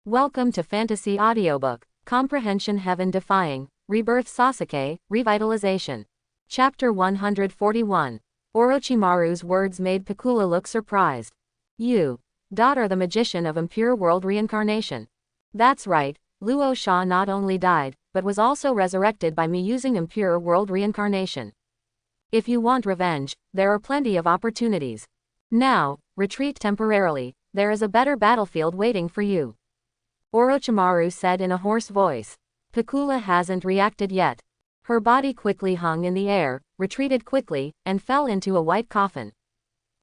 Welcome to Fantasy Audiobook, Comprehension Heaven-Defying, Rebirth Sasuke, Revitalization. Chapter 141. Orochimaru's words made Piccolo look surprised. You, daughter the magician of impure world reincarnation. That's right, Luo Sha not only died, but was also resurrected by me using impure world reincarnation. If you want revenge, there are plenty of opportunities. Now, retreat temporarily, there is a better battlefield waiting for you. Orochimaru said in a hoarse voice. Piccolo hasn't reacted yet. Her body quickly hung in the air, retreated quickly, and fell into a white coffin.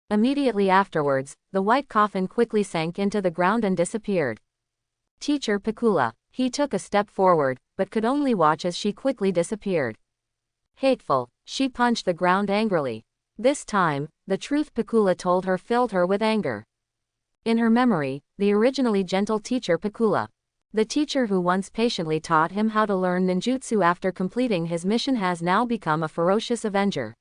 Immediately afterwards, the white coffin quickly sank into the ground and disappeared. Teacher Piccolo. He took a step forward, but could only watch as she quickly disappeared. Hateful, she punched the ground angrily. This time, the truth Piccolo told her filled her with anger. In her memory, the originally gentle teacher Piccolo, the teacher who once patiently taught him how to learn ninjutsu after completing his mission, has now become a ferocious avenger.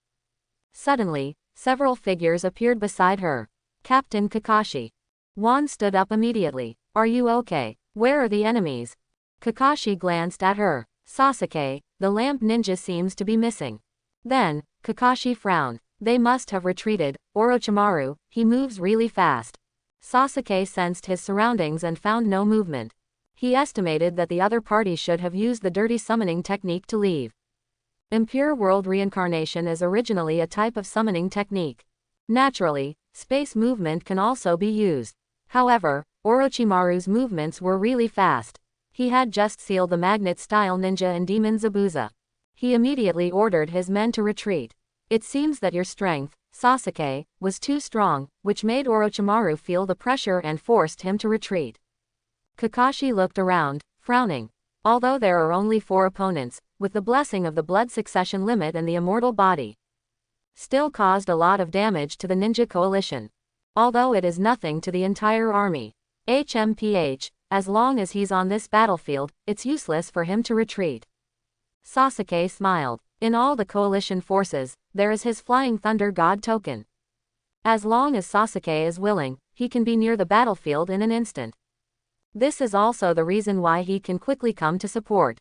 Suddenly, several figures appeared beside her. Captain Kakashi. Wan stood up immediately. Are you okay? Where are the enemies? Kakashi glanced at her. Sasuke, the lamp ninja seems to be missing. Then, Kakashi frowned. They must have retreated. Orochimaru, he moves really fast. Sasuke sensed his surroundings and found no movement. He estimated that the other party should have used the dirty summoning technique to leave. Impure world reincarnation is originally a type of summoning technique. Naturally, space movement can also be used. However, Orochimaru's movements were really fast. He had just sealed the magnet-style ninja in Demon Zabuza. He immediately ordered his men to retreat. It seems that your strength, Sasuke, was too strong, which made Orochimaru feel the pressure and forced him to retreat. Kakashi looked around, frowning. Although there are only 4 opponents, with the blessing of the blood succession limit and the immortal body, still caused a lot of damage to the ninja coalition. Although it is nothing to the entire army. HMPH, as long as he's on this battlefield, it's useless for him to retreat. Sasuke smiled. In all the coalition forces, there is his flying thunder god token. As long as Sasuke is willing, he can be near the battlefield in an instant. This is also the reason why he can quickly come to support.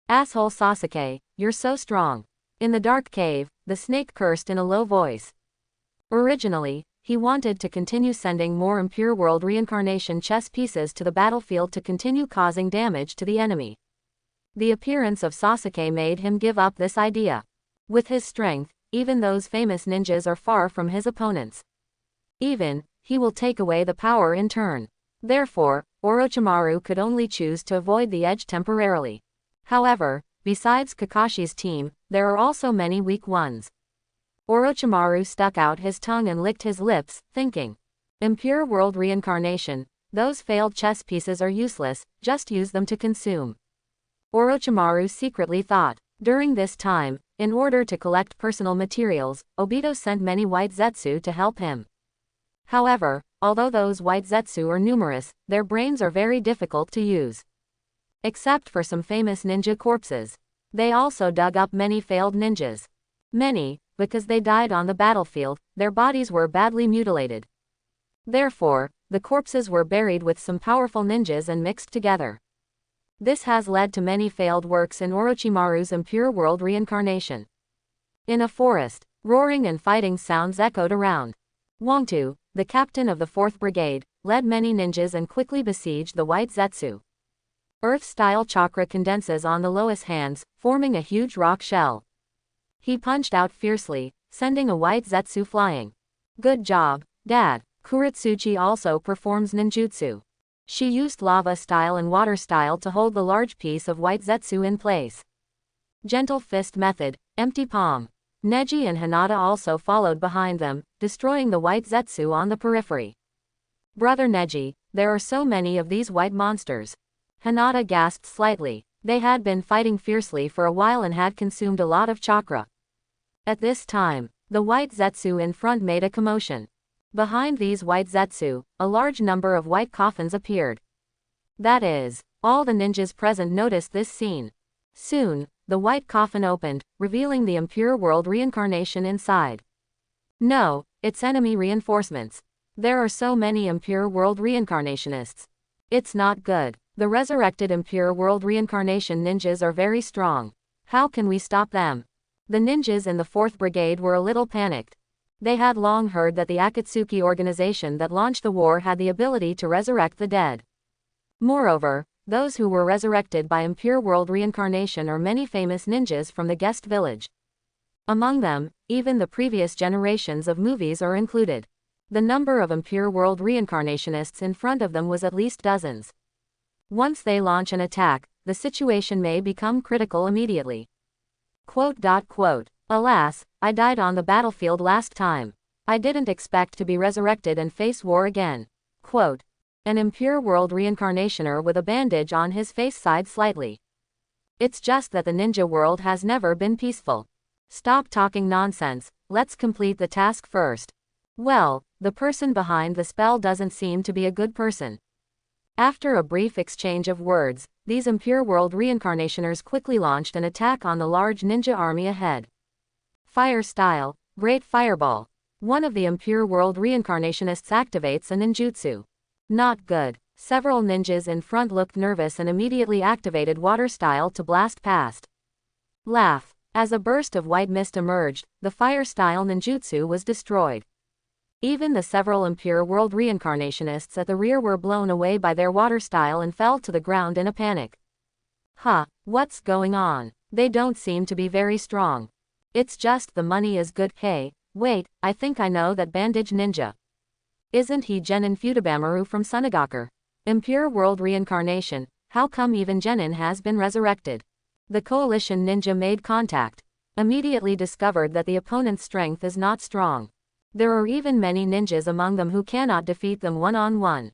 Asshole Sasuke, you're so strong. In the dark cave, the snake cursed in a low voice. Originally, he wanted to continue sending more impure world reincarnation chess pieces to the battlefield to continue causing damage to the enemy. The appearance of Sasuke made him give up this idea. With his strength, even those famous ninjas are far from his opponents. Even, he will take away the power in turn. Therefore, Orochimaru could only choose to avoid the edge temporarily. However, besides Kakashi's team, there are also many weak ones. Orochimaru stuck out his tongue and licked his lips, thinking. Impure world reincarnation, those failed chess pieces are useless, just use them to consume. Orochimaru secretly thought. During this time, in order to collect personal materials, Obito sent many white Zetsu to help him. However, although those white Zetsu are numerous, their brains are very difficult to use. Except for some famous ninja corpses. They also dug up many failed ninjas. Many, because they died on the battlefield, their bodies were badly mutilated. Therefore, the corpses were buried with some powerful ninjas and mixed together. This has led to many failed works in Orochimaru's impure world reincarnation. In a forest, roaring and fighting sounds echoed around. Wangtu, the captain of the 4th Brigade, led many ninjas and quickly besieged the white Zetsu. Earth-style chakra condenses on the lowest hands, forming a huge rock shell. He punched out fiercely, sending a white Zetsu flying. Good job, Dad. Kuretsuchi also performs ninjutsu. She used lava style and water style to hold the large piece of white Zetsu in place. Gentle fist method, empty palm. Neji and Hinata also followed behind them, destroying the white Zetsu on the periphery. Brother Neji, there are so many of these white monsters. Hinata gasped slightly. They had been fighting fiercely for a while and had consumed a lot of chakra. At this time, the white Zetsu in front made a commotion. Behind these white Zetsu, a large number of white coffins appeared. That is, all the ninjas present noticed this scene. Soon, the white coffin opened, revealing the impure world reincarnation inside. No, it's enemy reinforcements. There are so many impure world reincarnationists. It's not good. The resurrected impure world reincarnation ninjas are very strong. How can we stop them? The ninjas in the 4th Brigade were a little panicked. They had long heard that the Akatsuki organization that launched the war had the ability to resurrect the dead. Moreover, those who were resurrected by impure world reincarnation are many famous ninjas from the guest village. Among them, even the previous generations of movies are included. The number of impure world reincarnationists in front of them was at least dozens. Once they launch an attack, the situation may become critical immediately. Alas, I died on the battlefield last time. I didn't expect to be resurrected and face war again. An impure world reincarnationer with a bandage on his face sighed slightly. It's just that the ninja world has never been peaceful. Stop talking nonsense, let's complete the task first. Well, the person behind the spell doesn't seem to be a good person. After a brief exchange of words, these impure world reincarnationers quickly launched an attack on the large ninja army ahead. Fire style, Great Fireball. One of the impure world reincarnationists activates a ninjutsu. Not good. Several ninjas in front looked nervous and immediately activated water style to blast past. Laugh. As a burst of white mist emerged, the fire style ninjutsu was destroyed. Even the several impure world reincarnationists at the rear were blown away by their water style and fell to the ground in a panic. What's going on? They don't seem to be very strong. It's just the money is good. Hey, wait, I think I know that bandage ninja. Isn't he Genin Futabamaru from Sunagakur? Impure world reincarnation, how come even Genin has been resurrected? The coalition ninja made contact. Immediately discovered that the opponent's strength is not strong. There are even many ninjas among them who cannot defeat them one-on-one.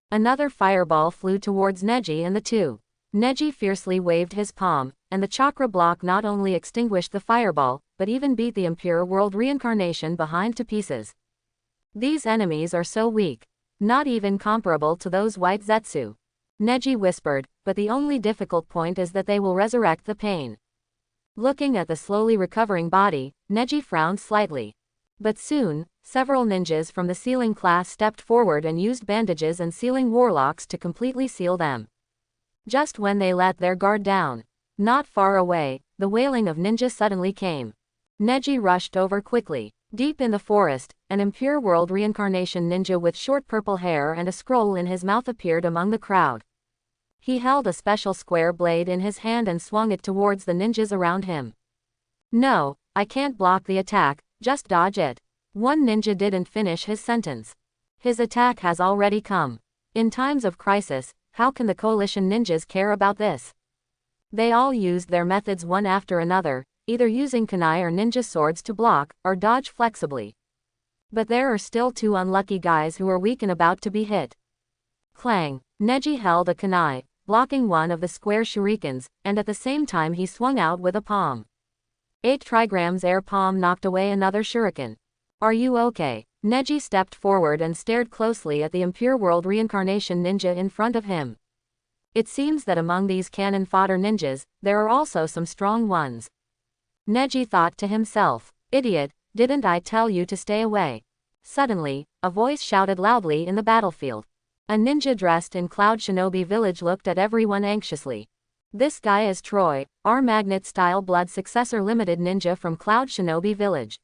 Another fireball flew towards Neji and the two. Neji fiercely waved his palm, and the chakra block not only extinguished the fireball, but even beat the impure world reincarnation behind to pieces. These enemies are so weak. Not even comparable to those white Zetsu. Neji whispered, but the only difficult point is that they will resurrect the pain. Looking at the slowly recovering body, Neji frowned slightly. But soon, several ninjas from the sealing class stepped forward and used bandages and sealing warlocks to completely seal them. Just when they let their guard down, not far away, the wailing of ninja suddenly came. Neji rushed over quickly. Deep in the forest, an impure world reincarnation ninja with short purple hair and a scroll in his mouth appeared among the crowd. He held a special square blade in his hand and swung it towards the ninjas around him. No, I can't block the attack, just dodge it. One ninja didn't finish his sentence. His attack has already come. In times of crisis, how can the coalition ninjas care about this? They all used their methods one after another, either using kunai or ninja swords to block, or dodge flexibly. But there are still two unlucky guys who are weak and about to be hit. Clang! Neji held a kunai, blocking one of the square shurikens, and at the same time he swung out with a palm. 8 trigrams air palm knocked away another shuriken. Are you okay? Neji stepped forward and stared closely at the impure world reincarnation ninja in front of him. It seems that among these cannon fodder ninjas, there are also some strong ones. Neji thought to himself, idiot, didn't I tell you to stay away? Suddenly, a voice shouted loudly in the battlefield. A ninja dressed in Cloud Shinobi Village looked at everyone anxiously. This guy is Troy, our magnet-style blood successor limited ninja from Cloud Shinobi Village.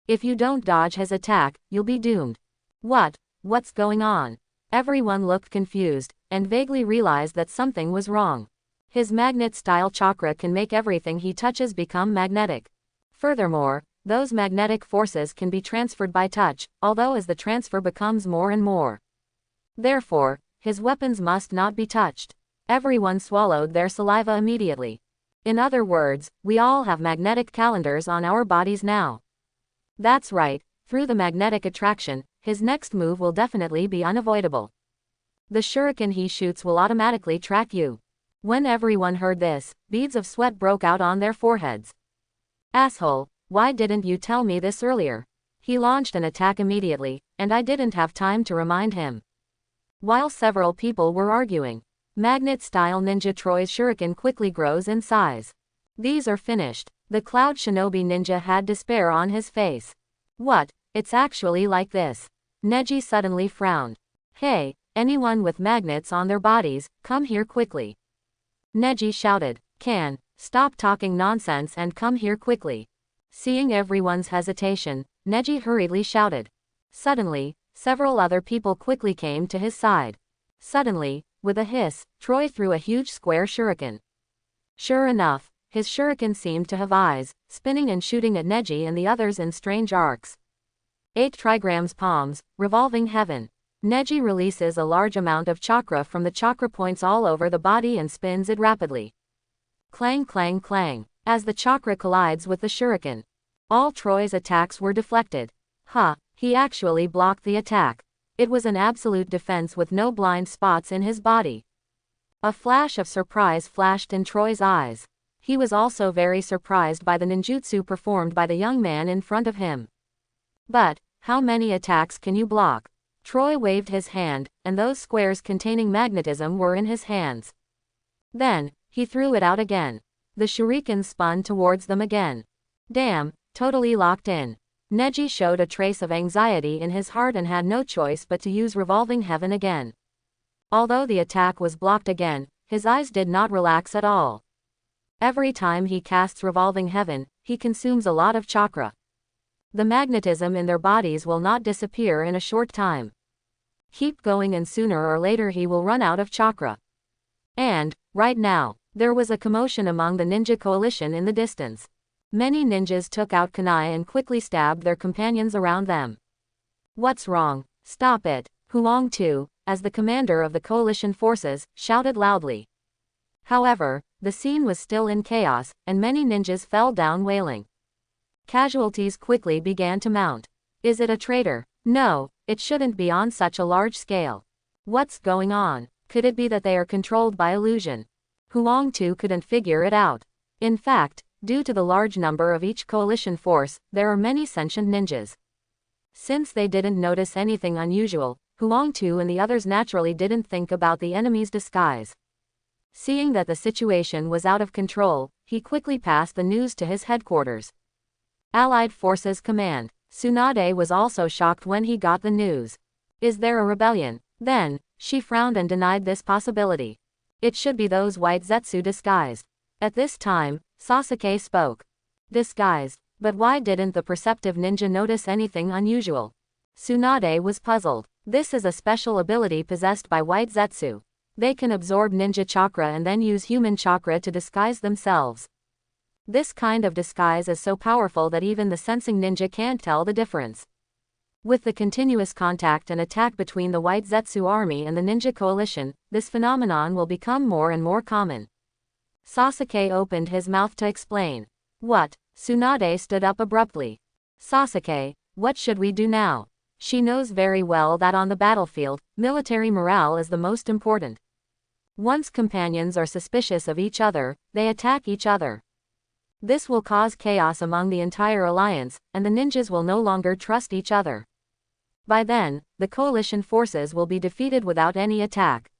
If you don't dodge his attack, you'll be doomed. What's going on? Everyone looked confused, and vaguely realized that something was wrong. His magnet-style chakra can make everything he touches become magnetic. Furthermore, those magnetic forces can be transferred by touch, although as the transfer becomes more and more. Therefore, his weapons must not be touched. Everyone swallowed their saliva immediately. In other words, we all have magnetic calendars on our bodies now. That's right, through the magnetic attraction, his next move will definitely be unavoidable. The shuriken he shoots will automatically track you. When everyone heard this, beads of sweat broke out on their foreheads. Asshole, why didn't you tell me this earlier? He launched an attack immediately, and I didn't have time to remind him. While several people were arguing, magnet-style ninja Troy's shuriken quickly grows in size. These are finished. The Cloud Shinobi ninja had despair on his face. What? It's actually like this. Neji suddenly frowned. Hey, Anyone with magnets on their bodies, come here quickly. Neji shouted. Stop talking nonsense and come here quickly. Seeing everyone's hesitation, Neji hurriedly shouted. Suddenly, several other people quickly came to his side. Suddenly, with a hiss, Troy threw a huge square shuriken. Sure enough, his shuriken seemed to have eyes, spinning and shooting at Neji and the others in strange arcs. 8 trigrams palms, revolving heaven. Neji releases a large amount of chakra from the chakra points all over the body and spins it rapidly. Clang clang clang, as the chakra collides with the shuriken. All Troy's attacks were deflected. He actually blocked the attack. It was an absolute defense with no blind spots in his body. A flash of surprise flashed in Troy's eyes. He was also very surprised by the ninjutsu performed by the young man in front of him. But, how many attacks can you block? Troy waved his hand, and those squares containing magnetism were in his hands. Then, he threw it out again. The shuriken spun towards them again. Damn, totally locked in. Neji showed a trace of anxiety in his heart and had no choice but to use revolving heaven again. Although the attack was blocked again, his eyes did not relax at all. Every time he casts revolving heaven, he consumes a lot of chakra. The magnetism in their bodies will not disappear in a short time. Keep going and sooner or later he will run out of chakra. And, right now, there was a commotion among the ninja coalition in the distance. Many ninjas took out kunai and quickly stabbed their companions around them. What's wrong? Stop it, Huang Tu, as the commander of the coalition forces, shouted loudly. However, the scene was still in chaos, and many ninjas fell down wailing. Casualties quickly began to mount. Is it a traitor? No, it shouldn't be on such a large scale. What's going on? Could it be that they are controlled by illusion? Huang Tu couldn't figure it out. In fact, due to the large number of each coalition force, there are many sentient ninjas. Since they didn't notice anything unusual, Huang Tu and the others naturally didn't think about the enemy's disguise. Seeing that the situation was out of control, he quickly passed the news to his headquarters. Allied Forces Command. Tsunade was also shocked when he got the news. Is there a rebellion? Then, she frowned and denied this possibility. It should be those white Zetsu disguised. At this time, Sasuke spoke. Disguised, but why didn't the perceptive ninja notice anything unusual? Tsunade was puzzled. This is a special ability possessed by white Zetsu. They can absorb ninja chakra and then use human chakra to disguise themselves. This kind of disguise is so powerful that even the sensing ninja can't tell the difference. With the continuous contact and attack between the white Zetsu army and the ninja coalition, this phenomenon will become more and more common. Sasuke opened his mouth to explain. What? Tsunade stood up abruptly. Sasuke, what should we do now? She knows very well that on the battlefield, military morale is the most important. Once companions are suspicious of each other, they attack each other. This will cause chaos among the entire alliance, and the ninjas will no longer trust each other. By then, the coalition forces will be defeated without any attack.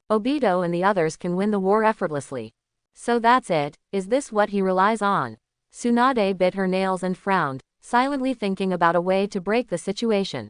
Obito and the others can win the war effortlessly. So that's it, is this what he relies on? Tsunade bit her nails and frowned, silently thinking about a way to break the situation.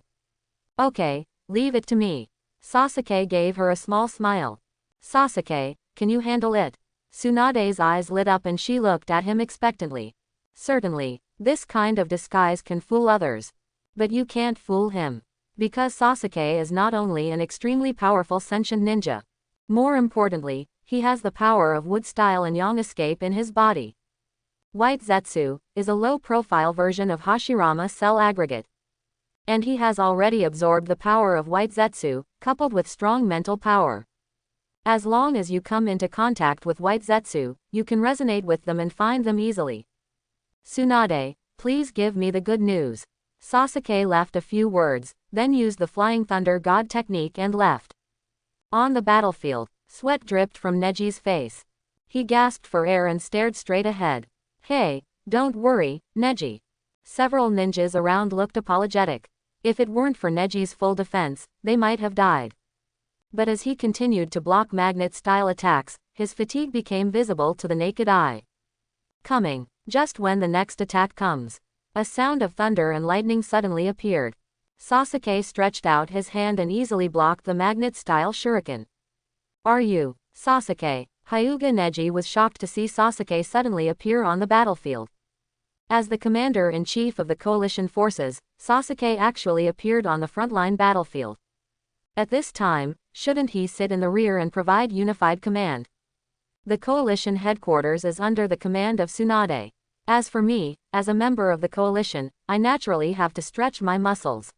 Okay, leave it to me. Sasuke gave her a small smile. Sasuke, can you handle it? Tsunade's eyes lit up and she looked at him expectantly. Certainly, this kind of disguise can fool others. But you can't fool him. Because Sasuke is not only an extremely powerful sentient ninja. More importantly, he has the power of wood style and yang escape in his body. White Zetsu is a low-profile version of Hashirama cell aggregate. And he has already absorbed the power of white Zetsu, coupled with strong mental power. As long as you come into contact with white Zetsu, you can resonate with them and find them easily. Tsunade, please give me the good news. Sasuke left a few words, then used the Flying Thunder God technique and left. On the battlefield, sweat dripped from Neji's face. He gasped for air and stared straight ahead. Hey, don't worry, Neji. Several ninjas around looked apologetic. If it weren't for Neji's full defense, they might have died. But as he continued to block magnet-style attacks, his fatigue became visible to the naked eye. Coming, just when the next attack comes. A sound of thunder and lightning suddenly appeared. Sasuke stretched out his hand and easily blocked the magnet-style shuriken. Are you, Sasuke? Hyuga Neji was shocked to see Sasuke suddenly appear on the battlefield. As the commander-in-chief of the coalition forces, Sasuke actually appeared on the frontline battlefield. At this time, shouldn't he sit in the rear and provide unified command? The coalition headquarters is under the command of Tsunade. As for me, as a member of the coalition, I naturally have to stretch my muscles.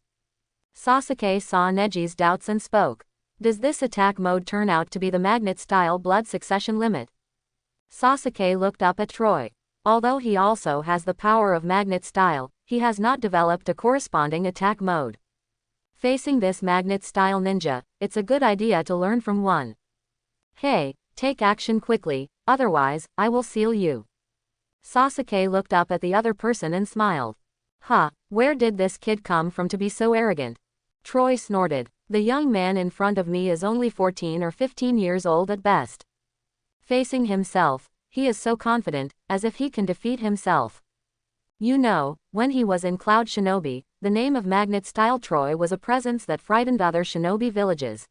Sasuke saw Neji's doubts and spoke. Does this attack mode turn out to be the magnet-style blood succession limit? Sasuke looked up at Troy. Although he also has the power of magnet style, he has not developed a corresponding attack mode. Facing this magnet-style ninja, it's a good idea to learn from one. Hey, take action quickly, otherwise, I will seal you. Sasuke looked up at the other person and smiled. Where did this kid come from to be so arrogant? Troy snorted. The young man in front of me is only 14 or 15 years old at best. Facing himself, he is so confident, as if he can defeat himself. You know, when he was in Cloud Shinobi, the name of Magnet-style Troy was a presence that frightened other shinobi villages.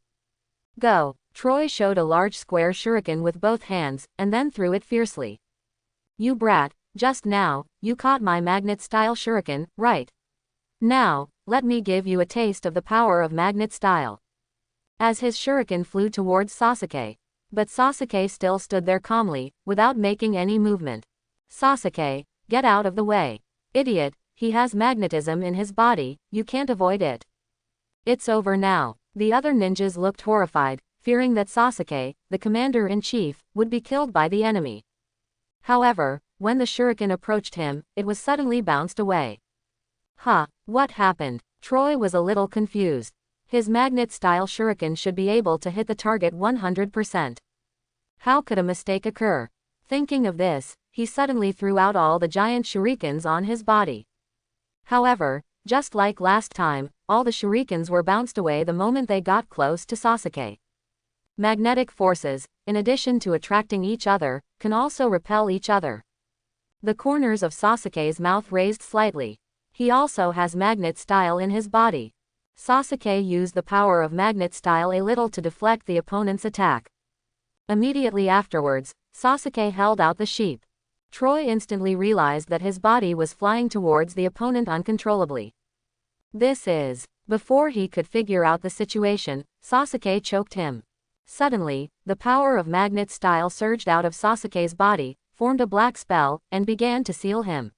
Go! Troy showed a large square shuriken with both hands, and then threw it fiercely. You brat, just now, you caught my magnet-style shuriken, right? Now, let me give you a taste of the power of magnet style. As his shuriken flew towards Sasuke. But Sasuke still stood there calmly, without making any movement. Sasuke, get out of the way. Idiot, he has magnetism in his body, you can't avoid it. It's over now. The other ninjas looked horrified, fearing that Sasuke, the commander-in-chief, would be killed by the enemy. However, when the shuriken approached him, it was suddenly bounced away. What happened? Troy was a little confused. His magnet-style shuriken should be able to hit the target 100%. How could a mistake occur? Thinking of this, he suddenly threw out all the giant shurikens on his body. However, just like last time, all the shurikens were bounced away the moment they got close to Sasuke. Magnetic forces, in addition to attracting each other, can also repel each other. The corners of Sasuke's mouth raised slightly. He also has magnet style in his body. Sasuke used the power of magnet style a little to deflect the opponent's attack. Immediately afterwards, Sasuke held out the sheep. Troy instantly realized that his body was flying towards the opponent uncontrollably. Before he could figure out the situation, Sasuke choked him. Suddenly, the power of magnet style surged out of Sasuke's body, formed a black spell, and began to seal him.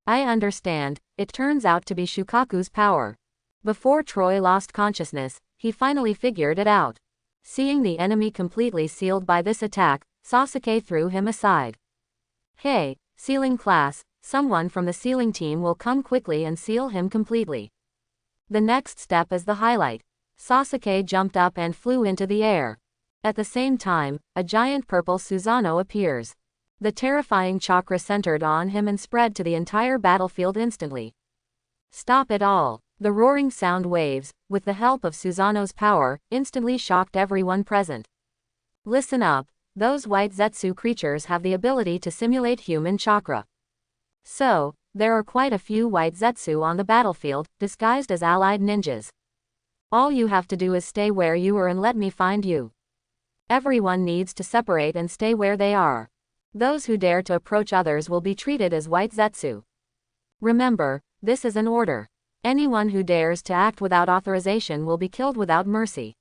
I understand, it turns out to be Shukaku's power. Before Troy lost consciousness, he finally figured it out. Seeing the enemy completely sealed by this attack, Sasuke threw him aside. Hey, sealing class, someone from the sealing team will come quickly and seal him completely. The next step is the highlight. Sasuke jumped up and flew into the air. At the same time, a giant purple Susanoo appears. The terrifying chakra centered on him and spread to the entire battlefield instantly. Stop it all. The roaring sound waves, with the help of Susanoo's power, instantly shocked everyone present. Listen up, those white Zetsu creatures have the ability to simulate human chakra. So, there are quite a few white Zetsu on the battlefield, disguised as allied ninjas. All you have to do is stay where you are and let me find you. Everyone needs to separate and stay where they are. Those who dare to approach others will be treated as white Zetsu. Remember, this is an order. Anyone who dares to act without authorization will be killed without mercy.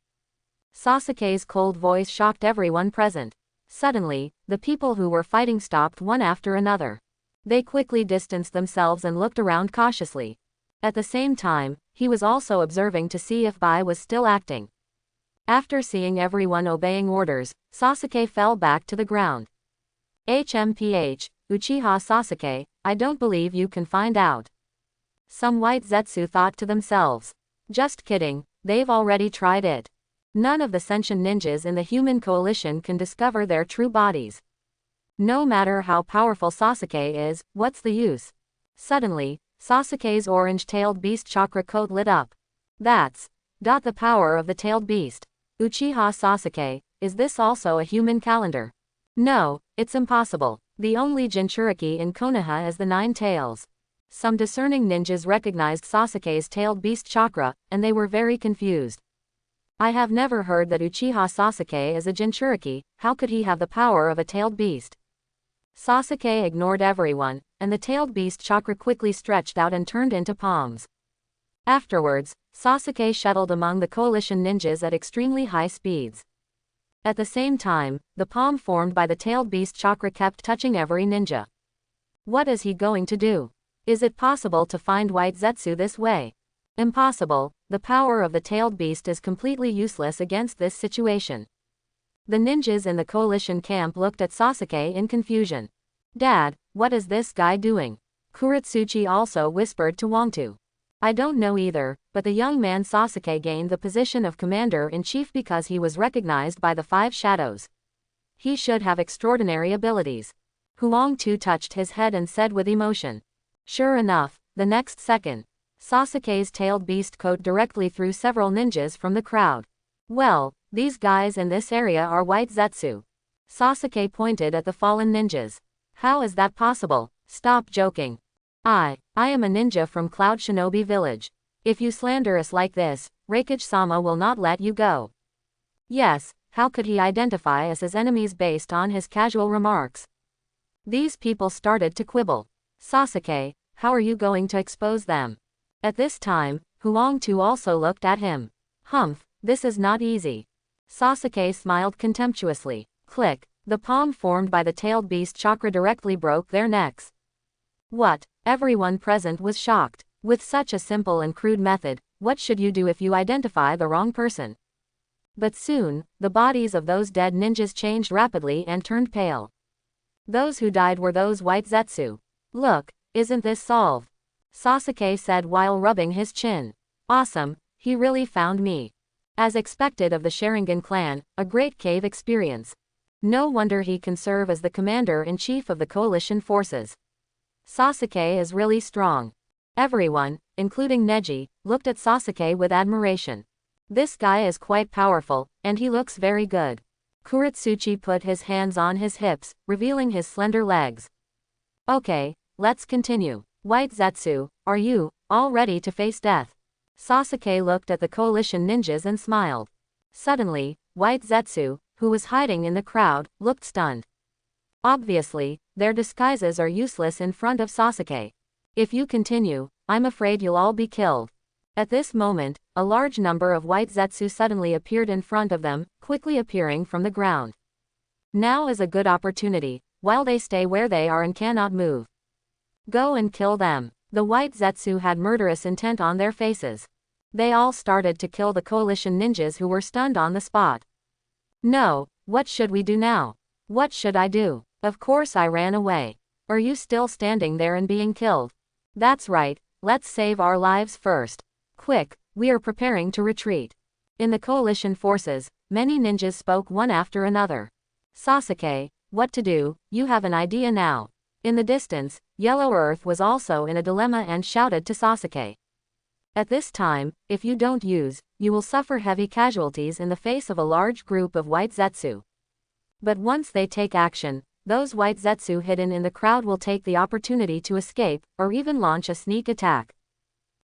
Sasuke's cold voice shocked everyone present. Suddenly, the people who were fighting stopped one after another. They quickly distanced themselves and looked around cautiously. At the same time, he was also observing to see if Bai was still acting. After seeing everyone obeying orders, Sasuke fell back to the ground. HMPH, Uchiha Sasuke, I don't believe you can find out. Some white Zetsu thought to themselves. Just kidding, they've already tried it. None of the sentient ninjas in the human coalition can discover their true bodies. No matter how powerful Sasuke is, what's the use? Suddenly, Sasuke's orange-tailed beast chakra coat lit up. That's the power of the tailed beast. Uchiha Sasuke, is this also a human calendar? No, it's impossible. The only Jinchuriki in Konoha is the 9 tails. Some discerning ninjas recognized Sasuke's tailed beast chakra, and they were very confused. I have never heard that Uchiha Sasuke is a Jinchuriki. How could he have the power of a tailed beast? Sasuke ignored everyone, and the tailed beast chakra quickly stretched out and turned into palms. Afterwards, Sasuke shuttled among the coalition ninjas at extremely high speeds. At the same time, the palm formed by the tailed beast chakra kept touching every ninja. What is he going to do? Is it possible to find White Zetsu this way? Impossible. The power of the tailed beast is completely useless against this situation. The ninjas in the coalition camp looked at Sasuke in confusion. Dad, what is this guy doing? Kuretsuchi also whispered to Wangtu. I don't know either, but the young man Sasuke gained the position of commander-in-chief because he was recognized by the five shadows. He should have extraordinary abilities. Huangtu touched his head and said with emotion. Sure enough, the next second, Sasuke's tailed beast coat directly threw several ninjas from the crowd. Well, these guys in this area are White Zetsu. Sasuke pointed at the fallen ninjas. How is that possible? Stop joking. I am a ninja from Cloud Shinobi Village. If you slander us like this, Raikage-sama will not let you go. Yes, how could he identify us as enemies based on his casual remarks? These people started to quibble. Sasuke, how are you going to expose them? At this time, Huangtu also looked at him. Humph, this is not easy. Sasuke smiled contemptuously. Click, the palm formed by the tailed beast chakra directly broke their necks. What? Everyone present was shocked. With such a simple and crude method, what should you do if you identify the wrong person? But soon, the bodies of those dead ninjas changed rapidly and turned pale. Those who died were those White Zetsu. Look, isn't this solved? Sasuke said while rubbing his chin. Awesome, he really found me. As expected of the Sharingan clan, a great cave experience. No wonder he can serve as the commander-in-chief of the coalition forces. Sasuke is really strong. Everyone, including Neji, looked at Sasuke with admiration. This guy is quite powerful, and he looks very good. Kuretsuchi put his hands on his hips, revealing his slender legs. Okay, let's continue. White Zetsu, are you all ready to face death? Sasuke looked at the coalition ninjas and smiled. Suddenly, White Zetsu, who was hiding in the crowd, looked stunned. Obviously, their disguises are useless in front of Sasuke. If you continue, I'm afraid you'll all be killed. At this moment, a large number of White Zetsu suddenly appeared in front of them, quickly appearing from the ground. Now is a good opportunity, while they stay where they are and cannot move. Go and kill them. The White Zetsu had murderous intent on their faces. They all started to kill the coalition ninjas who were stunned on the spot. No, what should we do now? What should I do? Of course I ran away. Are you still standing there and being killed? That's right, let's save our lives first. Quick, we are preparing to retreat. In the coalition forces, many ninjas spoke one after another. Sasuke, what to do? You have an idea now. In the distance, Yellow Earth was also in a dilemma and shouted to Sasuke. At this time, if you don't use, you will suffer heavy casualties in the face of a large group of White Zetsu. But once they take action, those White Zetsu hidden in the crowd will take the opportunity to escape, or even launch a sneak attack.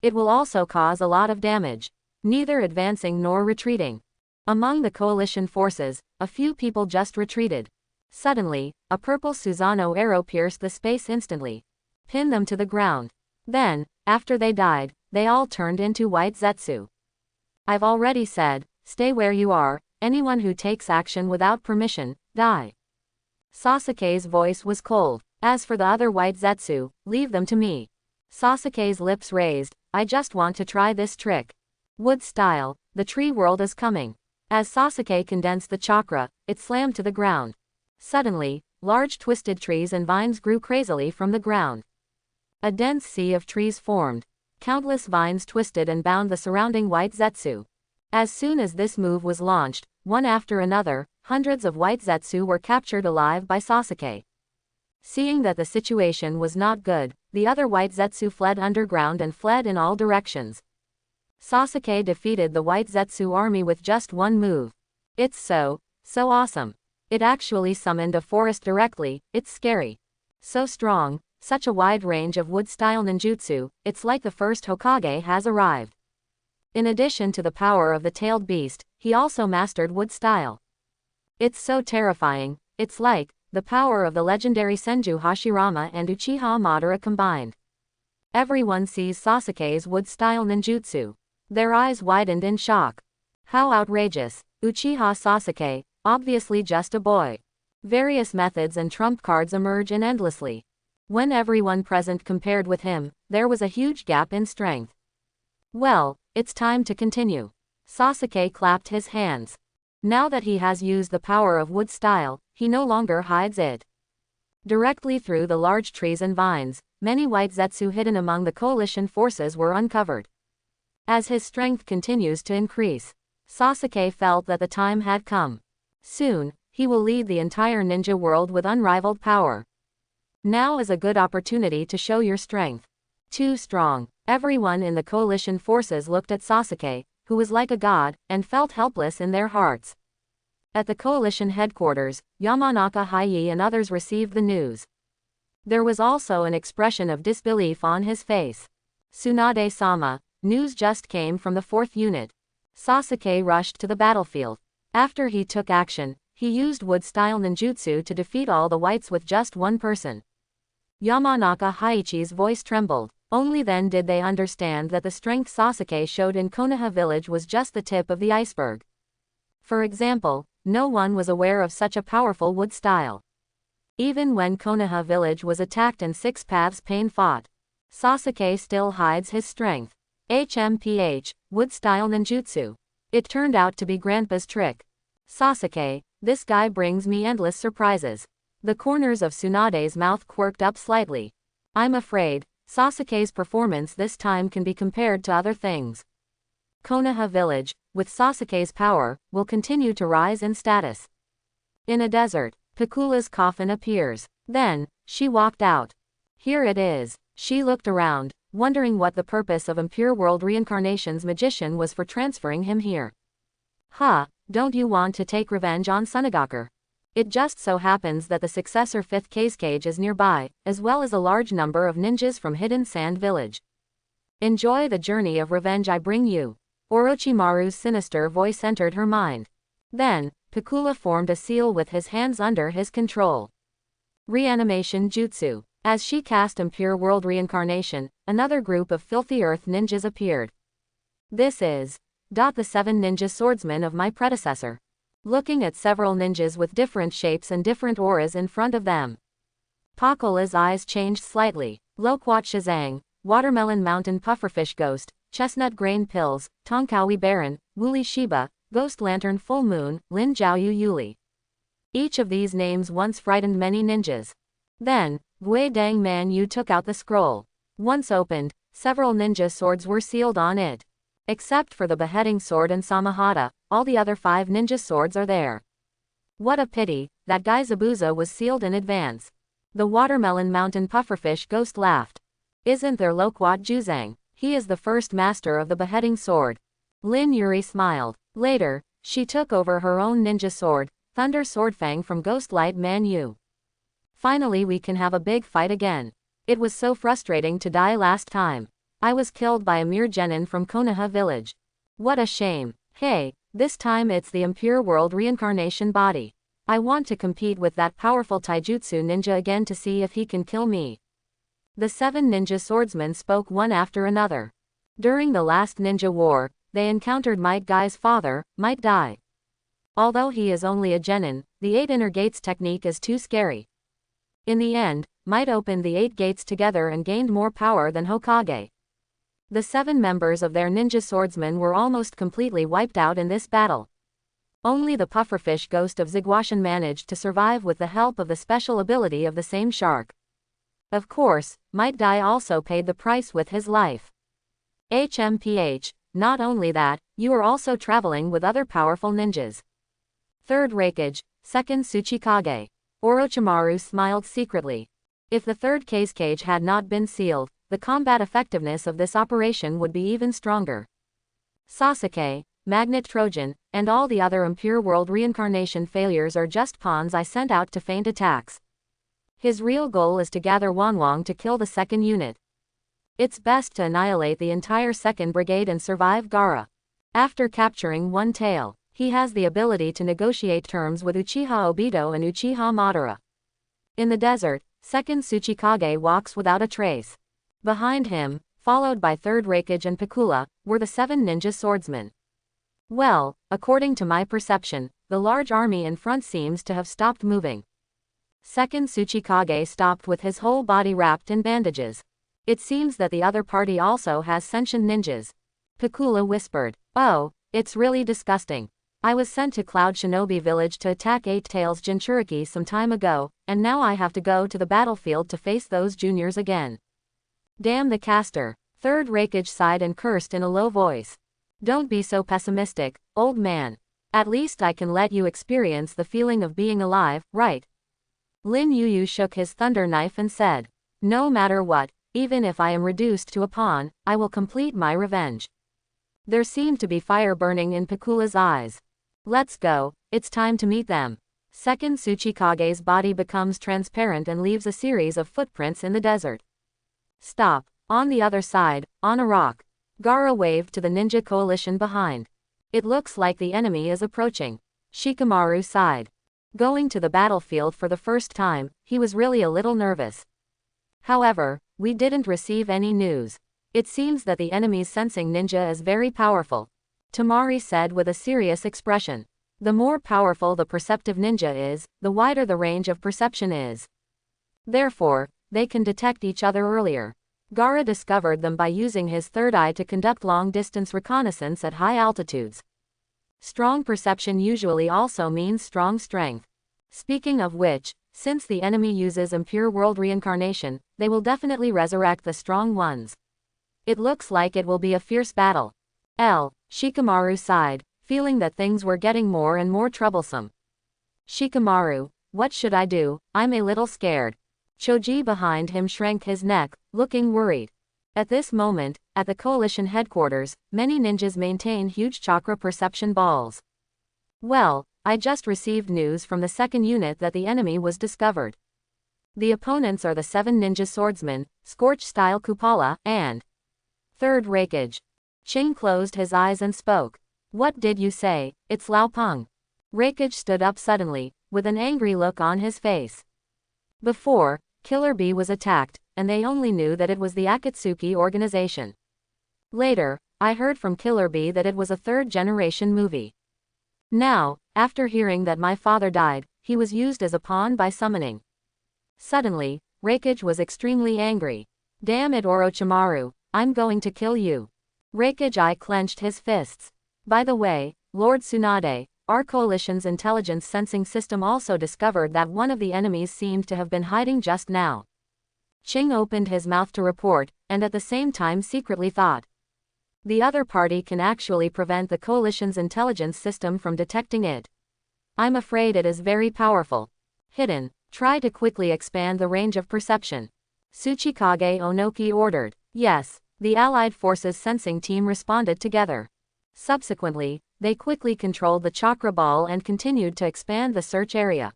It will also cause a lot of damage, neither advancing nor retreating. Among the coalition forces, a few people just retreated. Suddenly, a purple Susanoo arrow pierced the space instantly. Pinned them to the ground. Then, after they died, they all turned into White Zetsu. I've already said, stay where you are, anyone who takes action without permission, die. Sasuke's voice was cold. As for the other White Zetsu, leave them to me. Sasuke's lips raised, I just want to try this trick. Wood style, the tree world is coming. As Sasuke condensed the chakra, it slammed to the ground. Suddenly, large twisted trees and vines grew crazily from the ground. A dense sea of trees formed. Countless vines twisted and bound the surrounding White Zetsu. As soon as this move was launched, one after another, hundreds of White Zetsu were captured alive by Sasuke. Seeing that the situation was not good, the other White Zetsu fled underground and fled in all directions. Sasuke defeated the White Zetsu army with just one move. It's so awesome. It actually summoned a forest directly, it's scary. So strong, such a wide range of wood-style ninjutsu, it's like the first Hokage has arrived. In addition to the power of the tailed beast, he also mastered wood style. It's so terrifying, it's like the power of the legendary Senju Hashirama and Uchiha Madara combined. Everyone sees Sasuke's wood-style ninjutsu. Their eyes widened in shock. How outrageous. Uchiha Sasuke, obviously just a boy. Various methods and trump cards emerge endlessly. When everyone present compared with him, there was a huge gap in strength. Well, it's time to continue. Sasuke clapped his hands. Now that he has used the power of wood style, he no longer hides it. Directly through the large trees and vines, many white zetsu hidden among the coalition forces were uncovered. As his strength continues to increase, Sasuke felt that the time had come. Soon, he will lead the entire ninja world with unrivaled power. Now is a good opportunity to show your strength. Too strong. Everyone in the coalition forces looked at Sasuke, who was like a god, and felt helpless in their hearts. At the coalition headquarters, Yamanaka Hayi and others received the news. There was also an expression of disbelief on his face. Tsunade-sama, news just came from the 4th unit. Sasuke rushed to the battlefield. After he took action, he used wood-style ninjutsu to defeat all the whites with just one person. Yamanaka Haichi's voice trembled. Only then did they understand that the strength Sasuke showed in Konoha village was just the tip of the iceberg. For example, no one was aware of such a powerful wood style. Even when Konoha village was attacked and 6 Paths Pain fought, Sasuke still hides his strength. HMPH, wood style ninjutsu. It turned out to be Grandpa's trick. Sasuke, this guy brings me endless surprises. The corners of Tsunade's mouth quirked up slightly. I'm afraid Sasuke's performance this time can be compared to other things. Konoha village, with Sasuke's power, will continue to rise in status. In a desert, Pakula's coffin appears. Then, she walked out. Here it is. She looked around, wondering what the purpose of Impure World Reincarnation's magician was for transferring him here. Don't you want to take revenge on Sunagaker? It just so happens that the successor 5th Cage is nearby, as well as a large number of ninjas from Hidden Sand Village. Enjoy the journey of revenge I bring you. Orochimaru's sinister voice entered her mind. Then, Pakula formed a seal with his hands under his control. Reanimation Jutsu. As she cast Impure World Reincarnation, another group of Filthy Earth ninjas appeared. This is the 7 ninja swordsmen of my predecessor. Looking at several ninjas with different shapes and different auras in front of them, Pakula's eyes changed slightly. Loquat Shazang, Watermelon Mountain Pufferfish Ghost, Chestnut Grain Pills, Tonkawi Baron, Wooly Shiba, Ghost Lantern Full Moon, Lin Jiaoyu Yuli. Each of these names once frightened many ninjas. Then, Gui Dang Man Yu took out the scroll. Once opened, several ninja swords were sealed on it. Except for the beheading sword and Samahata, all the other 5 ninja swords are there. What a pity, that guy Zabuza was sealed in advance. The Watermelon Mountain Pufferfish Ghost laughed. Isn't there Loquat Juzang? He is the first master of the beheading sword. Lin Yuri smiled. Later, she took over her own ninja sword, Thunder Swordfang from Ghostlight Man Yu. Finally we can have a big fight again. It was so frustrating to die last time. I was killed by a mere genin from Konoha village. What a shame. Hey, this time it's the Impure World Reincarnation body. I want to compete with that powerful taijutsu ninja again to see if he can kill me. The 7 ninja swordsmen spoke one after another. During the last ninja war, they encountered Might Guy's father, Might Dai. Although he is only a genin, the 8 inner gates technique is too scary. In the end, Might opened the 8 gates together and gained more power than Hokage. The 7 members of their ninja swordsmen were almost completely wiped out in this battle. Only the pufferfish ghost of Ziguashan managed to survive with the help of the special ability of the same shark. Of course, Might Dai also paid the price with his life. HMPH, not only that, you are also traveling with other powerful ninjas. 3rd Raikage, 2nd Tsuchikage. Orochimaru smiled secretly. If the 3rd Cage had not been sealed, the combat effectiveness of this operation would be even stronger. Sasuke, Magnet Trojan, and all the other Impure World Reincarnation failures are just pawns I sent out to feint attacks. His real goal is to gather Wanwang to kill the second unit. It's best to annihilate the entire second brigade and survive Gaara. After capturing one tail, he has the ability to negotiate terms with Uchiha Obito and Uchiha Madara. In the desert, second Tsuchikage walks without a trace. Behind him, followed by third Raikage and Pakula, were the 7 ninja swordsmen. Well, according to my perception, the large army in front seems to have stopped moving. Second Tsuchikage stopped with his whole body wrapped in bandages. It seems that the other party also has sentient ninjas. Pakula whispered, "Oh, it's really disgusting. I was sent to Cloud Shinobi Village to attack Eight Tails Jinchuriki some time ago, and now I have to go to the battlefield to face those juniors again. Damn the caster." Third Raikage sighed and cursed in a low voice. "Don't be so pessimistic, old man. At least I can let you experience the feeling of being alive, right?" Lin Yuyu shook his thunder knife and said, "No matter what, even if I am reduced to a pawn, I will complete my revenge." There seemed to be fire burning in Pakula's eyes. "Let's go, it's time to meet them." Second Tsuchikage's body becomes transparent and leaves a series of footprints in the desert. "Stop, on the other side, on a rock." Gaara waved to the ninja coalition behind. "It looks like the enemy is approaching." Shikamaru sighed. Going to the battlefield for the first time, he was really a little nervous. However, we didn't receive any news. It seems that the enemy's sensing ninja is very powerful. Tamari said with a serious expression. The more powerful the perceptive ninja is, the wider the range of perception is. Therefore, they can detect each other earlier. Gaara discovered them by using his third eye to conduct long-distance reconnaissance at high altitudes. Strong perception usually also means strong strength. Speaking of which, since the enemy uses impure world reincarnation, they will definitely resurrect the strong ones. It looks like it will be a fierce battle. Shikamaru sighed, feeling that things were getting more and more troublesome. "Shikamaru, what should I do? I'm a little scared." Choji behind him shrank his neck, looking worried. At this moment, at the coalition headquarters, many ninjas maintain huge chakra perception balls. "Well, I just received news from the second unit that the enemy was discovered. The opponents are the 7 ninja swordsmen, Scorch-style Kupala, and third Raikage." Ching closed his eyes and spoke. "What did you say? It's Lao Peng." Raikage stood up suddenly, with an angry look on his face. Before, Killer Bee was attacked, and they only knew that it was the Akatsuki organization. Later, I heard from Killer Bee that it was a third-generation movie. Now, after hearing that my father died, he was used as a pawn by summoning. Suddenly, Raikage was extremely angry. "Damn it, Orochimaru, I'm going to kill you." Raikage eye clenched his fists. "By the way, Lord Tsunade, our coalition's intelligence sensing system also discovered that one of the enemies seemed to have been hiding just now." Ching opened his mouth to report, and at the same time secretly thought. The other party can actually prevent the coalition's intelligence system from detecting it. I'm afraid it is very powerful. Hidden, try to quickly expand the range of perception. Tsuchikage Onoki ordered. Yes, the Allied Forces sensing team responded together. Subsequently, they quickly controlled the chakra ball and continued to expand the search area.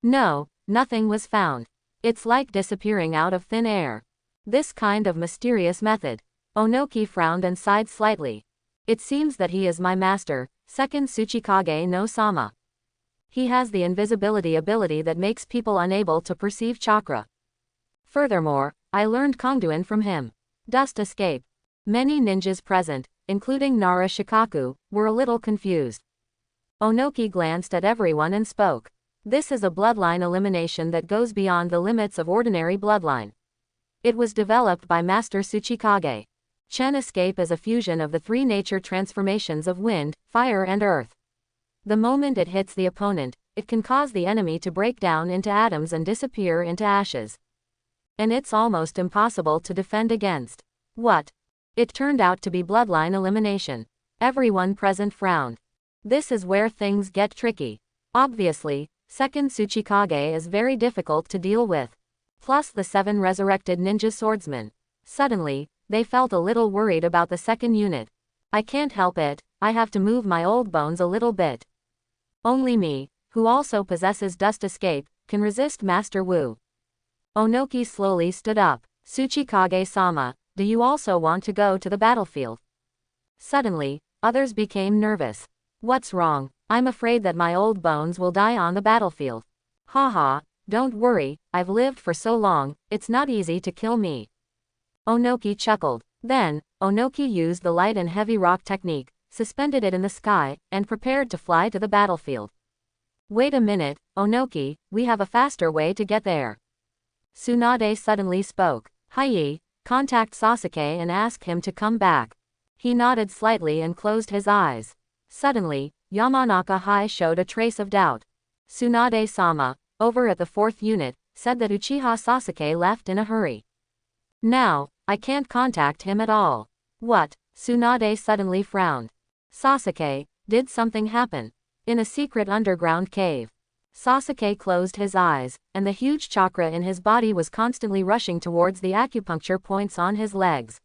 No, nothing was found. It's like disappearing out of thin air. This kind of mysterious method. Onoki frowned and sighed slightly. It seems that he is my master, second Tsuchikage no Sama. He has the invisibility ability that makes people unable to perceive chakra. Furthermore, I learned Kongduin from him. Dust escape. Many ninjas present, including Nara Shikaku, were a little confused. Onoki glanced at everyone and spoke. This is a bloodline elimination that goes beyond the limits of ordinary bloodline. It was developed by Master Tsuchikage. Chen escape is a fusion of the 3 nature transformations of wind, fire and earth. The moment it hits the opponent, it can cause the enemy to break down into atoms and disappear into ashes. And it's almost impossible to defend against. What? It turned out to be bloodline elimination. Everyone present frowned. This is where things get tricky. Obviously, second Tsuchikage is very difficult to deal with. Plus the 7 resurrected ninja swordsmen. Suddenly, they felt a little worried about the second unit. I can't help it, I have to move my old bones a little bit. Only me, who also possesses dust escape, can resist Master Wu. Onoki slowly stood up. Tsuchikage-sama, do you also want to go to the battlefield? Suddenly, others became nervous. What's wrong? I'm afraid that my old bones will die on the battlefield. Haha, don't worry, I've lived for so long, it's not easy to kill me. Onoki chuckled. Then, Onoki used the light and heavy rock technique, suspended it in the sky, and prepared to fly to the battlefield. Wait a minute, Onoki, we have a faster way to get there. Tsunade suddenly spoke. Hiei, contact Sasuke and ask him to come back. He nodded slightly and closed his eyes. Suddenly, Yamanaka Hai showed a trace of doubt. Tsunade-sama, over at the 4th unit, said that Uchiha Sasuke left in a hurry. Now, I can't contact him at all. What? Tsunade suddenly frowned. Sasuke, did something happen? In a secret underground cave. Sasuke closed his eyes, and the huge chakra in his body was constantly rushing towards the acupuncture points on his legs.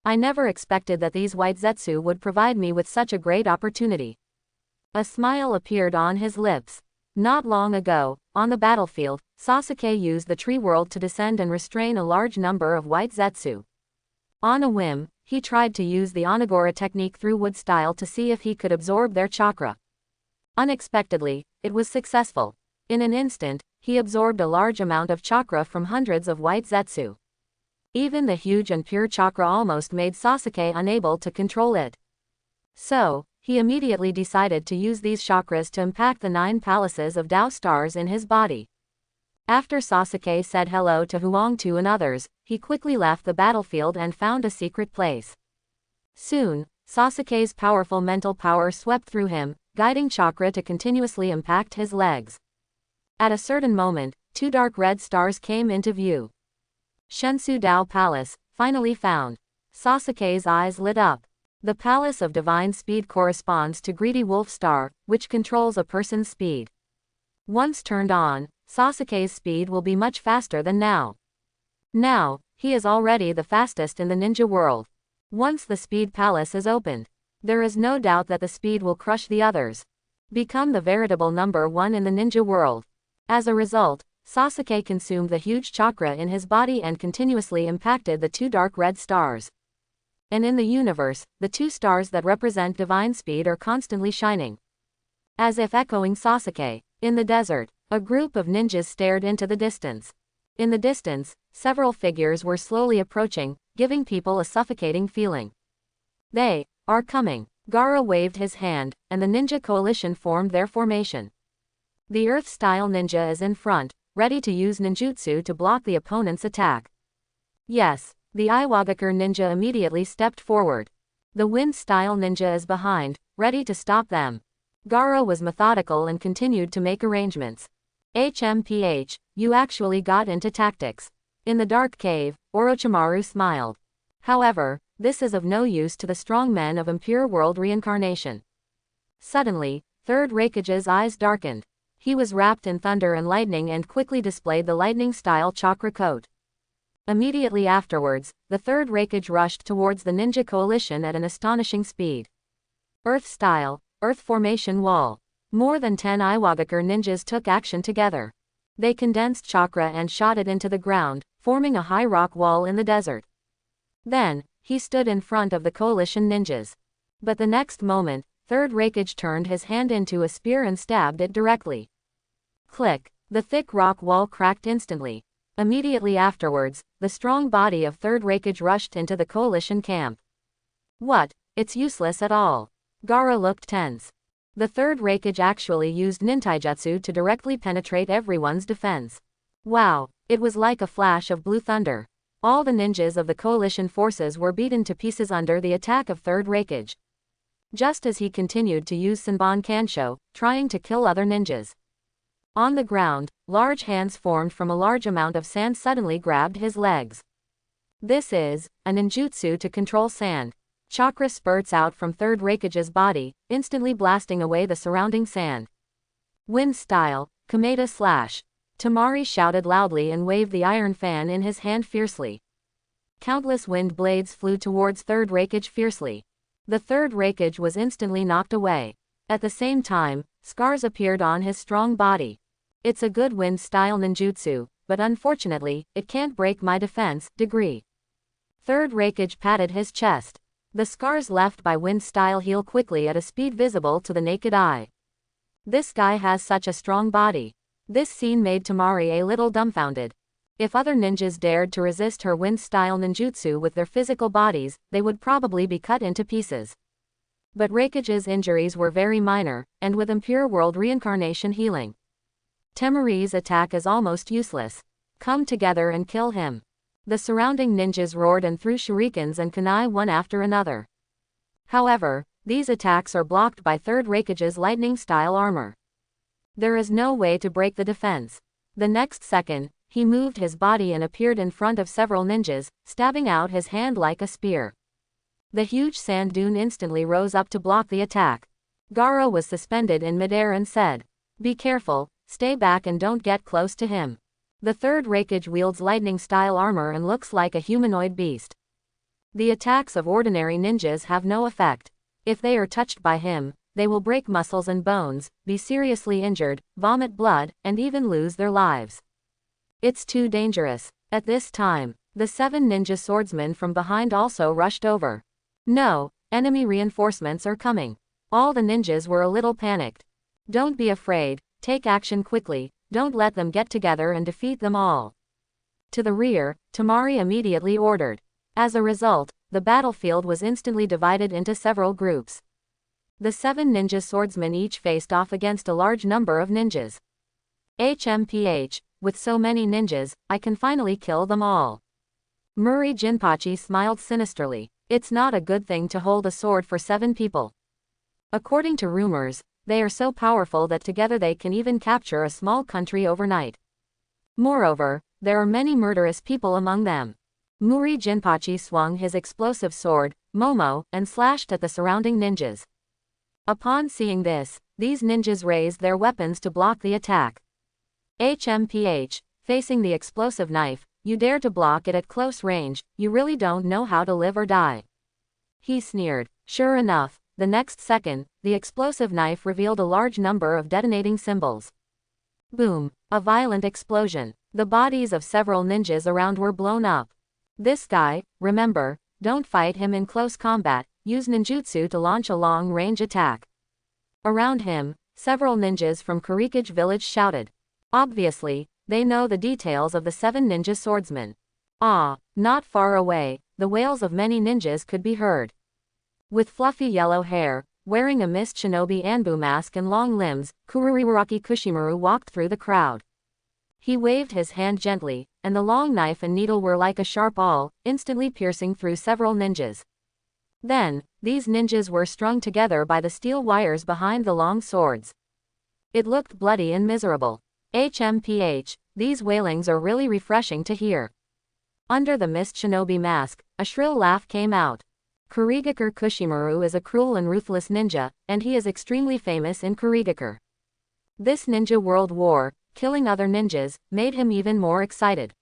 I never expected that these white Zetsu would provide me with such a great opportunity. A smile appeared on his lips. Not long ago, on the battlefield, Sasuke used the tree world to descend and restrain a large number of white Zetsu. On a whim, he tried to use the Onagora technique through wood style to see if he could absorb their chakra. Unexpectedly, it was successful. In an instant, he absorbed a large amount of chakra from hundreds of white Zetsu. Even the huge and pure chakra almost made Sasuke unable to control it. So, he immediately decided to use these chakras to impact the 9 palaces of Tao stars in his body. After Sasuke said hello to Huangtu and others, he quickly left the battlefield and found a secret place. Soon, Sasuke's powerful mental power swept through him, guiding chakra to continuously impact his legs. At a certain moment, 2 dark red stars came into view. Shensu Dao Palace, finally found. Sasuke's eyes lit up. The Palace of Divine Speed corresponds to Greedy Wolf Star, which controls a person's speed. Once turned on, Sasuke's speed will be much faster than now. Now, he is already the fastest in the ninja world. Once the Speed Palace is opened, there is no doubt that the speed will crush the others. Become the veritable number 1 in the ninja world. As a result, Sasuke consumed the huge chakra in his body and continuously impacted the 2 dark red stars. And in the universe, the 2 stars that represent divine speed are constantly shining. As if echoing Sasuke. In the desert, a group of ninjas stared into the distance. In the distance, several figures were slowly approaching, giving people a suffocating feeling. They are coming. Gaara waved his hand, and the ninja coalition formed their formation. The Earth-style ninja is in front, ready to use ninjutsu to block the opponent's attack. Yes, the Iwagakure ninja immediately stepped forward. The Wind-style ninja is behind, ready to stop them. Gaara was methodical and continued to make arrangements. HMPH, you actually got into tactics. In the dark cave, Orochimaru smiled. However, this is of no use to the strong men of Impure World Reincarnation. Suddenly, Third Raikage's eyes darkened. He was wrapped in thunder and lightning and quickly displayed the lightning-style chakra coat. Immediately afterwards, the Third Raikage rushed towards the ninja coalition at an astonishing speed. Earth-style, Earth Formation Wall. More than 10 Iwagakure ninjas took action together. They condensed chakra and shot it into the ground, forming a high rock wall in the desert. Then, he stood in front of the coalition ninjas. But the next moment, Third Raikage turned his hand into a spear and stabbed it directly. Click! The thick rock wall cracked instantly. Immediately afterwards, the strong body of Third Raikage rushed into the coalition camp. What? It's useless at all. Gaara looked tense. The Third Raikage actually used nintaijutsu to directly penetrate everyone's defense. Wow, it was like a flash of blue thunder. All the ninjas of the coalition forces were beaten to pieces under the attack of Third Raikage. Just as he continued to use Senbon Kansho, trying to kill other ninjas. On the ground, large hands formed from a large amount of sand suddenly grabbed his legs. This is a ninjutsu to control sand. Chakra spurts out from Third Raikage's body, instantly blasting away the surrounding sand. Wind style, Kameda slash. Tamari shouted loudly and waved the iron fan in his hand fiercely. Countless wind blades flew towards Third Raikage fiercely. The Third Raikage was instantly knocked away. At the same time, scars appeared on his strong body. It's a good wind-style ninjutsu, but unfortunately, it can't break my defense degree. Third Raikage patted his chest. The scars left by Wind's style heal quickly at a speed visible to the naked eye. This guy has such a strong body. This scene made Temari a little dumbfounded. If other ninjas dared to resist her Wind-style ninjutsu with their physical bodies, they would probably be cut into pieces. But Raikage's injuries were very minor, and with Impure World reincarnation healing, Temari's attack is almost useless. Come together and kill him. The surrounding ninjas roared and threw shurikens and kunai one after another. However, these attacks are blocked by Third Raikage's lightning-style armor. There is no way to break the defense. The next second, he moved his body and appeared in front of several ninjas, stabbing out his hand like a spear. The huge sand dune instantly rose up to block the attack. Gaara was suspended in midair and said, "Be careful, stay back and don't get close to him." The Third Raikage wields lightning-style armor and looks like a humanoid beast. The attacks of ordinary ninjas have no effect. If they are touched by him, they will break muscles and bones, be seriously injured, vomit blood, and even lose their lives. It's too dangerous. At this time, the 7 ninja swordsmen from behind also rushed over. No, enemy reinforcements are coming. All the ninjas were a little panicked. Don't be afraid, take action quickly, don't let them get together and defeat them all. To the rear, Temari immediately ordered. As a result, the battlefield was instantly divided into several groups. The 7 ninja swordsmen each faced off against a large number of ninjas. HMPH, with so many ninjas, I can finally kill them all. Muri Jinpachi smiled sinisterly. It's not a good thing to hold a sword for 7 people. According to rumors, they are so powerful that together they can even capture a small country overnight. Moreover, there are many murderous people among them. Muri Jinpachi swung his explosive sword, Momo, and slashed at the surrounding ninjas. Upon seeing this, these ninjas raised their weapons to block the attack. HMPH, facing the explosive knife, you dare to block it at close range, you really don't know how to live or die. He sneered. Sure enough, the next second, the explosive knife revealed a large number of detonating symbols. Boom! A violent explosion. The bodies of several ninjas around were blown up. This guy, remember, don't fight him in close combat, use ninjutsu to launch a long-range attack. Around him, several ninjas from Kurikage village shouted. Obviously, they know the details of the 7 ninja swordsmen. Ah, not far away, the wails of many ninjas could be heard. With fluffy yellow hair, wearing a mist shinobi Anbu mask and long limbs, Kururiwaraki Kushimaru walked through the crowd. He waved his hand gently, and the long knife and needle were like a sharp awl, instantly piercing through several ninjas. Then, these ninjas were strung together by the steel wires behind the long swords. It looked bloody and miserable. HMPH, these wailings are really refreshing to hear. Under the mist shinobi mask, a shrill laugh came out. Kurigakure Kushimaru is a cruel and ruthless ninja, and he is extremely famous in Kurigakure. This ninja world war, killing other ninjas, made him even more excited.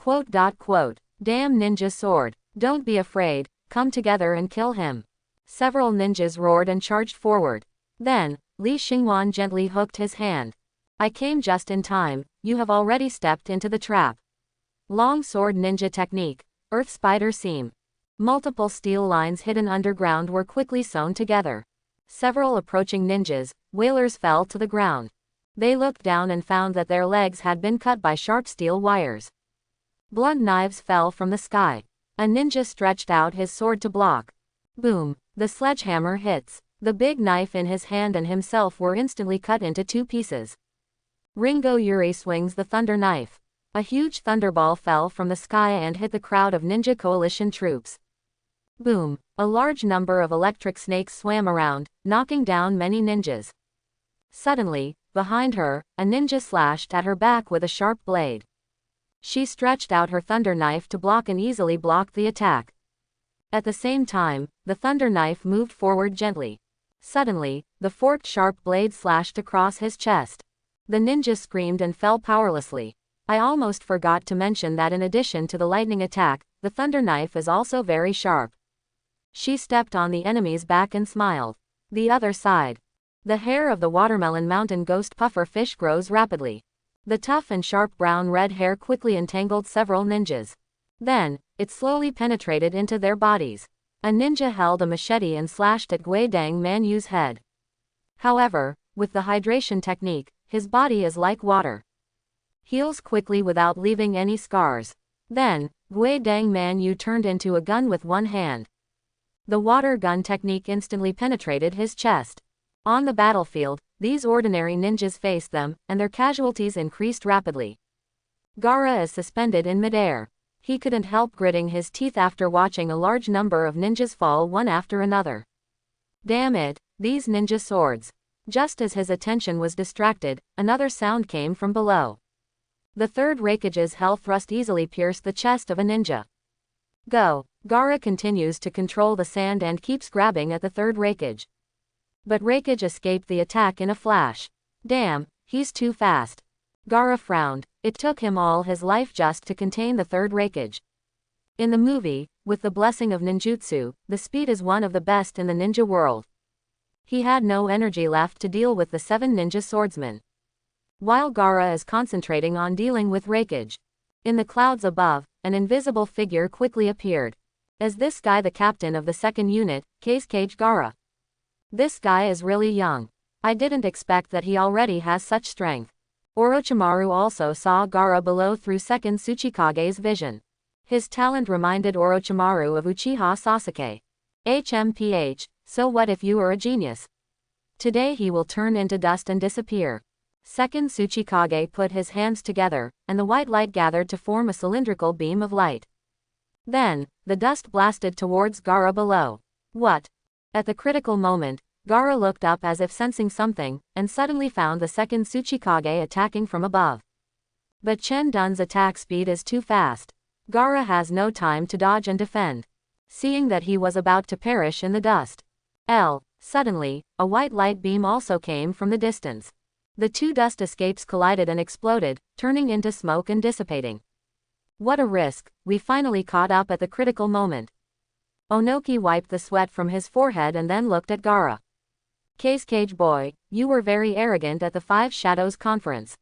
Damn ninja sword. Don't be afraid, come together and kill him. Several ninjas roared and charged forward. Then, Li Xingwan gently hooked his hand. I came just in time, you have already stepped into the trap. Long sword ninja technique, earth spider seam. Multiple steel lines hidden underground were quickly sewn together. Several approaching ninjas, wailers fell to the ground. They looked down and found that their legs had been cut by sharp steel wires. Blunt knives fell from the sky. A ninja stretched out his sword to block. Boom! The sledgehammer hits. The big knife in his hand and himself were instantly cut into 2 pieces. Ringo Yuri swings the thunder knife. A huge thunderball fell from the sky and hit the crowd of ninja coalition troops. Boom! A large number of electric snakes swam around, knocking down many ninjas. Suddenly, behind her, a ninja slashed at her back with a sharp blade. She stretched out her thunder knife to block and easily blocked the attack. At the same time, the thunder knife moved forward gently. Suddenly, the forked sharp blade slashed across his chest. The ninja screamed and fell powerlessly. I almost forgot to mention that in addition to the lightning attack, the thunder knife is also very sharp. She stepped on the enemy's back and smiled. The other side. The hair of the watermelon mountain ghost puffer fish grows rapidly. The tough and sharp brown-red hair quickly entangled several ninjas. Then, it slowly penetrated into their bodies. A ninja held a machete and slashed at Guidang Manyu's head. However, with the hydration technique, his body is like water. Heals quickly without leaving any scars. Then, Guidang Manyu turned into a gun with one hand. The water gun technique instantly penetrated his chest. On the battlefield, these ordinary ninjas faced them, and their casualties increased rapidly. Gaara is suspended in midair. He couldn't help gritting his teeth after watching a large number of ninjas fall one after another. Damn it, these ninja swords. Just as his attention was distracted, another sound came from below. The third Raikage's hell thrust easily pierced the chest of a ninja. Go! Gaara continues to control the sand and keeps grabbing at the third Raikage. But Raikage escaped the attack in a flash. Damn, he's too fast. Gaara frowned. It took him all his life just to contain the third Raikage. In the movie, with the blessing of ninjutsu, the speed is one of the best in the ninja world. He had no energy left to deal with the 7 ninja swordsmen. While Gaara is concentrating on dealing with Raikage. In the clouds above, an invisible figure quickly appeared. Is this guy the captain of the second unit, Cage Gaara? This guy is really young. I didn't expect that he already has such strength. Orochimaru also saw Gaara below through second Tsuchikage's vision. His talent reminded Orochimaru of Uchiha Sasuke. HMPH, so what if you are a genius? Today he will turn into dust and disappear. Second Tsuchikage put his hands together, and the white light gathered to form a cylindrical beam of light. Then, the dust blasted towards Gaara below. What? At the critical moment, Gaara looked up as if sensing something, and suddenly found the second Tsuchikage attacking from above. But Chen Dun's attack speed is too fast. Gaara has no time to dodge and defend. Seeing that he was about to perish in the dust. Suddenly, a white light beam also came from the distance. The two dust escapes collided and exploded, turning into smoke and dissipating. What a risk, we finally caught up at the critical moment. Onoki wiped the sweat from his forehead and then looked at Gaara. Cage boy, you were very arrogant at the Five Shadows conference.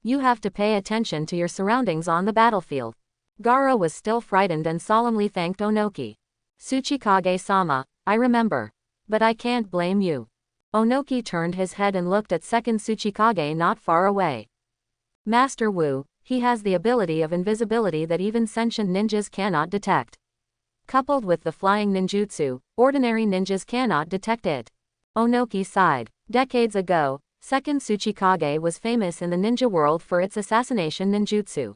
You have to pay attention to your surroundings on the battlefield. Gaara was still frightened and solemnly thanked Onoki. Tsuchikage-sama, I remember. But I can't blame you. Onoki turned his head and looked at second Tsuchikage not far away. Master Wu, he has the ability of invisibility that even sentient ninjas cannot detect. Coupled with the flying ninjutsu, ordinary ninjas cannot detect it. Onoki sighed. Decades ago, second Tsuchikage was famous in the ninja world for its assassination ninjutsu.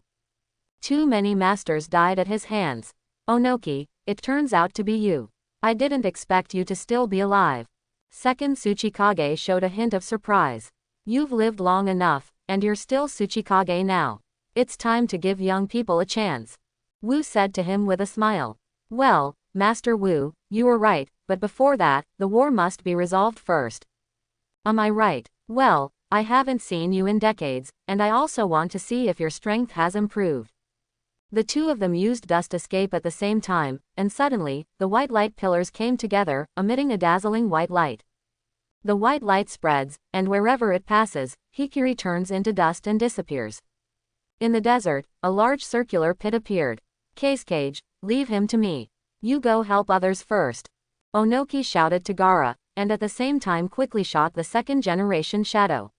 Too many masters died at his hands. Onoki, it turns out to be you. I didn't expect you to still be alive. Second Tsuchikage showed a hint of surprise. You've lived long enough, and you're still Tsuchikage now. It's time to give young people a chance. Wu said to him with a smile. Well, Master Wu, you were right, but before that, the war must be resolved first. Am I right? Well, I haven't seen you in decades, and I also want to see if your strength has improved. The two of them used dust escape at the same time, and suddenly, the white light pillars came together, emitting a dazzling white light. The white light spreads, and wherever it passes, Hikiri turns into dust and disappears. In the desert, a large circular pit appeared. Cage, leave him to me. You go help others first. Onoki shouted to Gaara, and at the same time quickly shot the second generation shadow.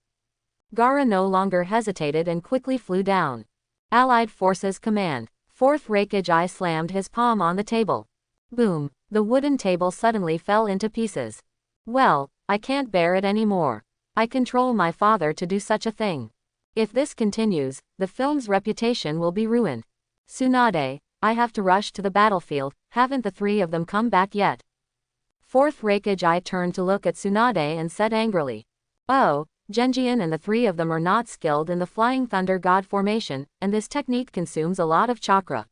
Gaara no longer hesitated and quickly flew down. Allied Forces Command. Fourth Raikage slammed his palm on the table. Boom, the wooden table suddenly fell into pieces. Well, I can't bear it anymore. I control my father to do such a thing. If this continues, the film's reputation will be ruined. Tsunade, I have to rush to the battlefield, haven't the three of them come back yet? Fourth Raikage turned to look at Tsunade and said angrily. Oh, Genjian and the three of them are not skilled in the Flying Thunder God formation, and this technique consumes a lot of chakra.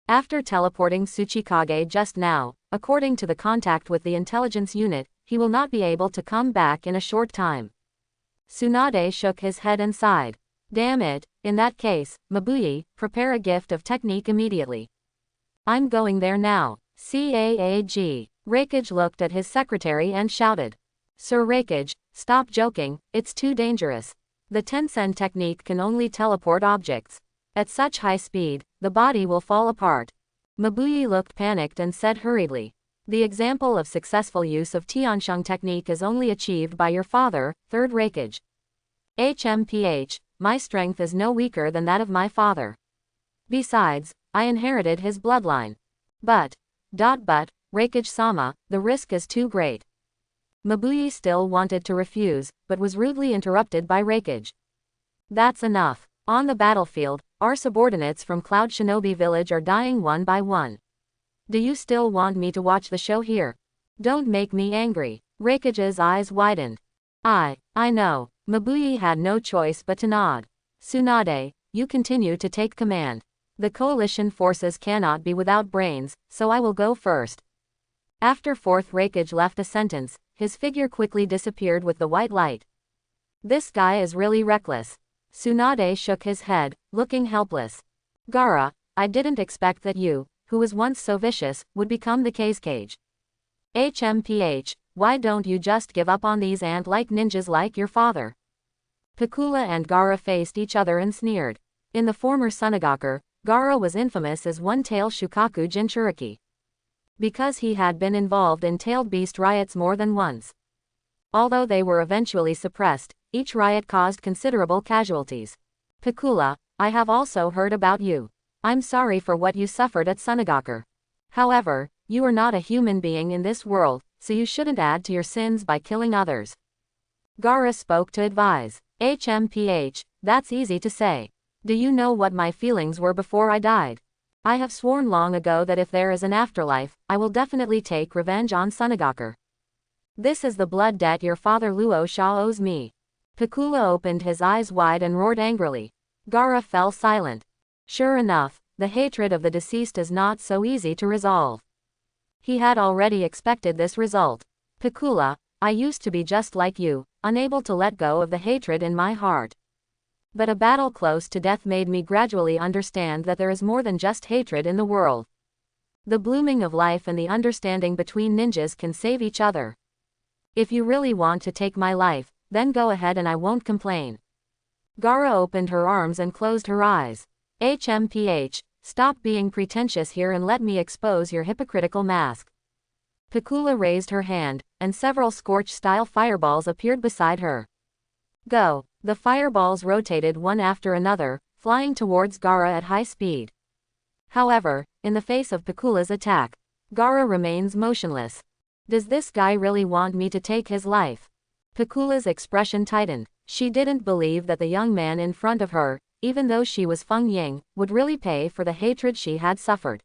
After teleporting Tsuchikage just now, according to the contact with the intelligence unit, he will not be able to come back in a short time. Tsunade shook his head and sighed. Damn it, in that case, Mabuyi, prepare a gift of technique immediately. I'm going there now. Caag. Raikage looked at his secretary and shouted. Sir Raikage, stop joking, it's too dangerous. The Tensen technique can only teleport objects. At such high speed, the body will fall apart. Mabuyi looked panicked and said hurriedly. The example of successful use of Tiansheng technique is only achieved by your father, third Raikage. HMPH, my strength is no weaker than that of my father. Besides, I inherited his bloodline. But, Raikage-sama, the risk is too great. Mabuyi still wanted to refuse, but was rudely interrupted by Raikage. That's enough. On the battlefield, our subordinates from Cloud Shinobi Village are dying one by one. Do you still want me to watch the show here? Don't make me angry. Raikage's eyes widened. I know. Mabuyi had no choice but to nod. Tsunade, you continue to take command. The coalition forces cannot be without brains, so I will go first. After fourth Raikage left a sentence, his figure quickly disappeared with the white light. This guy is really reckless. Tsunade shook his head, looking helpless. Gaara, I didn't expect that you, who was once so vicious, would become the Kazekage. HMPH, why don't you just give up on these ant-like ninjas like your father? Pakula and Gaara faced each other and sneered. In the former Sunagaku, Gaara was infamous as one-tail Shukaku Jinchuriki. Because he had been involved in tailed beast riots more than once. Although they were eventually suppressed, each riot caused considerable casualties. Pakula, I have also heard about you. I'm sorry for what you suffered at Sunagaku. However, you are not a human being in this world, so you shouldn't add to your sins by killing others. Gaara spoke to advise. HMPH, that's easy to say. Do you know what my feelings were before I died? I have sworn long ago that if there is an afterlife, I will definitely take revenge on Sunagaku. This is the blood debt your father Luo Sha owes me. Pakula opened his eyes wide and roared angrily. Gaara fell silent. Sure enough, the hatred of the deceased is not so easy to resolve. He had already expected this result. Pakula, I used to be just like you, unable to let go of the hatred in my heart. But a battle close to death made me gradually understand that there is more than just hatred in the world. The blooming of life and the understanding between ninjas can save each other. If you really want to take my life, then go ahead and I won't complain. Gaara opened her arms and closed her eyes. HMPH, stop being pretentious here and let me expose your hypocritical mask. Pakula raised her hand, and several Scorch-style fireballs appeared beside her. Go! The fireballs rotated one after another, flying towards Gaara at high speed. However, in the face of Pakula's attack, Gaara remains motionless. Does this guy really want me to take his life? Pakula's expression tightened. She didn't believe that the young man in front of her, even though she was Feng Ying, would really pay for the hatred she had suffered.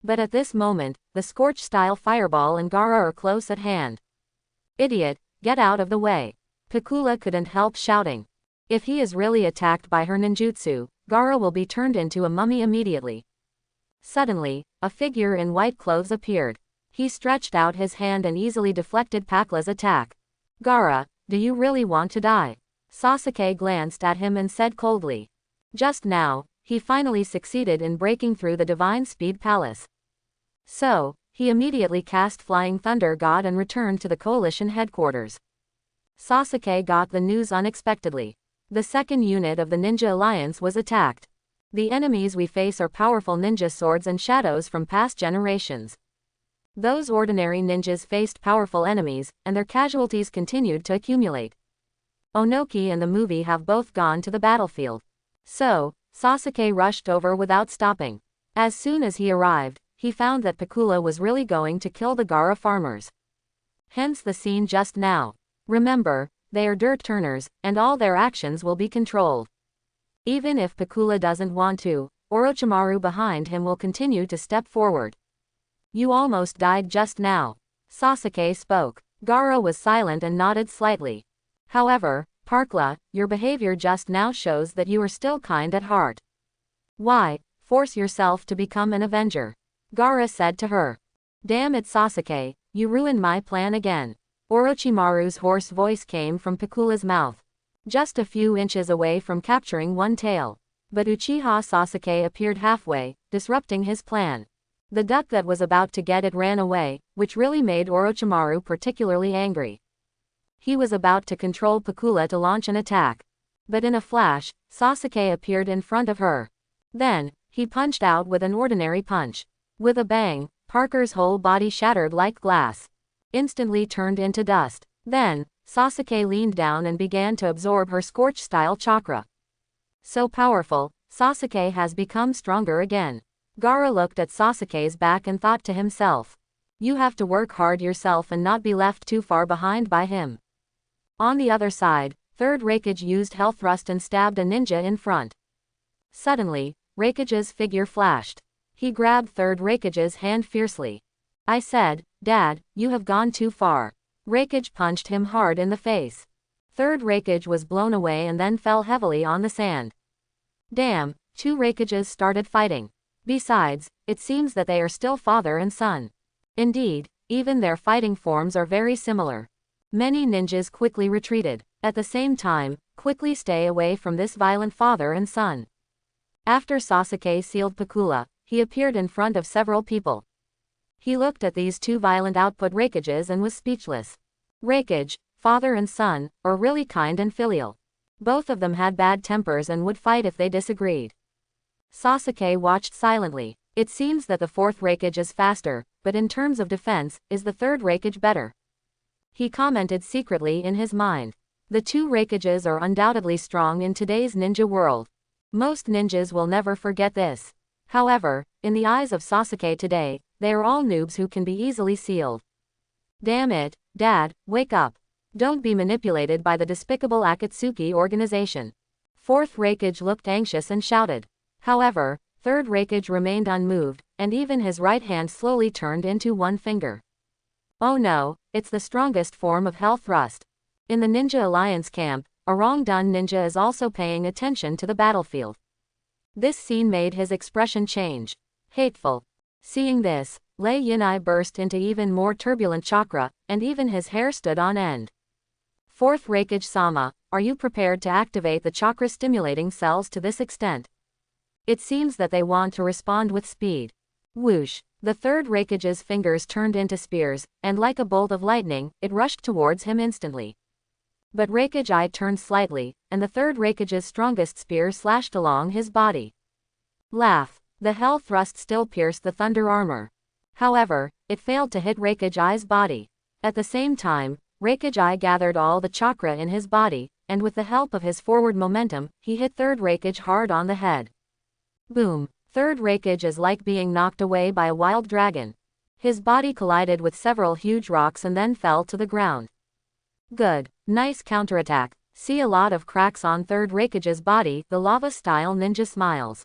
But at this moment, the Scorch-style fireball and Gaara are close at hand. Idiot, get out of the way. Pakula couldn't help shouting. If he is really attacked by her ninjutsu, Gaara will be turned into a mummy immediately. Suddenly, a figure in white clothes appeared. He stretched out his hand and easily deflected Pakula's attack. Gaara, do you really want to die? Sasuke glanced at him and said coldly. Just now, he finally succeeded in breaking through the Divine Speed Palace. So, he immediately cast Flying Thunder God and returned to the coalition headquarters. Sasuke got the news unexpectedly. The second unit of the Ninja Alliance was attacked. The enemies we face are powerful ninja swords and shadows from past generations. Those ordinary ninjas faced powerful enemies, and their casualties continued to accumulate. Onoki and the movie have both gone to the battlefield. So, Sasuke rushed over without stopping. As soon as he arrived, he found that Pakula was really going to kill the Gaara farmers. Hence the scene just now. Remember, they are dirt turners, and all their actions will be controlled. Even if Pakula doesn't want to, Orochimaru behind him will continue to step forward. You almost died just now. Sasuke spoke. Gaara was silent and nodded slightly. However, Pakula, your behavior just now shows that you are still kind at heart. Why, force yourself to become an avenger? Gaara said to her. Damn it Sasuke, you ruined my plan again. Orochimaru's hoarse voice came from Pakula's mouth. Just a few inches away from capturing one tail. But Uchiha Sasuke appeared halfway, disrupting his plan. The duck that was about to get it ran away, which really made Orochimaru particularly angry. He was about to control Pakula to launch an attack. But in a flash, Sasuke appeared in front of her. Then, he punched out with an ordinary punch. With a bang, Parker's whole body shattered like glass. Instantly turned into dust. Then, Sasuke leaned down and began to absorb her scorch-style chakra. So powerful, Sasuke has become stronger again. Gaara looked at Sasuke's back and thought to himself. You have to work hard yourself and not be left too far behind by him. On the other side, Third Raikage used Hell Thrust and stabbed a ninja in front. Suddenly, Raikage's figure flashed. He grabbed Third Raikage's hand fiercely. I said, Dad, you have gone too far. Raikage punched him hard in the face. Third Raikage was blown away and then fell heavily on the sand. Damn, two Raikages started fighting. Besides, it seems that they are still father and son. Indeed, even their fighting forms are very similar. Many ninjas quickly retreated. At the same time, quickly stay away from this violent father and son. After Sasuke sealed Pakula, he appeared in front of several people. He looked at these two violent output Raikages and was speechless. Raikage, father and son, are really kind and filial. Both of them had bad tempers and would fight if they disagreed. Sasuke watched silently. It seems that the fourth Raikage is faster, but in terms of defense, is the third Raikage better? He commented secretly in his mind. The two Raikages are undoubtedly strong in today's ninja world. Most ninjas will never forget this. However, in the eyes of Sasuke today, they are all noobs who can be easily sealed. Damn it, Dad, wake up. Don't be manipulated by the despicable Akatsuki organization. Fourth Raikage looked anxious and shouted. However, Third Raikage remained unmoved, and even his right hand slowly turned into one finger. Oh no, it's the strongest form of Hell Thrust. In the Ninja Alliance camp, a wrong-done ninja is also paying attention to the battlefield. This scene made his expression change. Hateful. Seeing this, Lei Yinai burst into even more turbulent chakra, and even his hair stood on end. Fourth Raikage-sama, are you prepared to activate the chakra-stimulating cells to this extent? It seems that they want to respond with speed. Whoosh! The third Raikage's fingers turned into spears, and like a bolt of lightning, it rushed towards him instantly. But Raikage I turned slightly, and the third Raikage's strongest spear slashed along his body. Laugh! The Hell Thrust still pierced the thunder armor. However, it failed to hit Raikage I's body. At the same time, Raikage I gathered all the chakra in his body, and with the help of his forward momentum, he hit Third Raikage hard on the head. Boom! Third Raikage is like being knocked away by a wild dragon. His body collided with several huge rocks and then fell to the ground. Good. Nice counterattack. See a lot of cracks on Third Raikage's body, the lava-style ninja smiles.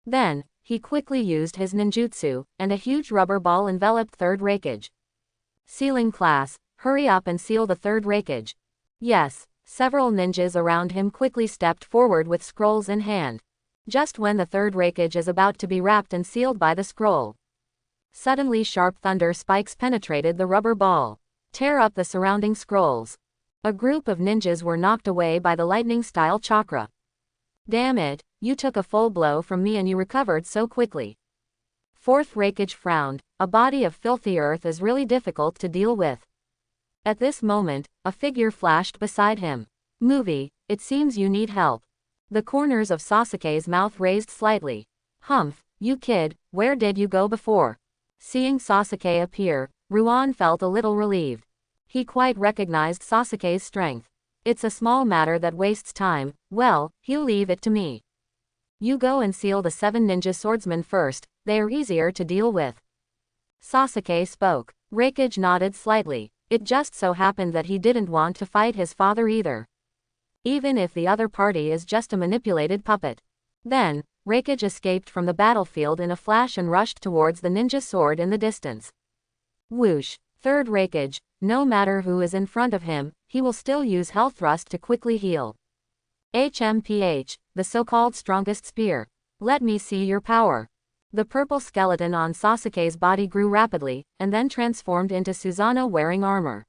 Then, he quickly used his ninjutsu, and a huge rubber ball enveloped Third Raikage. Sealing class, hurry up and seal the Third Raikage. Yes, several ninjas around him quickly stepped forward with scrolls in hand. Just when the Third Raikage is about to be wrapped and sealed by the scroll. Suddenly sharp thunder spikes penetrated the rubber ball. Tear up the surrounding scrolls. A group of ninjas were knocked away by the lightning-style chakra. Damn it, you took a full blow from me and you recovered so quickly. Fourth Raikage frowned. A body of filthy earth is really difficult to deal with. At this moment, a figure flashed beside him. Movie, it seems you need help. The corners of Sasuke's mouth raised slightly. Humph, you kid, where did you go before? Seeing Sasuke appear, Ruan felt a little relieved. He quite recognized Sasuke's strength. It's a small matter that wastes time, well, he'll leave it to me. You go and seal the 7 ninja swordsmen first, they are easier to deal with. Sasuke spoke. Raikage nodded slightly. It just so happened that he didn't want to fight his father either. Even if the other party is just a manipulated puppet. Then, Raikage escaped from the battlefield in a flash and rushed towards the ninja sword in the distance. Whoosh! Third Raikage, no matter who is in front of him, he will still use Hell Thrust to quickly heal. HMPH, the so-called strongest spear. Let me see your power. The purple skeleton on Sasuke's body grew rapidly, and then transformed into Susanoo wearing armor.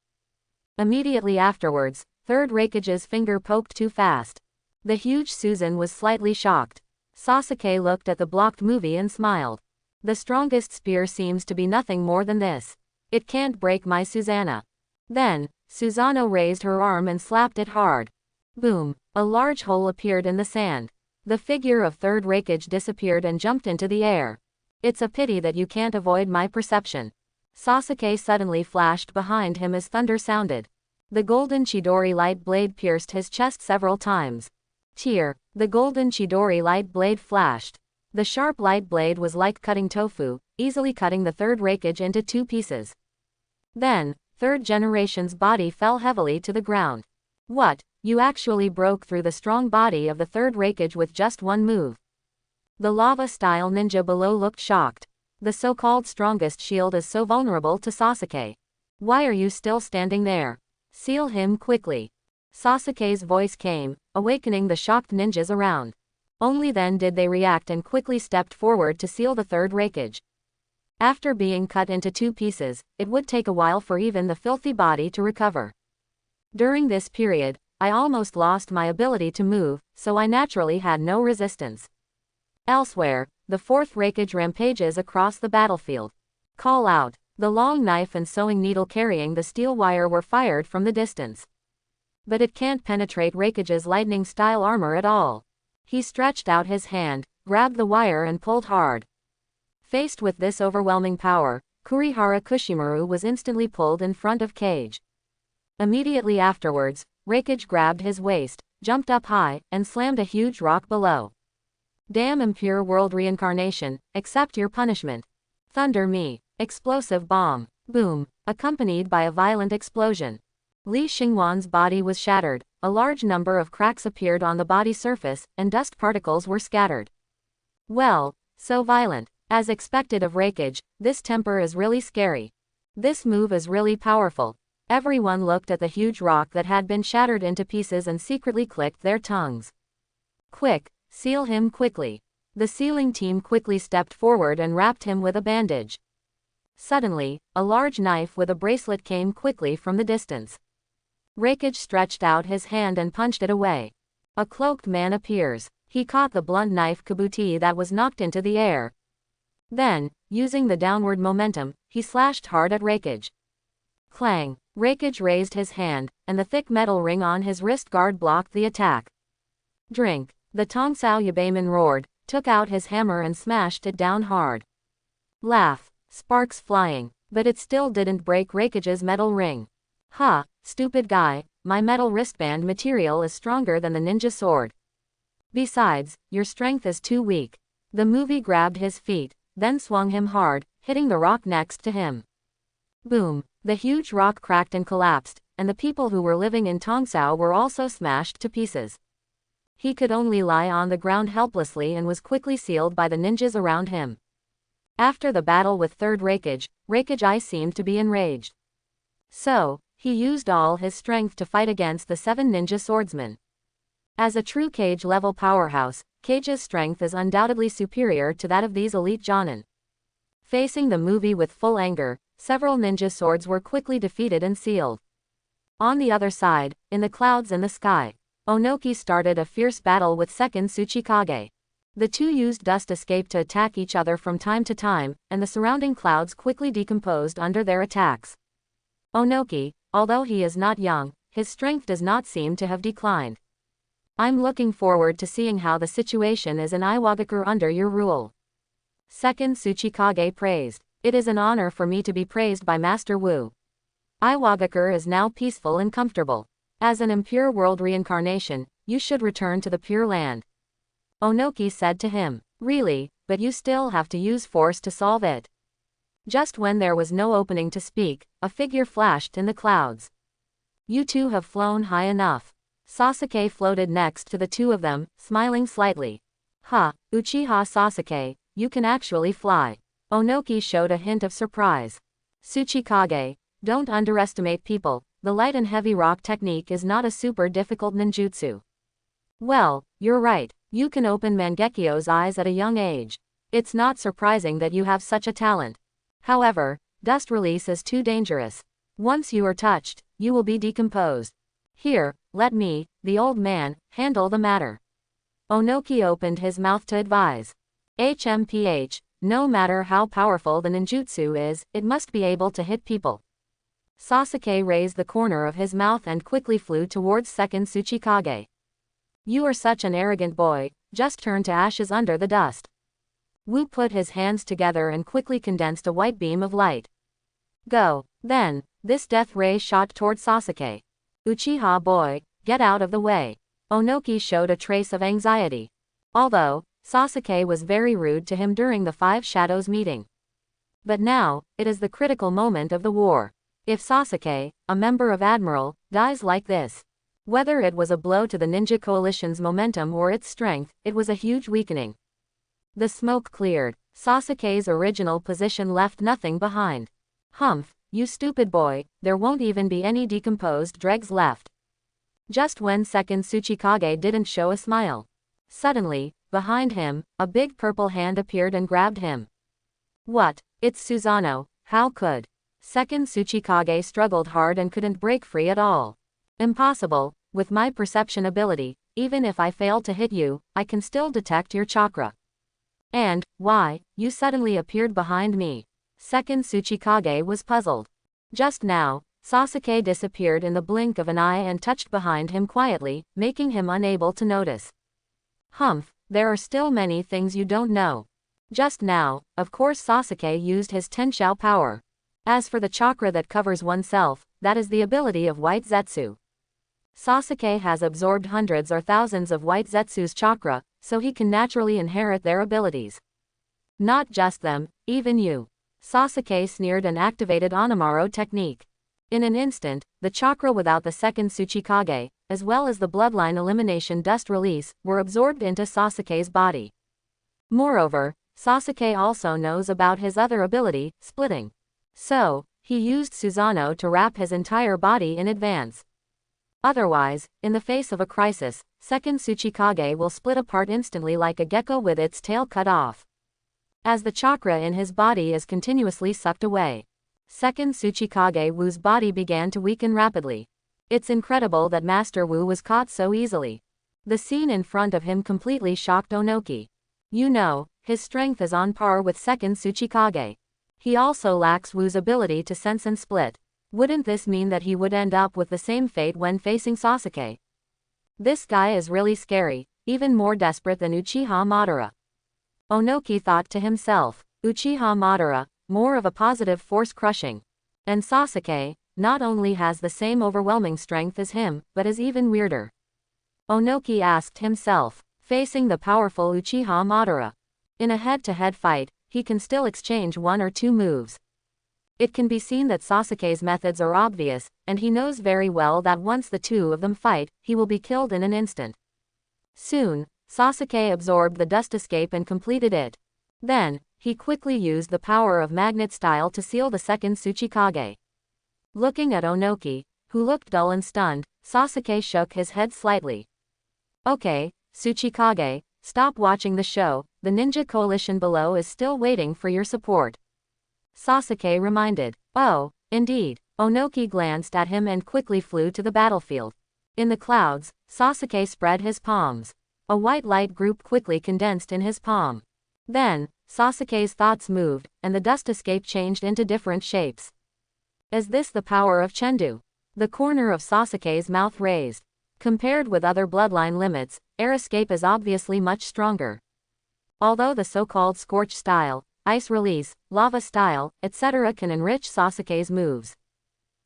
Immediately afterwards, Third Raikage's finger poked too fast. The huge Susan was slightly shocked. Sasuke looked at the blocked movie and smiled. The strongest spear seems to be nothing more than this. It can't break my Susanoo. Then, Susanoo raised her arm and slapped it hard. Boom! A large hole appeared in the sand. The figure of third Raikage disappeared and jumped into the air. It's a pity that you can't avoid my perception. Sasuke suddenly flashed behind him as thunder sounded. The golden Chidori light blade pierced his chest several times. Tear. The golden Chidori light blade flashed. The sharp light blade was like cutting tofu, easily cutting the third Raikage into 2 pieces. Then, third generation's body fell heavily to the ground. What? You actually broke through the strong body of the third Raikage with just one move. The lava-style ninja below looked shocked. The so-called strongest shield is so vulnerable to Sasuke. Why are you still standing there? Seal him quickly. Sasuke's voice came, awakening the shocked ninjas around. Only then did they react and quickly stepped forward to seal the third Raikage. After being cut into 2 pieces, it would take a while for even the filthy body to recover. During this period, I almost lost my ability to move, so I naturally had no resistance. Elsewhere, the fourth Raikage rampages across the battlefield. Call out. The long knife and sewing needle carrying the steel wire were fired from the distance. But it can't penetrate Raikage's lightning-style armor at all. He stretched out his hand, grabbed the wire and pulled hard. Faced with this overwhelming power, Kurihara Kushimaru was instantly pulled in front of Cage. Immediately afterwards, Raikage grabbed his waist, jumped up high, and slammed a huge rock below. Damn impure world reincarnation, accept your punishment. Thunder me. Explosive bomb. Boom. Accompanied by a violent explosion. Li Xingwan's body was shattered, a large number of cracks appeared on the body surface, and dust particles were scattered. Well, so violent. As expected of Raikage, this temper is really scary. This move is really powerful. Everyone looked at the huge rock that had been shattered into pieces and secretly clicked their tongues. Quick, seal him quickly. The sealing team quickly stepped forward and wrapped him with a bandage. Suddenly, a large knife with a bracelet came quickly from the distance. Raikage stretched out his hand and punched it away. A cloaked man appears. He caught the blunt knife kabuki that was knocked into the air. Then, using the downward momentum, he slashed hard at Raikage. Clang! Raikage raised his hand, and the thick metal ring on his wrist guard blocked the attack. Drink! The Tongsao Yabeman roared, took out his hammer and smashed it down hard. Laugh! Sparks flying, but it still didn't break Raikage's metal ring. Ha! Stupid guy, my metal wristband material is stronger than the ninja sword. Besides, your strength is too weak. The movie grabbed his feet, then swung him hard, hitting the rock next to him. Boom! The huge rock cracked and collapsed, and the people who were living in Tongsao were also smashed to pieces. He could only lie on the ground helplessly and was quickly sealed by the ninjas around him. After the battle with third Raikage, Raikage seemed to be enraged. So, he used all his strength to fight against the 7 ninja swordsmen. As a true Cage-level powerhouse, Cage's strength is undoubtedly superior to that of these elite jonin. Facing the movie with full anger, several ninja swords were quickly defeated and sealed. On the other side, in the clouds and the sky, Onoki started a fierce battle with second Tsuchikage. The two used dust escape to attack each other from time to time, and the surrounding clouds quickly decomposed under their attacks. Onoki, although he is not young, his strength does not seem to have declined. I'm looking forward to seeing how the situation is in Iwagakure under your rule. Second Tsuchikage praised. It is an honor for me to be praised by Master Wu. Iwagakure is now peaceful and comfortable. As an impure world reincarnation, you should return to the Pure Land. Onoki said to him. Really, but you still have to use force to solve it. Just when there was no opening to speak, a figure flashed in the clouds. You two have flown high enough. Sasuke floated next to the two of them, smiling slightly. Ha, Uchiha Sasuke, you can actually fly. Onoki showed a hint of surprise. Tsuchikage, don't underestimate people, the light and heavy rock technique is not a super difficult ninjutsu. Well, you're right, you can open Mangekyo's eyes at a young age. It's not surprising that you have such a talent. However, dust release is too dangerous. Once you are touched, you will be decomposed. Here, let me, the old man, handle the matter. Onoki opened his mouth to advise. HMPH, no matter how powerful the ninjutsu is, it must be able to hit people. Sasuke raised the corner of his mouth and quickly flew towards second Tsuchikage. You are such an arrogant boy, just turn to ashes under the dust. Wu put his hands together and quickly condensed a white beam of light. Go. Then, this death ray shot toward Sasuke. Uchiha boy, get out of the way. Onoki showed a trace of anxiety. Although, Sasuke was very rude to him during the Five Shadows meeting. But now, it is the critical moment of the war. If Sasuke, a member of Admiral, dies like this, whether it was a blow to the ninja coalition's momentum or its strength, it was a huge weakening. The smoke cleared. Sasuke's original position left nothing behind. Humph, you stupid boy, there won't even be any decomposed dregs left. Just when second Tsuchikage didn't show a smile. Suddenly, behind him, a big purple hand appeared and grabbed him. What? It's Susanoo, how could? Second Tsuchikage struggled hard and couldn't break free at all. Impossible, with my perception ability, even if I fail to hit you, I can still detect your chakra. And, why, you suddenly appeared behind me? Second Tsuchikage was puzzled. Just now, Sasuke disappeared in the blink of an eye and touched behind him quietly, making him unable to notice. Humph, there are still many things you don't know. Just now, of course Sasuke used his Tenshou power. As for the chakra that covers oneself, that is the ability of White Zetsu. Sasuke has absorbed hundreds or thousands of White Zetsu's chakra, so he can naturally inherit their abilities. Not just them, even you. Sasuke sneered and activated Onamaro technique. In an instant, the chakra without the second Tsuchikage, as well as the bloodline elimination dust release, were absorbed into Sasuke's body. Moreover, Sasuke also knows about his other ability, splitting. So, he used Susanoo to wrap his entire body in advance. Otherwise, in the face of a crisis, second Tsuchikage will split apart instantly like a gecko with its tail cut off. As the chakra in his body is continuously sucked away, second Tsuchikage Wu's body began to weaken rapidly. It's incredible that Master Wu was caught so easily. The scene in front of him completely shocked Onoki. You know, his strength is on par with second Tsuchikage. He also lacks Wu's ability to sense and split. Wouldn't this mean that he would end up with the same fate when facing Sasuke? This guy is really scary, even more desperate than Uchiha Madara. Onoki thought to himself, Uchiha Madara, more of a positive force crushing. And Sasuke, not only has the same overwhelming strength as him, but is even weirder. Onoki asked himself, facing the powerful Uchiha Madara. In a head-to-head fight, he can still exchange one or two moves. It can be seen that Sasuke's methods are obvious, and he knows very well that once the two of them fight, he will be killed in an instant. Soon, Sasuke absorbed the dust escape and completed it. Then, he quickly used the power of magnet style to seal the second Tsuchikage. Looking at Onoki, who looked dull and stunned, Sasuke shook his head slightly. Okay, Tsuchikage, stop watching the show, the ninja coalition below is still waiting for your support. Sasuke reminded. Oh, indeed. Onoki glanced at him and quickly flew to the battlefield. In the clouds, Sasuke spread his palms. A white light group quickly condensed in his palm. Then, Sasuke's thoughts moved, and the dust escape changed into different shapes. Is this the power of Chengdu? The corner of Sasuke's mouth raised. Compared with other bloodline limits, air escape is obviously much stronger. Although the so-called scorch style, ice release, lava style, etc. can enrich Sasuke's moves,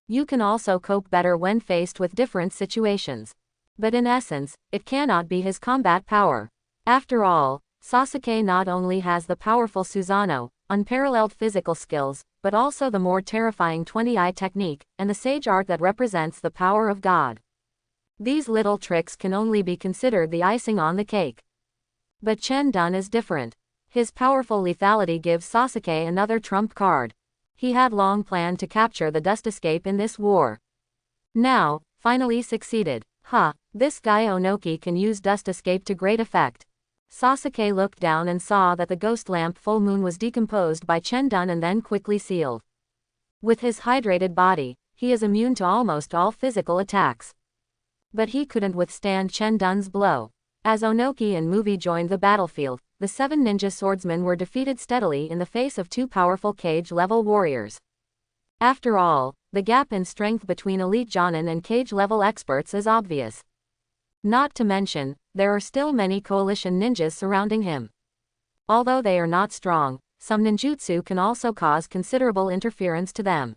you can also cope better when faced with different situations. But in essence, it cannot be his combat power. After all, Sasuke not only has the powerful Susanoo, unparalleled physical skills, but also the more terrifying 20-eye technique, and the sage art that represents the power of God. These little tricks can only be considered the icing on the cake. But Chen Dun is different. His powerful lethality gives Sasuke another trump card. He had long planned to capture the dust escape in this war. Now, finally succeeded. This guy Onoki can use dust escape to great effect. Sasuke looked down and saw that the ghost lamp full moon was decomposed by Chen Dun and then quickly sealed. With his hydrated body, he is immune to almost all physical attacks. But he couldn't withstand Chen Dun's blow. As Onoki and Movie joined the battlefield, the 7 ninja swordsmen were defeated steadily in the face of 2 powerful cage-level warriors. After all, the gap in strength between elite Jonin and cage-level experts is obvious. Not to mention, there are still many coalition ninjas surrounding him. Although they are not strong, some ninjutsu can also cause considerable interference to them.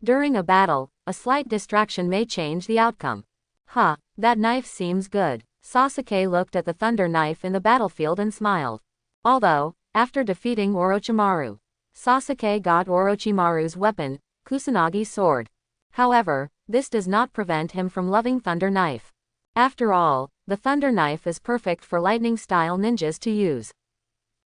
During a battle, a slight distraction may change the outcome. Huh, that knife seems good. Sasuke looked at the thunder knife in the battlefield and smiled. Although, after defeating Orochimaru, Sasuke got Orochimaru's weapon, Kusanagi's sword. However, this does not prevent him from loving thunder knife. After all, the thunder knife is perfect for lightning-style ninjas to use.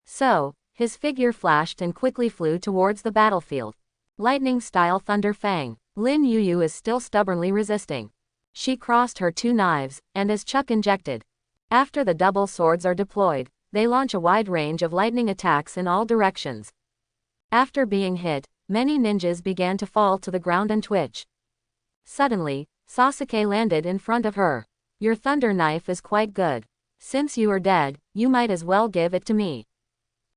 So, his figure flashed and quickly flew towards the battlefield. Lightning-style thunder fang. Lin Yuyu is still stubbornly resisting. She crossed her two knives, and as Chuck injected. After the double swords are deployed, they launch a wide range of lightning attacks in all directions. After being hit, many ninjas began to fall to the ground and twitch. Suddenly, Sasuke landed in front of her. Your thunder knife is quite good. Since you are dead, you might as well give it to me.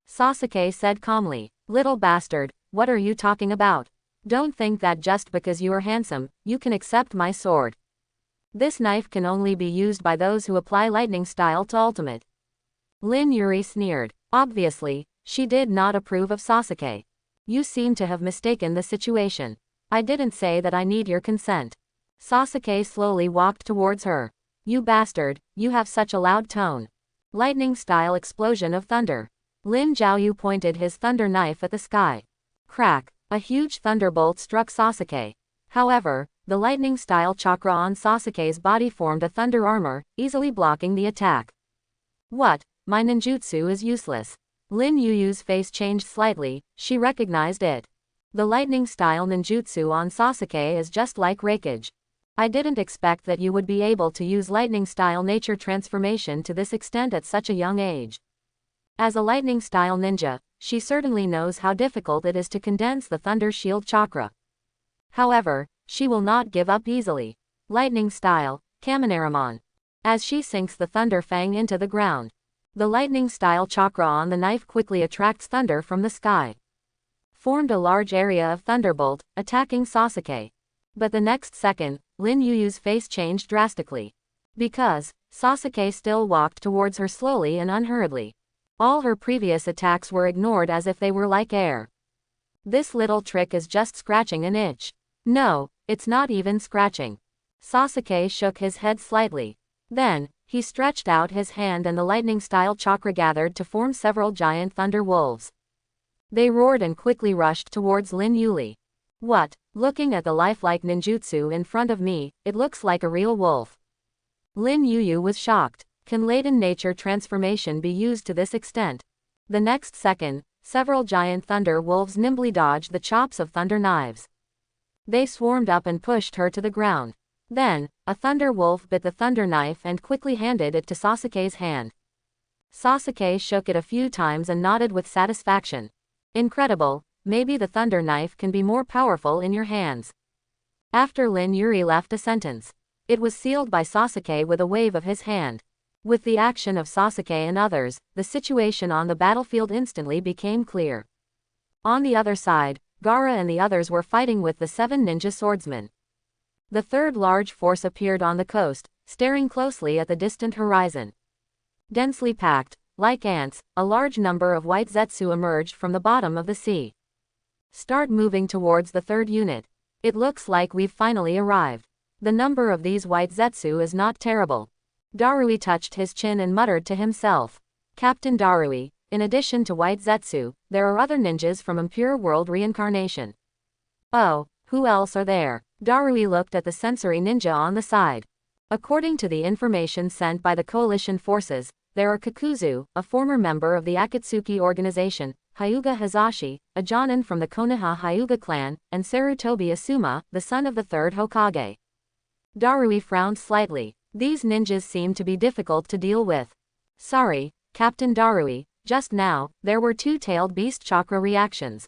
Sasuke said calmly. Little bastard, what are you talking about? Don't think that just because you are handsome, you can accept my sword. This knife can only be used by those who apply lightning style to ultimate. Lin Yuri sneered. Obviously, she did not approve of Sasuke. You seem to have mistaken the situation. I didn't say that I need your consent. Sasuke slowly walked towards her. You bastard, you have such a loud tone. Lightning style explosion of thunder. Lin Jiaoyu pointed his thunder knife at the sky. Crack, a huge thunderbolt struck Sasuke. However, the lightning-style chakra on Sasuke's body formed a thunder armor, easily blocking the attack. What? My ninjutsu is useless. Lin Yuyu's face changed slightly, she recognized it. The lightning-style ninjutsu on Sasuke is just like Raikage. I didn't expect that you would be able to use lightning-style nature transformation to this extent at such a young age. As a lightning-style ninja, she certainly knows how difficult it is to condense the thunder shield chakra. However, she will not give up easily. Lightning style, Kaminaramon. As she sinks the thunder fang into the ground. The lightning style chakra on the knife quickly attracts thunder from the sky. Formed a large area of thunderbolt, attacking Sasuke. But the next second, Lin Yuyu's face changed drastically. Because, Sasuke still walked towards her slowly and unhurriedly. All her previous attacks were ignored as if they were like air. This little trick is just scratching an itch. No, it's not even scratching. Sasuke shook his head slightly. Then, he stretched out his hand and the lightning-style chakra gathered to form several giant thunder wolves. They roared and quickly rushed towards Lin Yuli. What? Looking at the lifelike ninjutsu in front of me, it looks like a real wolf. Lin Yuyu was shocked. Can latent nature transformation be used to this extent? The next second, several giant thunder wolves nimbly dodged the chops of thunder knives. They swarmed up and pushed her to the ground. Then, a thunder wolf bit the thunder knife and quickly handed it to Sasuke's hand. Sasuke shook it a few times and nodded with satisfaction. Incredible, maybe the thunder knife can be more powerful in your hands. After Lin Yuri left a sentence. It was sealed by Sasuke with a wave of his hand. With the action of Sasuke and others, the situation on the battlefield instantly became clear. On the other side, Gaara and the others were fighting with the 7 ninja swordsmen. The third large force appeared on the coast, staring closely at the distant horizon. Densely packed, like ants, a large number of white Zetsu emerged from the bottom of the sea. Start moving towards the third unit. It looks like we've finally arrived. The number of these white Zetsu is not terrible. Darui touched his chin and muttered to himself. Captain Darui, in addition to white Zetsu, there are other ninjas from Impure World Reincarnation. Oh, who else are there? Darui looked at the sensory ninja on the side. According to the information sent by the coalition forces, there are Kakuzu, a former member of the Akatsuki organization, Hyuga Hazashi, a Jonin from the Konoha Hyuga clan, and Sarutobi Asuma, the son of the third Hokage. Darui frowned slightly. These ninjas seem to be difficult to deal with. Sorry, Captain Darui, just now, there were 2 tailed beast chakra reactions.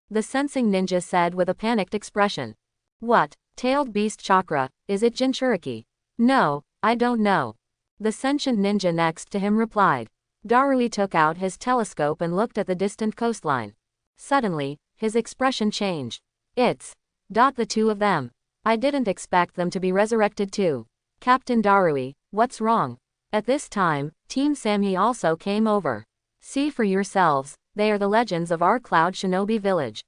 The sensing ninja said with a panicked expression. What? Tailed beast chakra, is it Jinchuriki? No, I don't know. The sentient ninja next to him replied. Darui took out his telescope and looked at the distant coastline. Suddenly, his expression changed. It's the 2 of them. I didn't expect them to be resurrected too. Captain Darui, what's wrong? At this time, Team Samyi also came over. See for yourselves, they are the legends of our Cloud Shinobi village.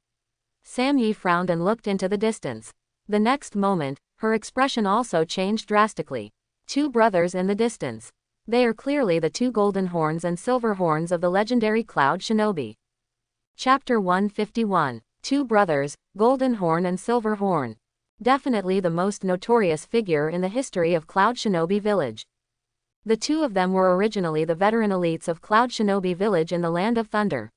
Samyi frowned and looked into the distance. The next moment, her expression also changed drastically. Two brothers in the distance. They are clearly the two golden horns and silver horns of the legendary Cloud Shinobi. Chapter 151. Two brothers, Golden Horn and Silver Horn. Definitely the most notorious figure in the history of Cloud Shinobi Village. The two of them were originally the veteran elites of Cloud Shinobi Village in the Land of Thunder.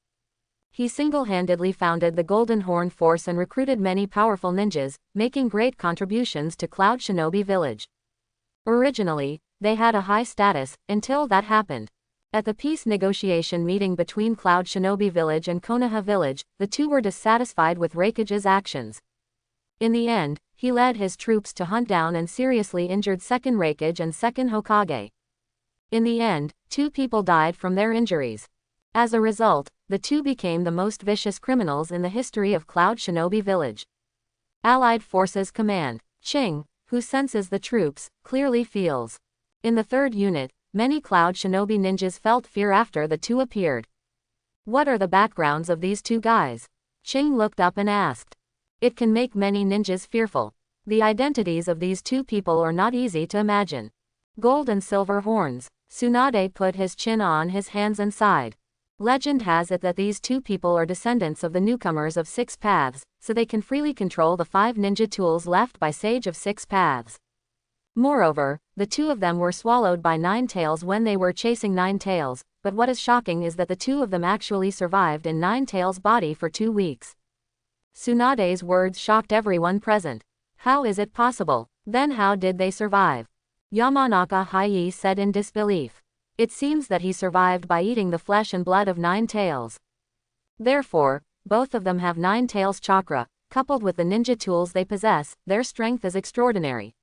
He single-handedly founded the Golden Horn Force and recruited many powerful ninjas, making great contributions to Cloud Shinobi Village. Originally, they had a high status, until that happened. At the peace negotiation meeting between Cloud Shinobi Village and Konoha Village, the two were dissatisfied with Raikage's actions. In the end, he led his troops to hunt down and seriously injured second Raikage and second Hokage. In the end, two people died from their injuries. As a result, the two became the most vicious criminals in the history of Cloud Shinobi Village. Allied Forces Command. Ching, who senses the troops, clearly feels. In the third unit, many Cloud Shinobi ninjas felt fear after the two appeared. What are the backgrounds of these two guys? Ching looked up and asked. It can make many ninjas fearful. The identities of these two people are not easy to imagine. Gold and silver horns. Tsunade put his chin on his hands and sighed. Legend has it that these two people are descendants of the newcomers of Six Paths, so they can freely control the 5 ninja tools left by Sage of Six Paths. Moreover, the two of them were swallowed by Nine Tails when they were chasing Nine Tails, but what is shocking is that the two of them actually survived in Nine Tails' body for 2 weeks. Tsunade's words shocked everyone present. How is it possible? Then how did they survive? Yamanaka Hayi said in disbelief. It seems that he survived by eating the flesh and blood of Nine Tails. Therefore, both of them have Nine Tails chakra, coupled with the ninja tools they possess, their strength is extraordinary.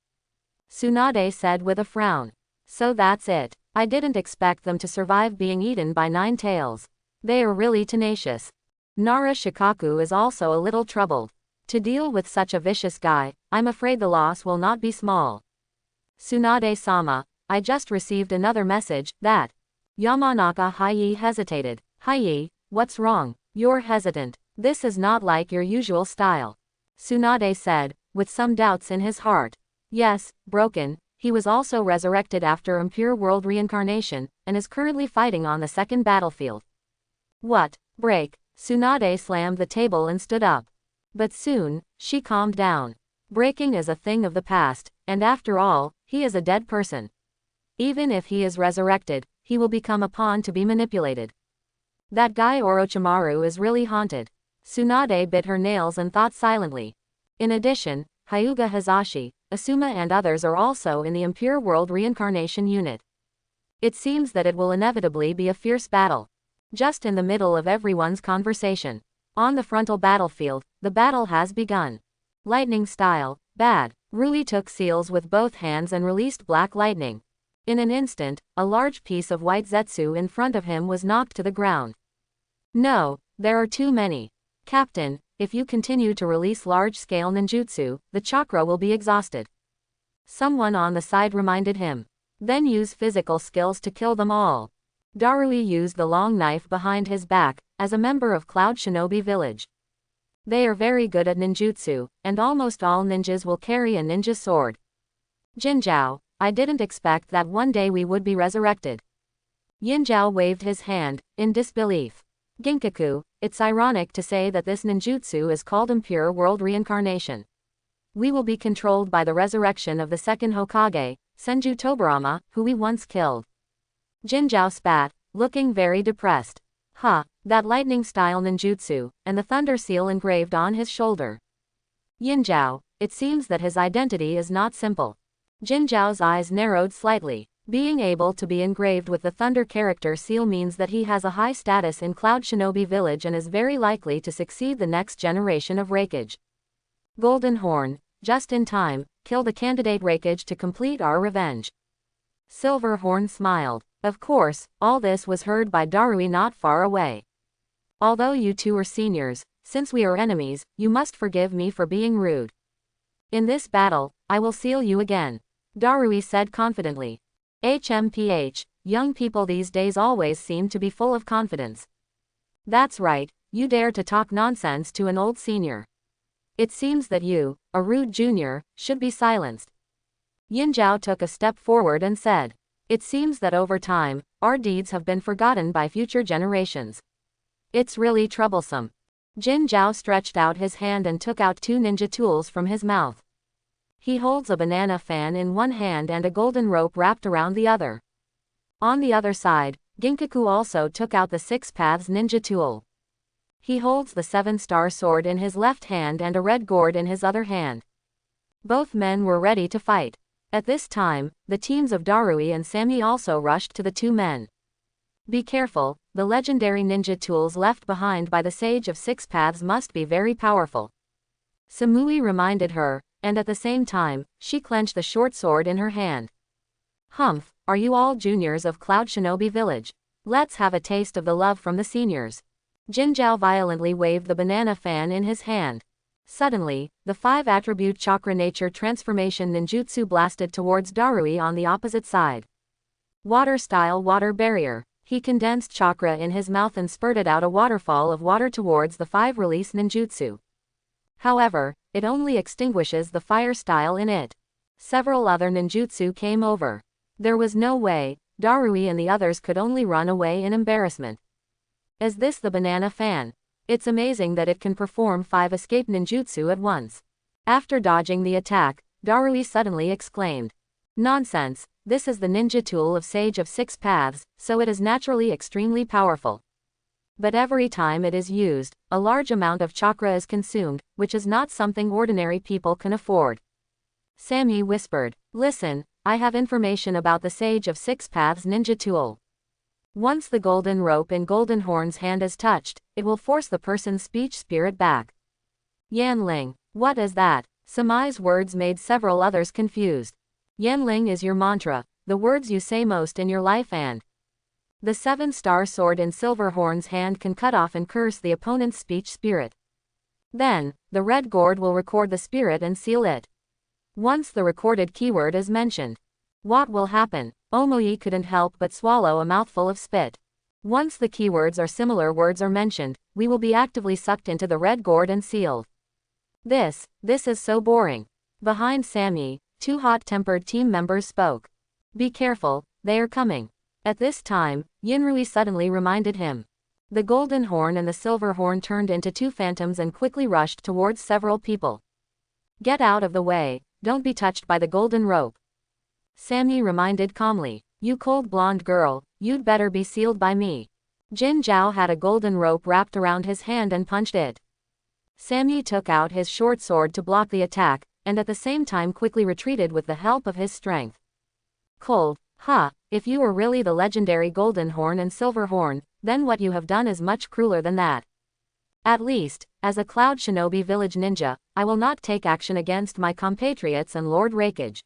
Tsunade said with a frown. So that's it. I didn't expect them to survive being eaten by Nine Tails. They are really tenacious. Nara Shikaku is also a little troubled. To deal with such a vicious guy, I'm afraid the loss will not be small. Tsunade-sama, I just received another message, that. Yamanaka Hayi hesitated. Hayi, what's wrong? You're hesitant. This is not like your usual style. Tsunade said, with some doubts in his heart. Yes, broken, he was also resurrected after impure world reincarnation, and is currently fighting on the second battlefield. What? Break. Tsunade slammed the table and stood up. But soon, she calmed down. Breaking is a thing of the past, and after all, he is a dead person. Even if he is resurrected, he will become a pawn to be manipulated. That guy Orochimaru is really haunted. Tsunade bit her nails and thought silently. In addition, Hyuga Hazashi, Asuma and others are also in the Impure World Reincarnation Unit. It seems that it will inevitably be a fierce battle. Just in the middle of everyone's conversation. On the frontal battlefield, the battle has begun. Lightning style, bad. Rui took seals with both hands and released black lightning. In an instant, a large piece of white zetsu in front of him was knocked to the ground. No, there are too many. Captain, if you continue to release large-scale ninjutsu, the chakra will be exhausted. Someone on the side reminded him. Then use physical skills to kill them all. Darui used the long knife behind his back, as a member of Cloud Shinobi Village. They are very good at ninjutsu, and almost all ninjas will carry a ninja sword. Jinzhao, I didn't expect that one day we would be resurrected. Yinzhao waved his hand, in disbelief. Ginkaku, it's ironic to say that this ninjutsu is called Impure World Reincarnation. We will be controlled by the resurrection of the second Hokage, Senju Tobarama, who we once killed. Jinzhao spat, looking very depressed. That lightning-style ninjutsu, and the thunder seal engraved on his shoulder. Yinzhao, it seems that his identity is not simple. Jinzhao's eyes narrowed slightly. Being able to be engraved with the thunder character seal means that he has a high status in Cloud Shinobi Village and is very likely to succeed the next generation of Raikage. Golden Horn, just in time, kill the candidate Raikage to complete our revenge. Silver Horn smiled. Of course, all this was heard by Darui not far away. Although you two are seniors, since we are enemies, you must forgive me for being rude. In this battle, I will seal you again. Darui said confidently. HMPH, young people these days always seem to be full of confidence. That's right, you dare to talk nonsense to an old senior. It seems that you, a rude junior, should be silenced. Yin Zhao took a step forward and said, "It seems that over time, our deeds have been forgotten by future generations. It's really troublesome." Jin Zhao stretched out his hand and took out 2 ninja tools from his mouth. He holds a banana fan in one hand and a golden rope wrapped around the other. On the other side, Ginkaku also took out the 6 Paths ninja tool. He holds the 7-star sword in his left hand and a red gourd in his other hand. Both men were ready to fight. At this time, the teams of Darui and Sammy also rushed to the 2 men. Be careful, the legendary ninja tools left behind by the Sage of 6 Paths must be very powerful. Samui reminded her, and at the same time, she clenched the short sword in her hand. Humph, are you all juniors of Cloud Shinobi Village? Let's have a taste of the love from the seniors. Jin Zhao violently waved the banana fan in his hand. Suddenly, the 5-attribute chakra nature transformation ninjutsu blasted towards Darui on the opposite side. Water-style water barrier. He condensed chakra in his mouth and spurted out a waterfall of water towards the 5-release ninjutsu. However, it only extinguishes the fire style in it. Several other ninjutsu came over. There was no way, Darui and the others could only run away in embarrassment. Is this the banana fan? It's amazing that it can perform 5 escape ninjutsu at once. After dodging the attack, Darui suddenly exclaimed, "Nonsense, this is the ninja tool of Sage of 6 Paths, so it is naturally extremely powerful. But every time it is used, a large amount of chakra is consumed, which is not something ordinary people can afford." Sammy whispered, "Listen, I have information about the Sage of 6 Paths ninja tool. Once the golden rope in Golden Horn's hand is touched, it will force the person's speech spirit back." Yanling, what is that? Samai's words made several others confused. Yanling is your mantra, the words you say most in your life, and the 7-star sword in Silverhorn's hand can cut off and curse the opponent's speech spirit. Then, the red gourd will record the spirit and seal it. Once the recorded keyword is mentioned, what will happen? Omoi couldn't help but swallow a mouthful of spit. Once the keywords or similar words are mentioned, we will be actively sucked into the red gourd and sealed. This is so boring. Behind Sammy, 2 hot-tempered team members spoke. Be careful, they are coming. At this time, Yinrui suddenly reminded him. The golden horn and the silver horn turned into 2 phantoms and quickly rushed towards several people. Get out of the way, don't be touched by the golden rope. Sammy reminded calmly. You cold blonde girl, you'd better be sealed by me. Jin Zhao had a golden rope wrapped around his hand and punched it. Sammy took out his short sword to block the attack, and at the same time quickly retreated with the help of his strength. Cold, huh, if you were really the legendary golden horn and silver horn, then what you have done is much crueler than that. At least, as a Cloud Shinobi Village ninja, I will not take action against my compatriots and Lord Rakage.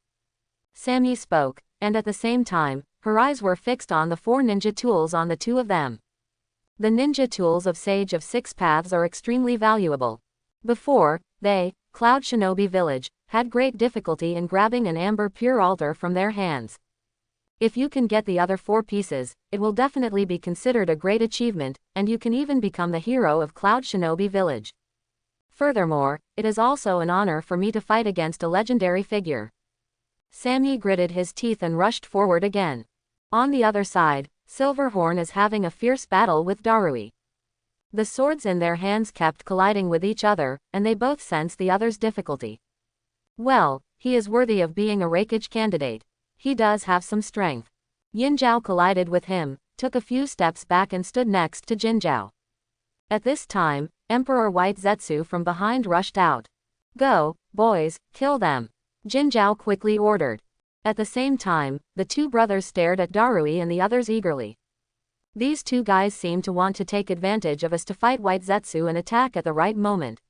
Sammy spoke, and at the same time, her eyes were fixed on the 4 ninja tools on the 2 of them. The ninja tools of Sage of 6 Paths are extremely valuable. Before, they, Cloud Shinobi Village, had great difficulty in grabbing an amber pure altar from their hands. If you can get the other 4 pieces, it will definitely be considered a great achievement, and you can even become the hero of Cloud Shinobi Village. Furthermore, it is also an honor for me to fight against a legendary figure. Sammy gritted his teeth and rushed forward again. On the other side, Silverhorn is having a fierce battle with Darui. The swords in their hands kept colliding with each other, and they both sensed the other's difficulty. Well, he is worthy of being a Rakage candidate. He does have some strength. Yin Zhao collided with him, took a few steps back and stood next to Jin Zhao. At this time, Emperor White Zetsu from behind rushed out. Go, boys, kill them. Jin Zhao quickly ordered. At the same time, the 2 brothers stared at Darui and the others eagerly. These 2 guys seemed to want to take advantage of us to fight White Zetsu and attack at the right moment.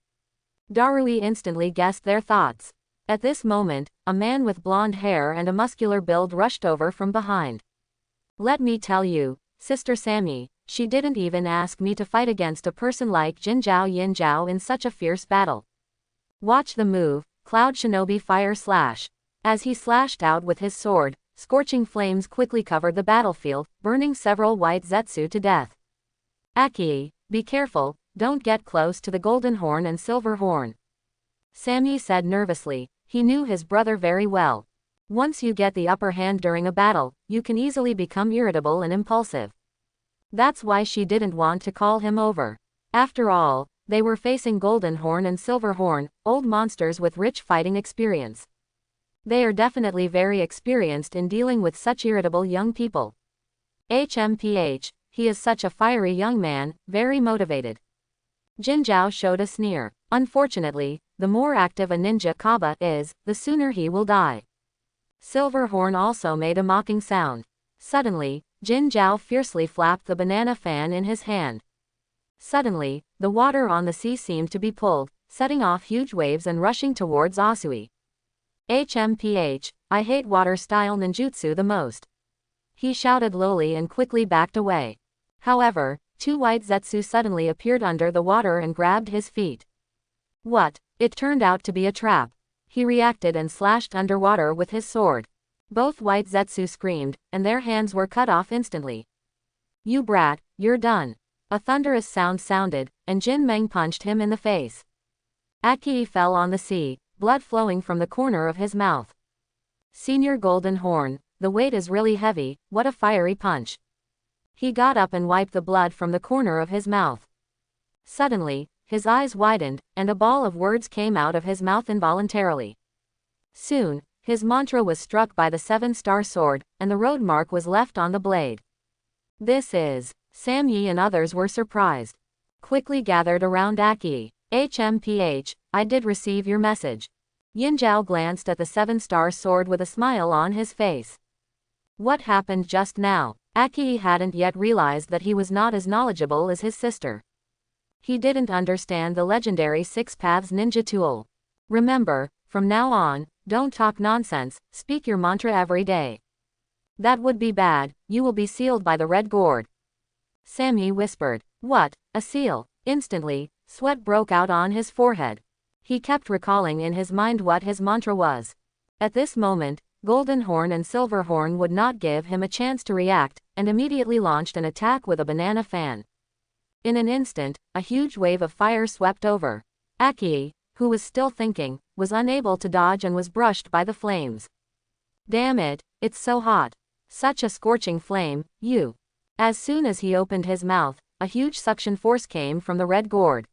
Darui instantly guessed their thoughts. At this moment, a man with blonde hair and a muscular build rushed over from behind. Let me tell you, Sister Sammy, she didn't even ask me to fight against a person like Yin Zhao in such a fierce battle. Watch the move, Cloud Shinobi Fire Slash. As he slashed out with his sword, scorching flames quickly covered the battlefield, burning several white Zetsu to death. Aki, be careful, don't get close to the golden horn and silver horn. Samyi said nervously. He knew his brother very well. Once you get the upper hand during a battle, you can easily become irritable and impulsive. That's why she didn't want to call him over. After all, they were facing Golden Horn and Silver Horn, old monsters with rich fighting experience. They are definitely very experienced in dealing with such irritable young people. HMPH, he is such a fiery young man, very motivated. Jin Zhao showed a sneer. Unfortunately, the more active a ninja Kaba is, the sooner he will die. Silver Horn also made a mocking sound. Suddenly, Jin Zhao fiercely flapped the banana fan in his hand. Suddenly, the water on the sea seemed to be pulled, setting off huge waves and rushing towards Asui. HMPH, I hate water-style ninjutsu the most. He shouted lowly and quickly backed away. However, two white Zetsu suddenly appeared under the water and grabbed his feet. What? It turned out to be a trap. He reacted and slashed underwater with his sword. Both white Zetsu screamed, and their hands were cut off instantly. You brat, you're done. A thunderous sound sounded, and Jin Meng punched him in the face. Aki fell on the sea, blood flowing from the corner of his mouth. Senior Golden Horn, the weight is really heavy, what a fiery punch. He got up and wiped the blood from the corner of his mouth. Suddenly, his eyes widened, and a ball of words came out of his mouth involuntarily. Soon, his mantra was struck by the 7-star sword, and the road mark was left on the blade. This is. Samyi and others were surprised. Quickly gathered around Aki. HMPH, I did receive your message. Yin Zhao glanced at the 7-star sword with a smile on his face. What happened just now? Aki hadn't yet realized that he was not as knowledgeable as his sister. He didn't understand the legendary 6 Paths ninja tool. Remember, from now on, don't talk nonsense, speak your mantra every day. That would be bad, you will be sealed by the red gourd. Samyi whispered. What? A seal? Instantly, sweat broke out on his forehead. He kept recalling in his mind what his mantra was. At this moment, Golden Horn and Silver Horn would not give him a chance to react, and immediately launched an attack with a banana fan. In an instant, a huge wave of fire swept over. Aki, who was still thinking, was unable to dodge and was brushed by the flames. Damn it, it's so hot. Such a scorching flame, you. As soon as he opened his mouth, a huge suction force came from the red gourd.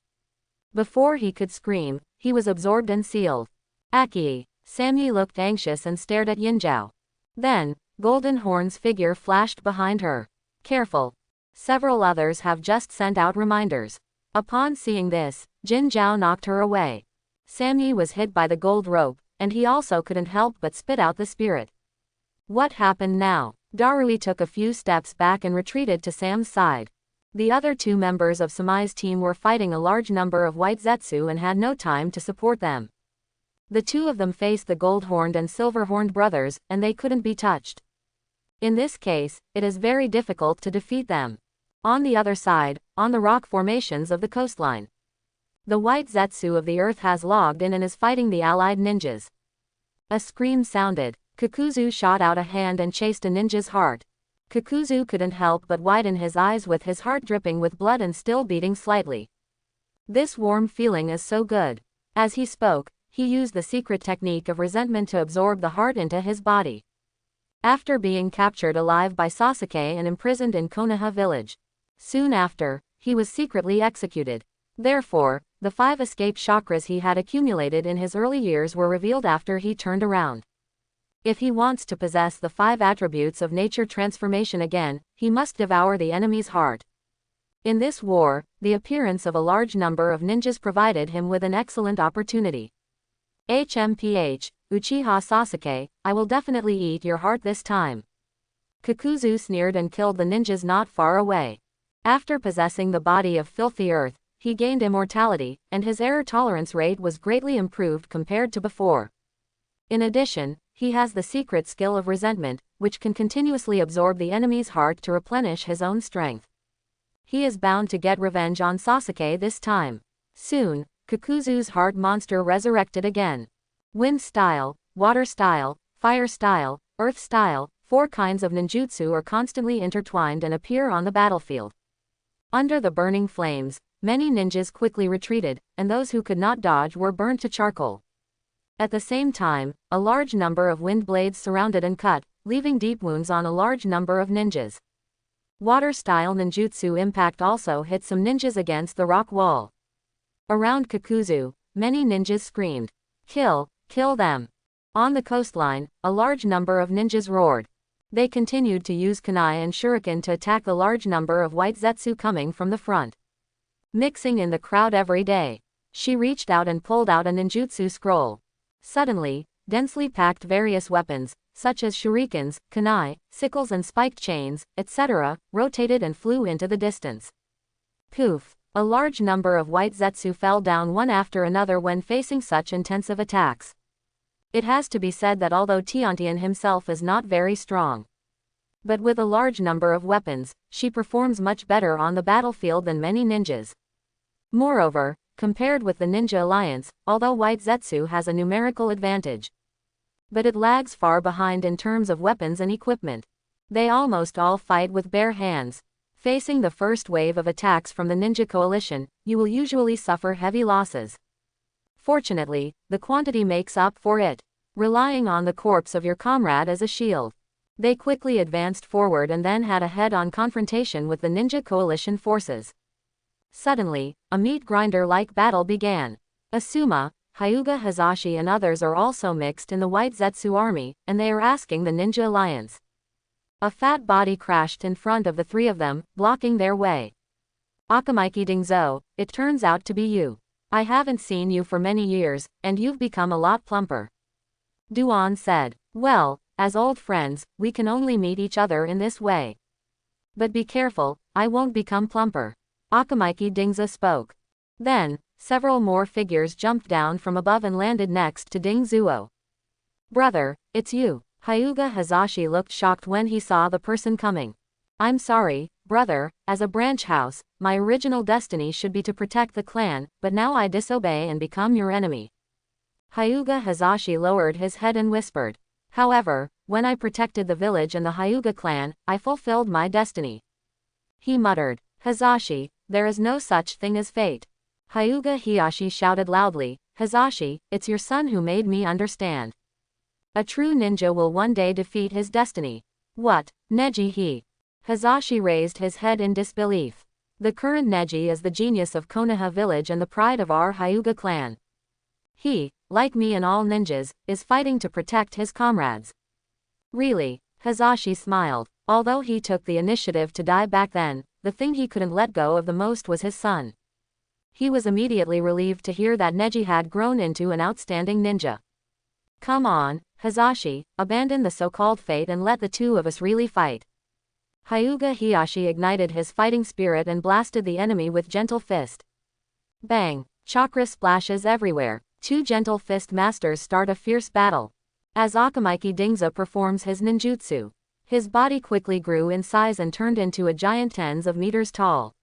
Before he could scream, he was absorbed and sealed. Aki. Samyi looked anxious and stared at Yin Zhao. Then, Golden Horn's figure flashed behind her. Careful. Several others have just sent out reminders. Upon seeing this, Jin Zhao knocked her away. Samyi was hit by the gold rope, and he also couldn't help but spit out the spirit. What happened now? Darui took a few steps back and retreated to Sam's side. The other 2 members of Samai's team were fighting a large number of white Zetsu and had no time to support them. The 2 of them faced the gold-horned and silver-horned brothers, and they couldn't be touched. In this case, it is very difficult to defeat them. On the other side, on the rock formations of the coastline, the white Zetsu of the earth has logged in and is fighting the allied ninjas. A scream sounded. Kakuzu shot out a hand and chased a ninja's heart. Kakuzu couldn't help but widen his eyes with his heart dripping with blood and still beating slightly. This warm feeling is so good. As he spoke, he used the secret technique of resentment to absorb the heart into his body. After being captured alive by Sasuke and imprisoned in Konoha village, soon after, he was secretly executed. Therefore, the 5 escape chakras he had accumulated in his early years were revealed after he turned around. If he wants to possess the 5 attributes of nature transformation again, he must devour the enemy's heart. In this war, the appearance of a large number of ninjas provided him with an excellent opportunity. HMPH, Uchiha Sasuke, I will definitely eat your heart this time. Kakuzu sneered and killed the ninjas not far away. After possessing the body of filthy earth, he gained immortality, and his error tolerance rate was greatly improved compared to before. In addition, he has the secret skill of resentment, which can continuously absorb the enemy's heart to replenish his own strength. He is bound to get revenge on Sasuke this time. Soon, Kakuzu's heart monster resurrected again. Wind style, water style, fire style, Earth style, 4 kinds of ninjutsu are constantly intertwined and appear on the battlefield. Under the burning flames, many ninjas quickly retreated, and those who could not dodge were burned to charcoal. At the same time, a large number of wind blades surrounded and cut, leaving deep wounds on a large number of ninjas. Water-style ninjutsu impact also hit some ninjas against the rock wall. Around Kakuzu, many ninjas screamed, "Kill, kill them!" On the coastline, a large number of ninjas roared. They continued to use kunai and shuriken to attack the large number of white zetsu coming from the front. Mixing in the crowd every day, she reached out and pulled out a ninjutsu scroll. Suddenly, densely packed various weapons, such as shurikens, kunai, sickles and spiked chains, etc., rotated and flew into the distance. Poof! A large number of white zetsu fell down one after another when facing such intensive attacks. It has to be said that although Tiantian himself is not very strong, but with a large number of weapons, she performs much better on the battlefield than many ninjas. Moreover, compared with the Ninja Alliance, although White Zetsu has a numerical advantage, but it lags far behind in terms of weapons and equipment. They almost all fight with bare hands. Facing the first wave of attacks from the Ninja Coalition, you will usually suffer heavy losses. Fortunately, the quantity makes up for it, relying on the corpse of your comrade as a shield. They quickly advanced forward and then had a head-on confrontation with the Ninja Coalition forces. Suddenly, a meat grinder-like battle began. Asuma, Hyuga Hazashi and others are also mixed in the White Zetsu army, and they are asking the Ninja Alliance. A fat body crashed in front of the 3 of them, blocking their way. Akamaiki Dingzo, it turns out to be you. I haven't seen you for many years, and you've become a lot plumper. Duan said. Well, as old friends, we can only meet each other in this way. But be careful, I won't become plumper. Akamaiki Dingzo spoke. Then, several more figures jumped down from above and landed next to Dingzuo. Brother, it's you. Hyuga Hazashi looked shocked when he saw the person coming. I'm sorry, brother, as a branch house, my original destiny should be to protect the clan, but now I disobey and become your enemy. Hyuga Hazashi lowered his head and whispered. However, when I protected the village and the Hyuga clan, I fulfilled my destiny. He muttered. Hazashi, there is no such thing as fate. Hyuga Hiyashi shouted loudly, Hazashi, it's your son who made me understand. A true ninja will one day defeat his destiny. What, Neji he? Hazashi raised his head in disbelief. The current Neji is the genius of Konoha village and the pride of our Hyuga clan. He, like me and all ninjas, is fighting to protect his comrades. Really? Hazashi smiled. Although he took the initiative to die back then, the thing he couldn't let go of the most was his son. He was immediately relieved to hear that Neji had grown into an outstanding ninja. Come on, Hazashi, abandon the so-called fate and let the 2 of us really fight. Hyuga Hiyashi ignited his fighting spirit and blasted the enemy with gentle fist. Bang! Chakra splashes everywhere. 2 gentle fist masters start a fierce battle. As Akamaiki Dingzo performs his ninjutsu, his body quickly grew in size and turned into a giant tens of meters tall.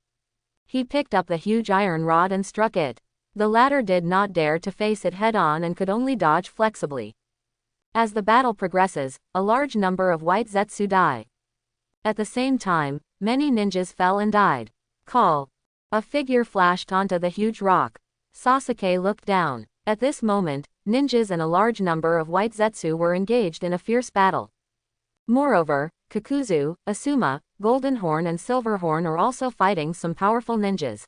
He picked up the huge iron rod and struck it. The latter did not dare to face it head-on and could only dodge flexibly. As the battle progresses, a large number of white zetsu die. At the same time, many ninjas fell and died. Call. A figure flashed onto the huge rock. Sasuke looked down. At this moment, ninjas and a large number of white zetsu were engaged in a fierce battle. Moreover, Kakuzu, Asuma, Golden Horn and Silver Horn are also fighting some powerful ninjas.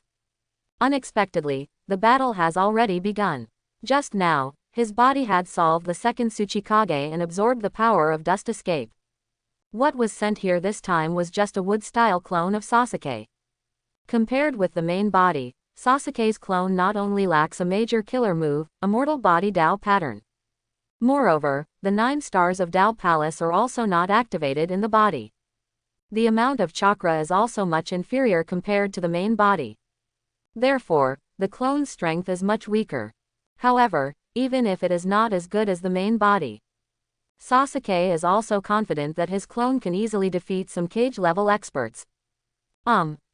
Unexpectedly, the battle has already begun. Just now, his body had solved the second Tsuchikage and absorbed the power of Dust Escape. What was sent here this time was just a wood-style clone of Sasuke. Compared with the main body, Sasuke's clone not only lacks a major killer move, Immortal Body Dao pattern. Moreover, the 9 stars of Dao Palace are also not activated in the body. The amount of chakra is also much inferior compared to the main body. Therefore, the clone's strength is much weaker. However, even if it is not as good as the main body, Sasuke is also confident that his clone can easily defeat some cage-level experts.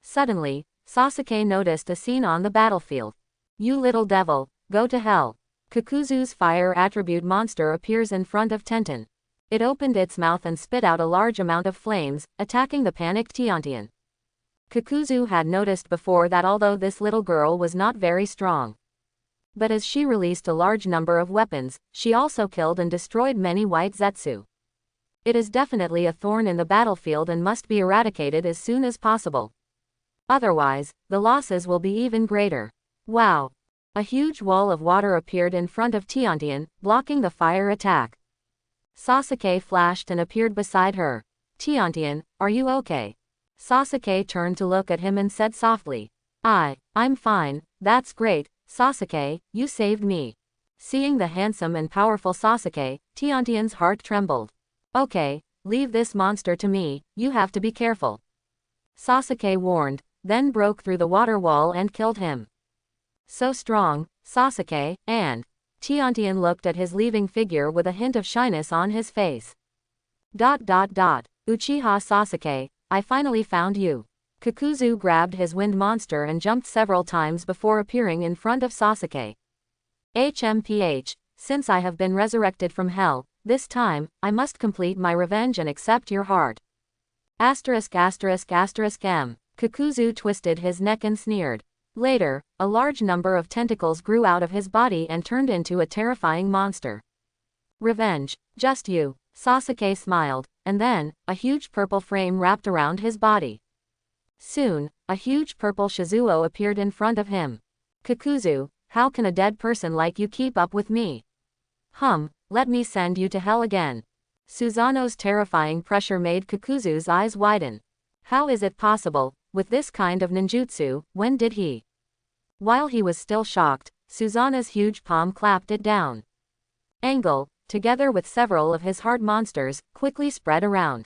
Suddenly, Sasuke noticed a scene on the battlefield. You little devil, go to hell. Kakuzu's fire attribute monster appears in front of Tenten. It opened its mouth and spit out a large amount of flames, attacking the panicked Tiantian. Kakuzu had noticed before that although this little girl was not very strong, but as she released a large number of weapons, she also killed and destroyed many white Zetsu. It is definitely a thorn in the battlefield and must be eradicated as soon as possible. Otherwise, the losses will be even greater. Wow! A huge wall of water appeared in front of Tiantian, blocking the fire attack. Sasuke flashed and appeared beside her. Tiantian, are you okay? Sasuke turned to look at him and said softly. I'm fine, that's great, Sasuke, you saved me. Seeing the handsome and powerful Sasuke, Tiantian's heart trembled. Okay, leave this monster to me, you have to be careful. Sasuke warned, then broke through the water wall and killed him. So strong, Sasuke, and Tiantian looked at his leaving figure with a hint of shyness on his face. Uchiha Sasuke, I finally found you. Kakuzu grabbed his wind monster and jumped several times before appearing in front of Sasuke. HMPH, since I have been resurrected from hell, this time, I must complete my revenge and accept your heart. *******M. Kakuzu twisted his neck and sneered. Later, a large number of tentacles grew out of his body and turned into a terrifying monster. Revenge, just you, Sasuke smiled, and then, a huge purple frame wrapped around his body. Soon, a huge purple Shizuo appeared in front of him. Kakuzu, how can a dead person like you keep up with me? Let me send you to hell again. Susanoo's terrifying pressure made Kakuzu's eyes widen. How is it possible, with this kind of ninjutsu, when did he? While he was still shocked, Susanoo's huge palm clapped it down. Angle, together with several of his heart monsters, quickly spread around.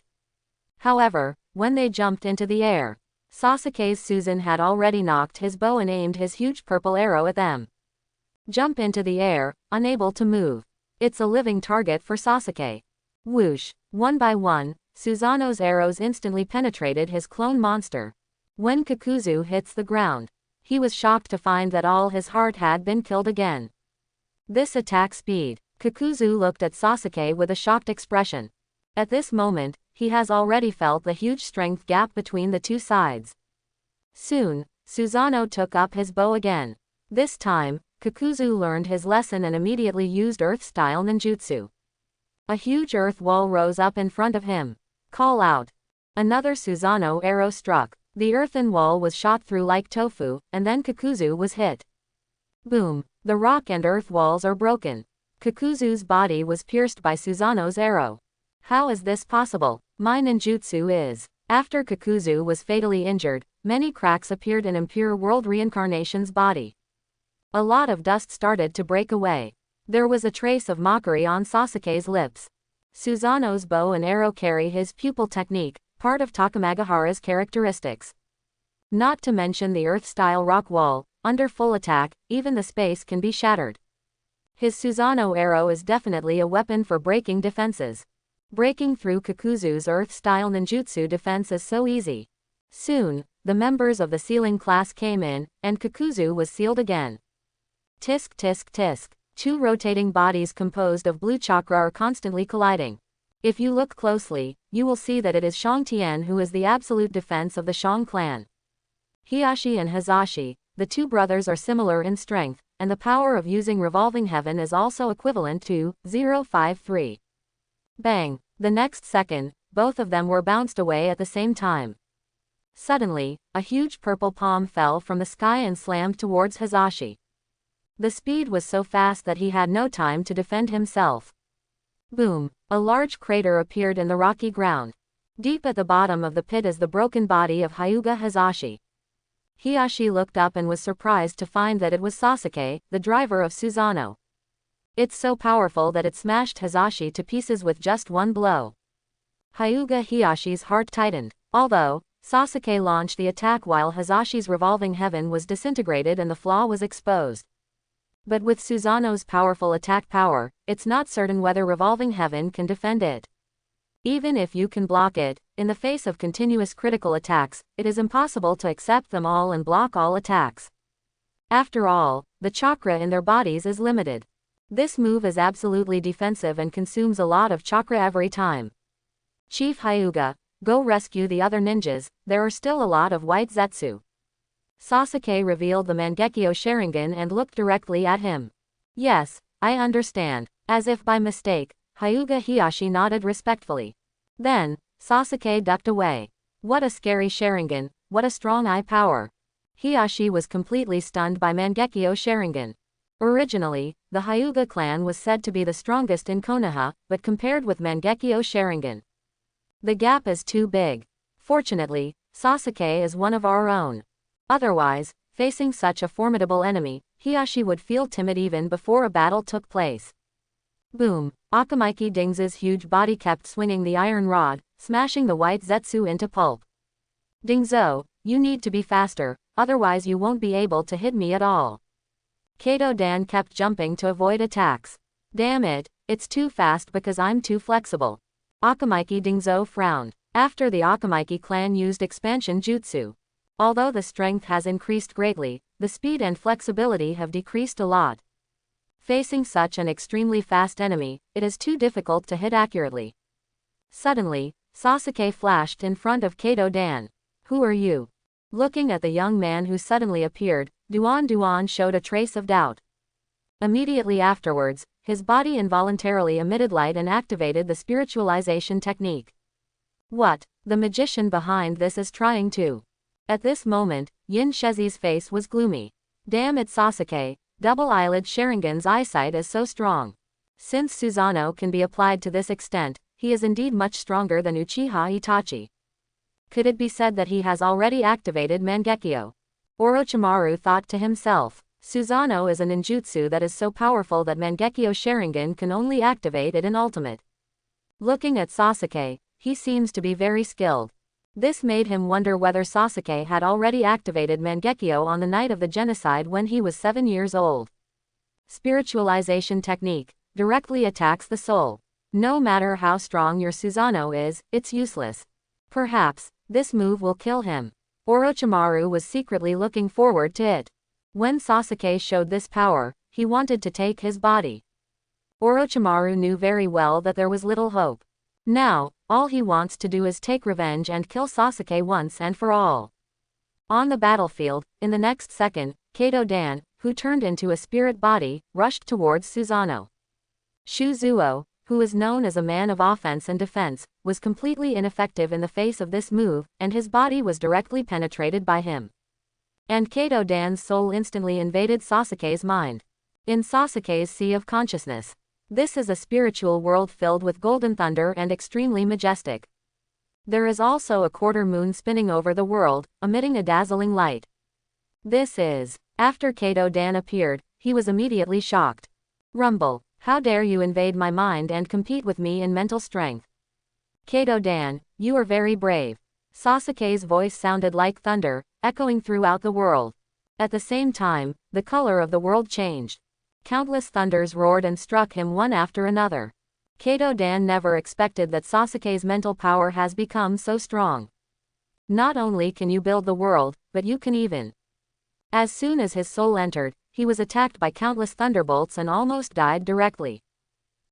However, when they jumped into the air, Sasuke's Susan had already knocked his bow and aimed his huge purple arrow at them. Jump into the air, unable to move. It's a living target for Sasuke. Whoosh! One by one, Susanoo's arrows instantly penetrated his clone monster. When Kakuzu hits the ground, he was shocked to find that all his heart had been killed again. This attack speed. Kakuzu looked at Sasuke with a shocked expression. At this moment, he has already felt the huge strength gap between the two sides. Soon, Susanoo took up his bow again. This time, Kakuzu learned his lesson and immediately used earth-style ninjutsu. A huge earth wall rose up in front of him. Call out. Another Susanoo arrow struck. The earthen wall was shot through like tofu, and then Kakuzu was hit. Boom! The rock and earth walls are broken. Kakuzu's body was pierced by Susanoo's arrow. How is this possible? My ninjutsu is. After Kakuzu was fatally injured, many cracks appeared in Impure World Reincarnation's body. A lot of dust started to break away. There was a trace of mockery on Sasuke's lips. Susanoo's bow and arrow carry his pupil technique, part of Takamagahara's characteristics. Not to mention the earth-style rock wall, under full attack, even the space can be shattered. His Susanoo arrow is definitely a weapon for breaking defenses. Breaking through Kakuzu's earth-style ninjutsu defense is so easy. Soon, the members of the sealing class came in, and Kakuzu was sealed again. Tisk tisk tisk. Two rotating bodies composed of blue chakra are constantly colliding. If you look closely, you will see that it is Shang Tian who is the absolute defense of the Shang clan. Hiashi and Hizashi, the two brothers, are similar in strength, and the power of using Revolving Heaven is also equivalent to 053. Bang! The next second, both of them were bounced away at the same time. Suddenly, a huge purple palm fell from the sky and slammed towards Hizashi. The speed was so fast that he had no time to defend himself. Boom! A large crater appeared in the rocky ground. Deep at the bottom of the pit is the broken body of Hyuga Hizashi. Hiashi looked up and was surprised to find that it was Sasuke, the driver of Susanoo. It's so powerful that it smashed Hizashi to pieces with just one blow. Hyuga Hiyashi's heart tightened. Although Sasuke launched the attack while Hizashi's Revolving Heaven was disintegrated and the flaw was exposed. But with Susanoo's powerful attack power, it's not certain whether Revolving Heaven can defend it. Even if you can block it, in the face of continuous critical attacks, it is impossible to accept them all and block all attacks. After all, the chakra in their bodies is limited. This move is absolutely defensive and consumes a lot of chakra every time. Chief Hyuga, go rescue the other ninjas, there are still a lot of white Zetsu. Sasuke revealed the Mangekyo Sharingan and looked directly at him. Yes, I understand. As if by mistake, Hyuga Hiashi nodded respectfully. Then, Sasuke ducked away. What a scary Sharingan, what a strong eye power. Hiashi was completely stunned by Mangekyo Sharingan. Originally, the Hyuga clan was said to be the strongest in Konoha, but compared with Mangekyo Sharingan, the gap is too big. Fortunately, Sasuke is one of our own. Otherwise, facing such a formidable enemy, Hiashi would feel timid even before a battle took place. Boom! Akamaiki Dings's huge body kept swinging the iron rod, smashing the white Zetsu into pulp. Dingzo, you need to be faster, otherwise you won't be able to hit me at all. Kato Dan kept jumping to avoid attacks. Damn it, it's too fast because I'm too flexible. Akamaiki Dingzo frowned. After the Akamaiki clan used expansion jutsu. Although the strength has increased greatly, the speed and flexibility have decreased a lot. Facing such an extremely fast enemy, it is too difficult to hit accurately. Suddenly, Sasuke flashed in front of Kato Dan. Who are you? Looking at the young man who suddenly appeared, Duan showed a trace of doubt. Immediately afterwards, his body involuntarily emitted light and activated the spiritualization technique. What? The magician behind this is trying to. At this moment, Yin Shezi's face was gloomy. Damn it Sasuke, double-eyelid Sharingan's eyesight is so strong. Since Susanoo can be applied to this extent, he is indeed much stronger than Uchiha Itachi. Could it be said that he has already activated Mangekyo? Orochimaru thought to himself. Susanoo is a ninjutsu that is so powerful that Mangekyo Sharingan can only activate it in ultimate. Looking at Sasuke, he seems to be very skilled. This made him wonder whether Sasuke had already activated Mangekyo on the night of the genocide when he was 7 years old. Spiritualization technique directly attacks the soul. No matter how strong your Susanoo is, it's useless. Perhaps, this move will kill him. Orochimaru was secretly looking forward to it. When Sasuke showed this power, he wanted to take his body. Orochimaru knew very well that there was little hope. Now, all he wants to do is take revenge and kill Sasuke once and for all. On the battlefield, in the next second, Kato Dan, who turned into a spirit body, rushed towards Susanoo. Shuzuo, who is known as a man of offense and defense, was completely ineffective in the face of this move, and his body was directly penetrated by him. And Kato Dan's soul instantly invaded Sasuke's mind. In Sasuke's sea of consciousness. This is a spiritual world filled with golden thunder and extremely majestic. There is also a quarter moon spinning over the world, emitting a dazzling light. This is. After Kato Dan appeared, he was immediately shocked. Rumble, how dare you invade my mind and compete with me in mental strength? Kato Dan, you are very brave. Sasuke's voice sounded like thunder, echoing throughout the world. At the same time, the color of the world changed. Countless thunders roared and struck him one after another. Kato Dan never expected that Sasuke's mental power has become so strong. Not only can you build the world, but you can even. As soon as his soul entered, he was attacked by countless thunderbolts and almost died directly.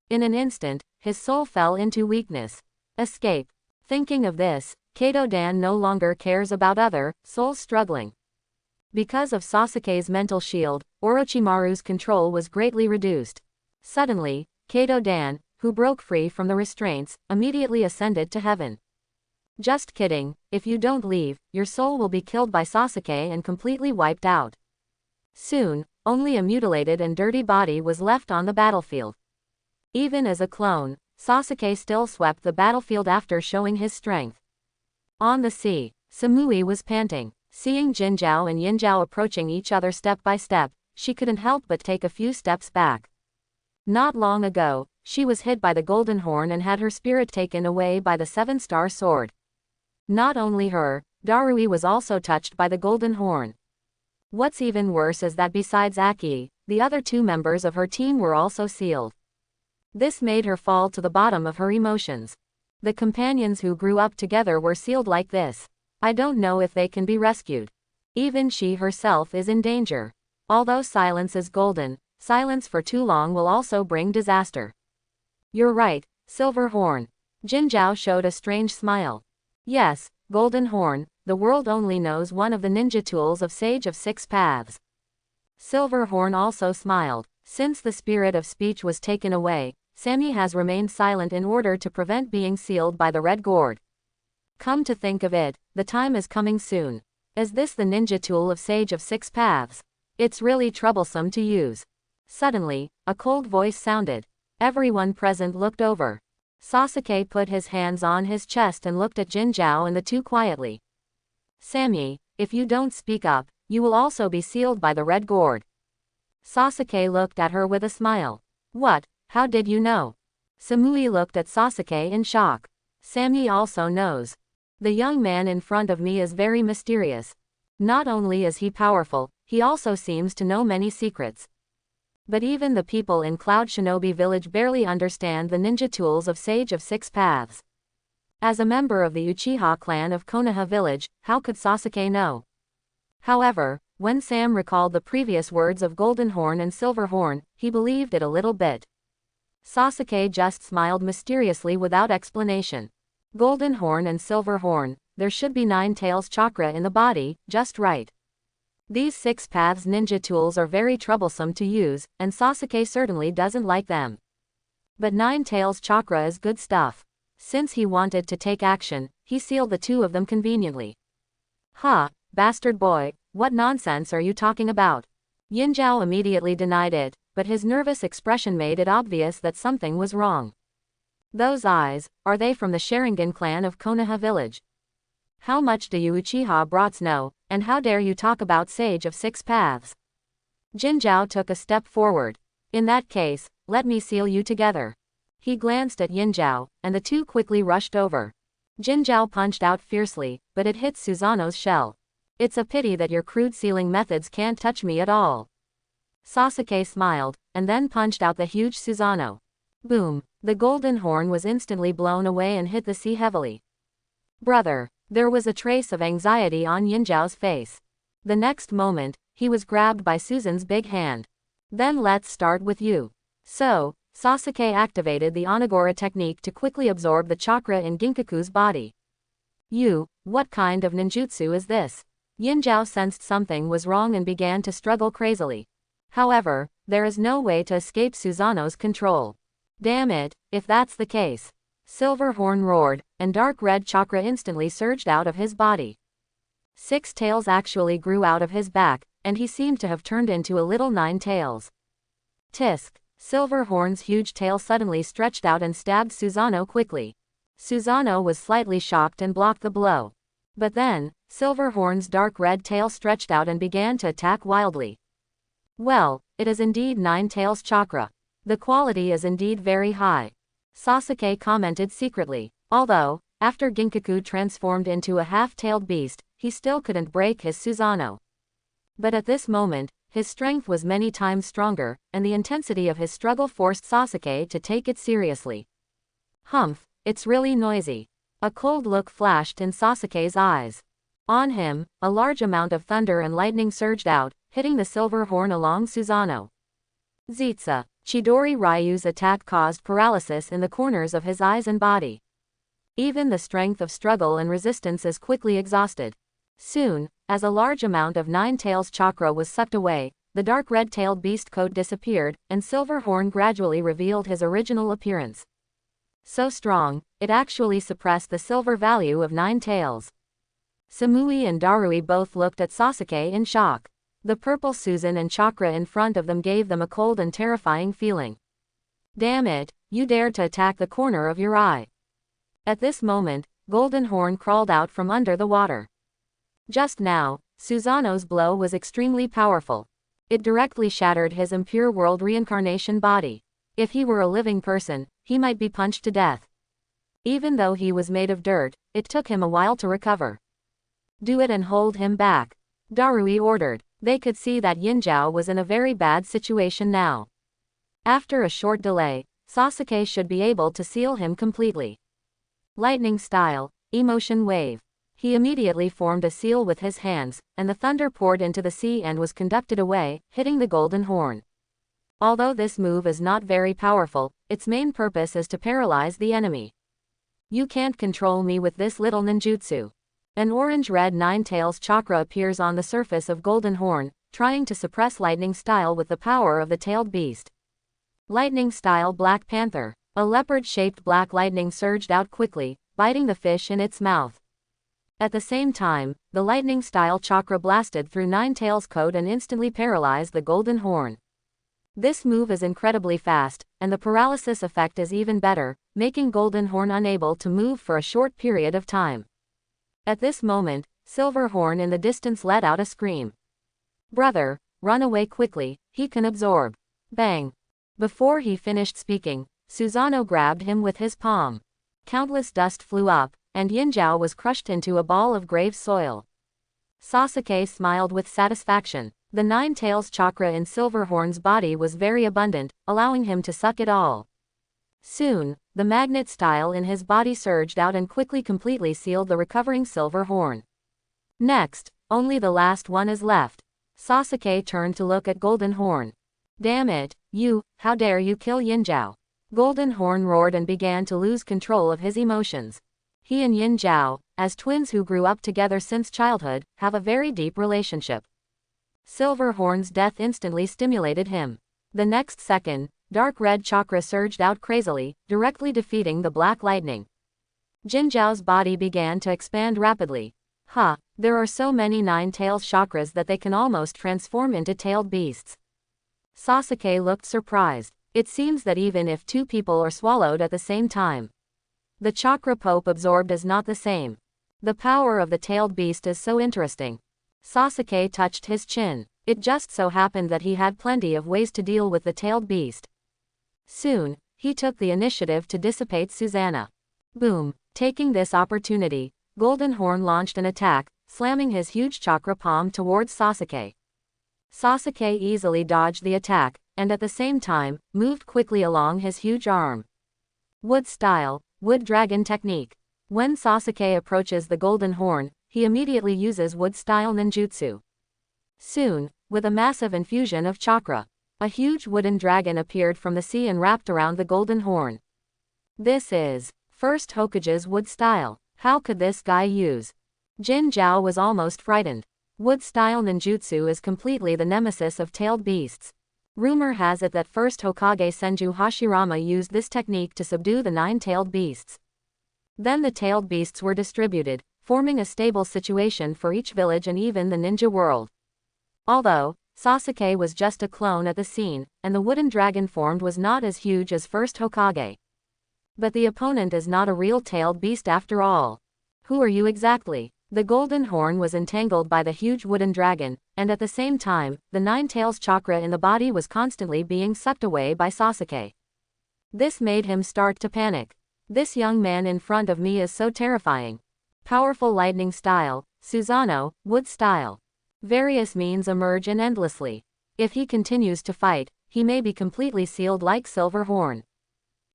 In an instant, his soul fell into weakness. Escape. Thinking of this, Kato Dan no longer cares about other souls struggling. Because of Sasuke's mental shield, Orochimaru's control was greatly reduced. Suddenly, Kato Dan, who broke free from the restraints, immediately ascended to heaven. Just kidding, if you don't leave, your soul will be killed by Sasuke and completely wiped out. Soon, only a mutilated and dirty body was left on the battlefield. Even as a clone, Sasuke still swept the battlefield after showing his strength. On the sea, Samui was panting. Seeing Jinzhou and Yinzhou approaching each other step by step, she couldn't help but take a few steps back. Not long ago, she was hit by the golden horn and had her spirit taken away by the 7-star sword. Not only her, Darui was also touched by the golden horn. What's even worse is that besides Aki, the other 2 members of her team were also sealed. This made her fall to the bottom of her emotions. The companions who grew up together were sealed like this. I don't know if they can be rescued. Even she herself is in danger. Although silence is golden, silence for too long will also bring disaster. You're right, Silver Horn. Jinzhao showed a strange smile. Yes, Golden Horn, the world only knows one of the ninja tools of Sage of Six Paths. Silver Horn also smiled. Since the spirit of speech was taken away, Sammy has remained silent in order to prevent being sealed by the Red Gourd. Come to think of it, the time is coming soon. Is this the ninja tool of Sage of Six Paths? It's really troublesome to use. Suddenly, a cold voice sounded. Everyone present looked over. Sasuke put his hands on his chest and looked at Jinzhao and the two quietly. Sammy, if you don't speak up, you will also be sealed by the Red Gourd. Sasuke looked at her with a smile. What? How did you know? Samui looked at Sasuke in shock. Sammy also knows. The young man in front of me is very mysterious. Not only is he powerful, he also seems to know many secrets. But even the people in Cloud Shinobi Village barely understand the ninja tools of Sage of Six Paths. As a member of the Uchiha clan of Konoha Village, how could Sasuke know? However, when Sam recalled the previous words of Golden Horn and Silver Horn, he believed it a little bit. Sasuke just smiled mysteriously without explanation. Golden Horn and Silver Horn, there should be 9 tails chakra in the body, just right. These 6 paths ninja tools are very troublesome to use, and Sasuke certainly doesn't like them. But 9 tails chakra is good stuff. Since he wanted to take action, he sealed the 2 of them conveniently. Ha, bastard boy, what nonsense are you talking about? Jinzhao immediately denied it, but his nervous expression made it obvious that something was wrong. Those eyes, are they from the Sharingan clan of Konoha Village? How much do you Uchiha brats know, and how dare you talk about Sage of Six Paths? Jinzhao took a step forward. In that case, let me seal you together. He glanced at Jinzhao, and the two quickly rushed over. Jinzhao punched out fiercely, but it hit Susanoo's shell. It's a pity that your crude sealing methods can't touch me at all. Sasuke smiled, and then punched out the huge Susanoo. Boom! The golden horn was instantly blown away and hit the sea heavily. Brother! There was a trace of anxiety on Jinzhao's face. The next moment, he was grabbed by Susan's big hand. Then let's start with you. So, Sasuke activated the Onagora technique to quickly absorb the chakra in Ginkaku's body. What kind of ninjutsu is this? Jinzhao sensed something was wrong and began to struggle crazily. However, there is no way to escape Susanoo's control. Damn it, if that's the case. Silver Horn roared, and dark red chakra instantly surged out of his body. 6 tails actually grew out of his back, and he seemed to have turned into a little 9 tails. Tisk! Silver Horn's huge tail suddenly stretched out and stabbed Susanoo quickly. Susanoo was slightly shocked and blocked the blow. But then, Silver Horn's dark red tail stretched out and began to attack wildly. Well, it is indeed 9 tails chakra. The quality is indeed very high. Sasuke commented secretly. Although, after Ginkaku transformed into a half-tailed beast, he still couldn't break his Susanoo. But at this moment, his strength was many times stronger, and the intensity of his struggle forced Sasuke to take it seriously. Humph, it's really noisy. A cold look flashed in Sasuke's eyes. On him, a large amount of thunder and lightning surged out, hitting the silver horn along Susanoo. Zetsu. Chidori Ryu's attack caused paralysis in the corners of his eyes and body. Even the strength of struggle and resistance is quickly exhausted. Soon, as a large amount of 9 tails chakra was sucked away, the dark red-tailed beast coat disappeared, and Silver Horn gradually revealed his original appearance. So strong, it actually suppressed the silver value of 9 tails. Samui and Darui both looked at Sasuke in shock. The purple Susan and chakra in front of them gave them a cold and terrifying feeling. Damn it, you dared to attack the corner of your eye. At this moment, Golden Horn crawled out from under the water. Just now, Susanoo's blow was extremely powerful. It directly shattered his impure world reincarnation body. If he were a living person, he might be punched to death. Even though he was made of dirt, it took him a while to recover. Do it and hold him back, Darui ordered. They could see that Jinzhao was in a very bad situation now. After a short delay, Sasuke should be able to seal him completely. Lightning style, emotion wave. He immediately formed a seal with his hands, and the thunder poured into the sea and was conducted away, hitting the golden horn. Although this move is not very powerful, its main purpose is to paralyze the enemy. You can't control me with this little ninjutsu. An orange-red nine-tails chakra appears on the surface of Golden Horn, trying to suppress lightning style with the power of the tailed beast. Lightning style Black Panther. A leopard-shaped black lightning surged out quickly, biting the fish in its mouth. At the same time, the lightning style chakra blasted through Nine-Tails' coat and instantly paralyzed the Golden Horn. This move is incredibly fast, and the paralysis effect is even better, making Golden Horn unable to move for a short period of time. At this moment, Silver Horn in the distance let out a scream. "Brother, run away quickly, he can absorb." Bang! Before he finished speaking, Susanoo grabbed him with his palm. Countless dust flew up, and Yinjiao was crushed into a ball of grave soil. Sasuke smiled with satisfaction. The Nine-Tails chakra in Silverhorn's body was very abundant, allowing him to suck it all. Soon, the magnet style in his body surged out and quickly completely sealed the recovering Silverhorn. Next, only the last one is left. Sasuke turned to look at Golden Horn. "Damn it, you, how dare you kill Yinjiao?" Golden Horn roared and began to lose control of his emotions. He and Yinjiao, as twins who grew up together since childhood, have a very deep relationship. Silverhorn's death instantly stimulated him. The next second, dark red chakra surged out crazily, directly defeating the black lightning. Jinjiao's body began to expand rapidly. There are so many Nine-Tails chakras that they can almost transform into tailed beasts. Sasuke looked surprised. It seems that even if two people are swallowed at the same time, the chakra Pope absorbed is not the same. The power of the tailed beast is so interesting. Sasuke touched his chin. It just so happened that he had plenty of ways to deal with the tailed beast. Soon, he took the initiative to dissipate Susanoo. Boom! Taking this opportunity, Golden Horn launched an attack, slamming his huge chakra palm towards Sasuke. Sasuke easily dodged the attack, and at the same time, moved quickly along his huge arm. Wood style, Wood Dragon technique. When Sasuke approaches the Golden Horn, he immediately uses wood-style ninjutsu. Soon, with a massive infusion of chakra, a huge wooden dragon appeared from the sea and wrapped around the Golden Horn. This is first Hokage's wood style. How could this guy use? Jinjiao was almost frightened. Wood-style ninjutsu is completely the nemesis of tailed beasts. Rumor has it that first Hokage Senju Hashirama used this technique to subdue the nine-tailed beasts. Then the tailed beasts were distributed, forming a stable situation for each village and even the ninja world. Although Sasuke was just a clone at the scene, and the wooden dragon formed was not as huge as first Hokage. But the opponent is not a real tailed beast after all. Who are you exactly? The Golden Horn was entangled by the huge wooden dragon, and at the same time, the Nine-Tails chakra in the body was constantly being sucked away by Sasuke. This made him start to panic. This young man in front of me is so terrifying. Powerful lightning style, Susanoo, wood style. Various means emerge and endlessly. If he continues to fight, he may be completely sealed like Silverhorn.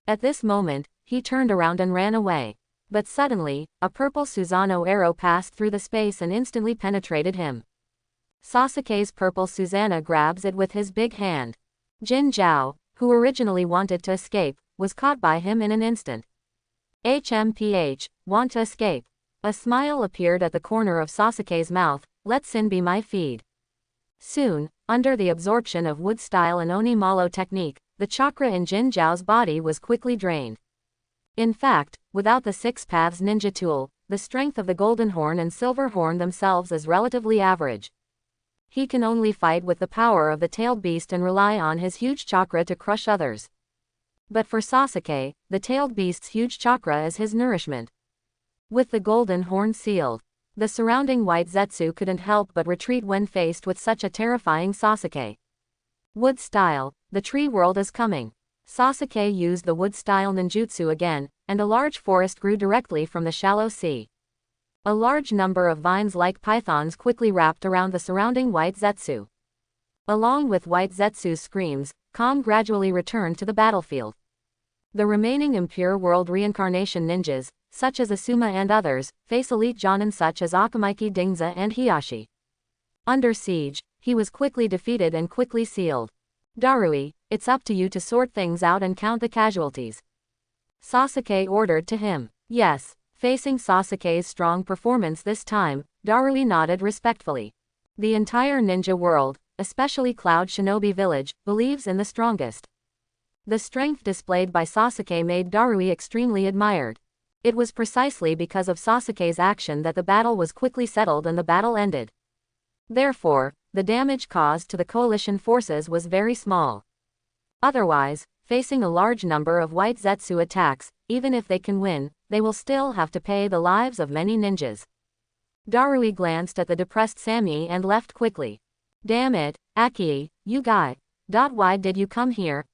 At this moment, he turned around and ran away. But suddenly, a purple Susanoo arrow passed through the space and instantly penetrated him. Sasuke's purple Susanoo grabs it with his big hand. Jinjiao, who originally wanted to escape, was caught by him in an instant. HMPH, want to escape. A smile appeared at the corner of Sasuke's mouth. Let sin be my feed. Soon, under the absorption of wood style and Oni-Malo technique, the chakra in Jinjiao's body was quickly drained. In fact, without the Six Paths ninja tool, the strength of the Golden Horn and Silverhorn themselves is relatively average. He can only fight with the power of the tailed beast and rely on his huge chakra to crush others. But for Sasuke, the tailed beast's huge chakra is his nourishment. With the Golden Horn sealed, the surrounding white Zetsu couldn't help but retreat when faced with such a terrifying Sasuke. Wood style, the tree world is coming. Sasuke used the wood-style ninjutsu again, and a large forest grew directly from the shallow sea. A large number of vines like pythons quickly wrapped around the surrounding white Zetsu. Along with white Zetsu's screams, calm gradually returned to the battlefield. The remaining impure world reincarnation ninjas, such as Asuma and others, face elite jonin such as Akamaiki Dingza and Hiyashi. Under siege, he was quickly defeated and quickly sealed. Darui, It's up to you to sort things out and count the casualties," Sasuke ordered to him. Yes, facing Sasuke's strong performance this time, Darui nodded respectfully. The entire ninja world, especially Cloud Shinobi Village, believes in the strongest. The strength displayed by Sasuke made Darui extremely admired. It was precisely because of Sasuke's action that the battle was quickly settled and the battle ended. Therefore, the damage caused to the coalition forces was very small. Otherwise, facing a large number of white Zetsu attacks, even if they can win, they will still have to pay the lives of many ninjas. Darui glanced at the depressed Sammy and left quickly. "Damn it, Aki, you guy. Why did you come here?"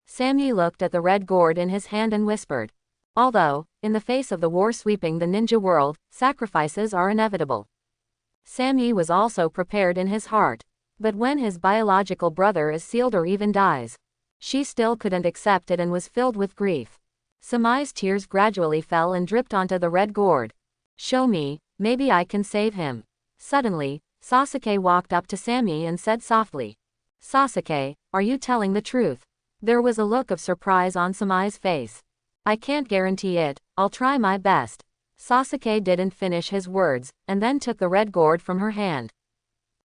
Sammy looked at the red gourd in his hand and whispered. Although, in the face of the war sweeping the ninja world, sacrifices are inevitable. Sammy was also prepared in his heart. But when his biological brother is sealed or even dies, she still couldn't accept it and was filled with grief. Samai's tears gradually fell and dripped onto the red gourd. "Show me, maybe I can save him." Suddenly, Sasuke walked up to Sammy and said softly, "Sasuke, are you telling the truth?" There was a look of surprise on Samai's face. "I can't guarantee it, I'll try my best." Sasuke didn't finish his words, and then took the red gourd from her hand.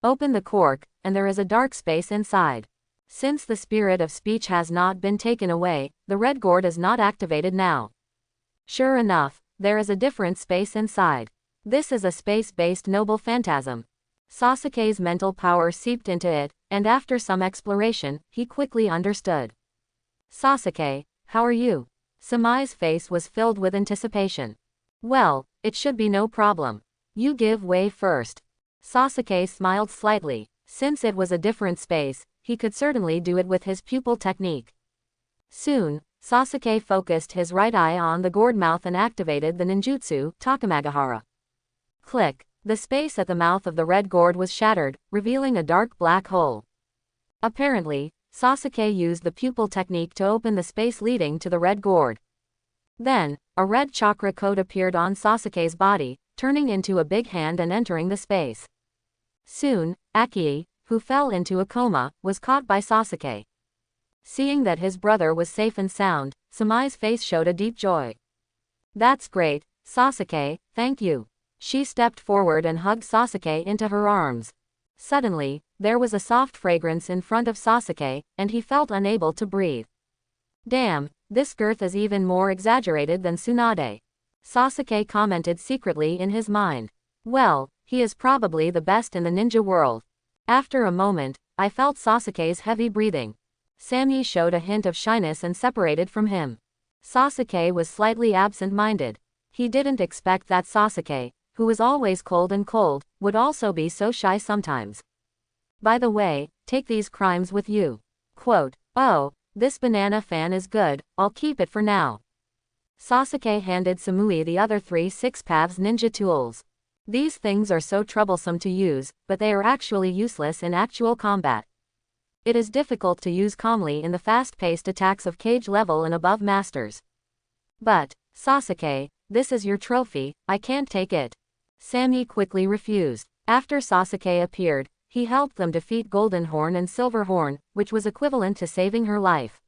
Open the cork, and there is a dark space inside. Since the spirit of speech has not been taken away, the red gourd is not activated now. Sure enough, there is a different space inside. This is a space-based noble phantasm. Sasuke's mental power seeped into it, and after some exploration, he quickly understood. "Sasuke, how are you?" Samai's face was filled with anticipation. "Well, it should be no problem. You give way first." Sasuke smiled slightly. Since it was a different space, he could certainly do it with his pupil technique. Soon, Sasuke focused his right eye on the gourd mouth and activated the ninjutsu, Takamagahara. Click. The space at the mouth of the red gourd was shattered, revealing a dark black hole. Apparently, Sasuke used the pupil technique to open the space leading to the red gourd. Then, a red chakra coat appeared on Sasuke's body, turning into a big hand and entering the space. Soon, Aki, who fell into a coma, was caught by Sasuke. Seeing that his brother was safe and sound, Samai's face showed a deep joy. "That's great, Sasuke, thank you." She stepped forward and hugged Sasuke into her arms. Suddenly, there was a soft fragrance in front of Sasuke, and he felt unable to breathe. "Damn, this girth is even more exaggerated than Tsunade," Sasuke commented secretly in his mind. "Well, he is probably the best in the ninja world." After a moment, I felt Sasuke's heavy breathing. Sammy showed a hint of shyness and separated from him. Sasuke was slightly absent-minded. He didn't expect that Sasuke, who was always cold, would also be so shy sometimes. "By the way, take these crimes with you." Quote, "Oh, this banana fan is good, I'll keep it for now." Sasuke handed Samui the other 3 Six Paths ninja tools. These things are so troublesome to use, but they are actually useless in actual combat. It is difficult to use calmly in the fast-paced attacks of cage level and above masters. "But, Sasuke, this is your trophy, I can't take it." Sammy quickly refused. After Sasuke appeared, he helped them defeat Golden Horn and Silver Horn, which was equivalent to saving her life.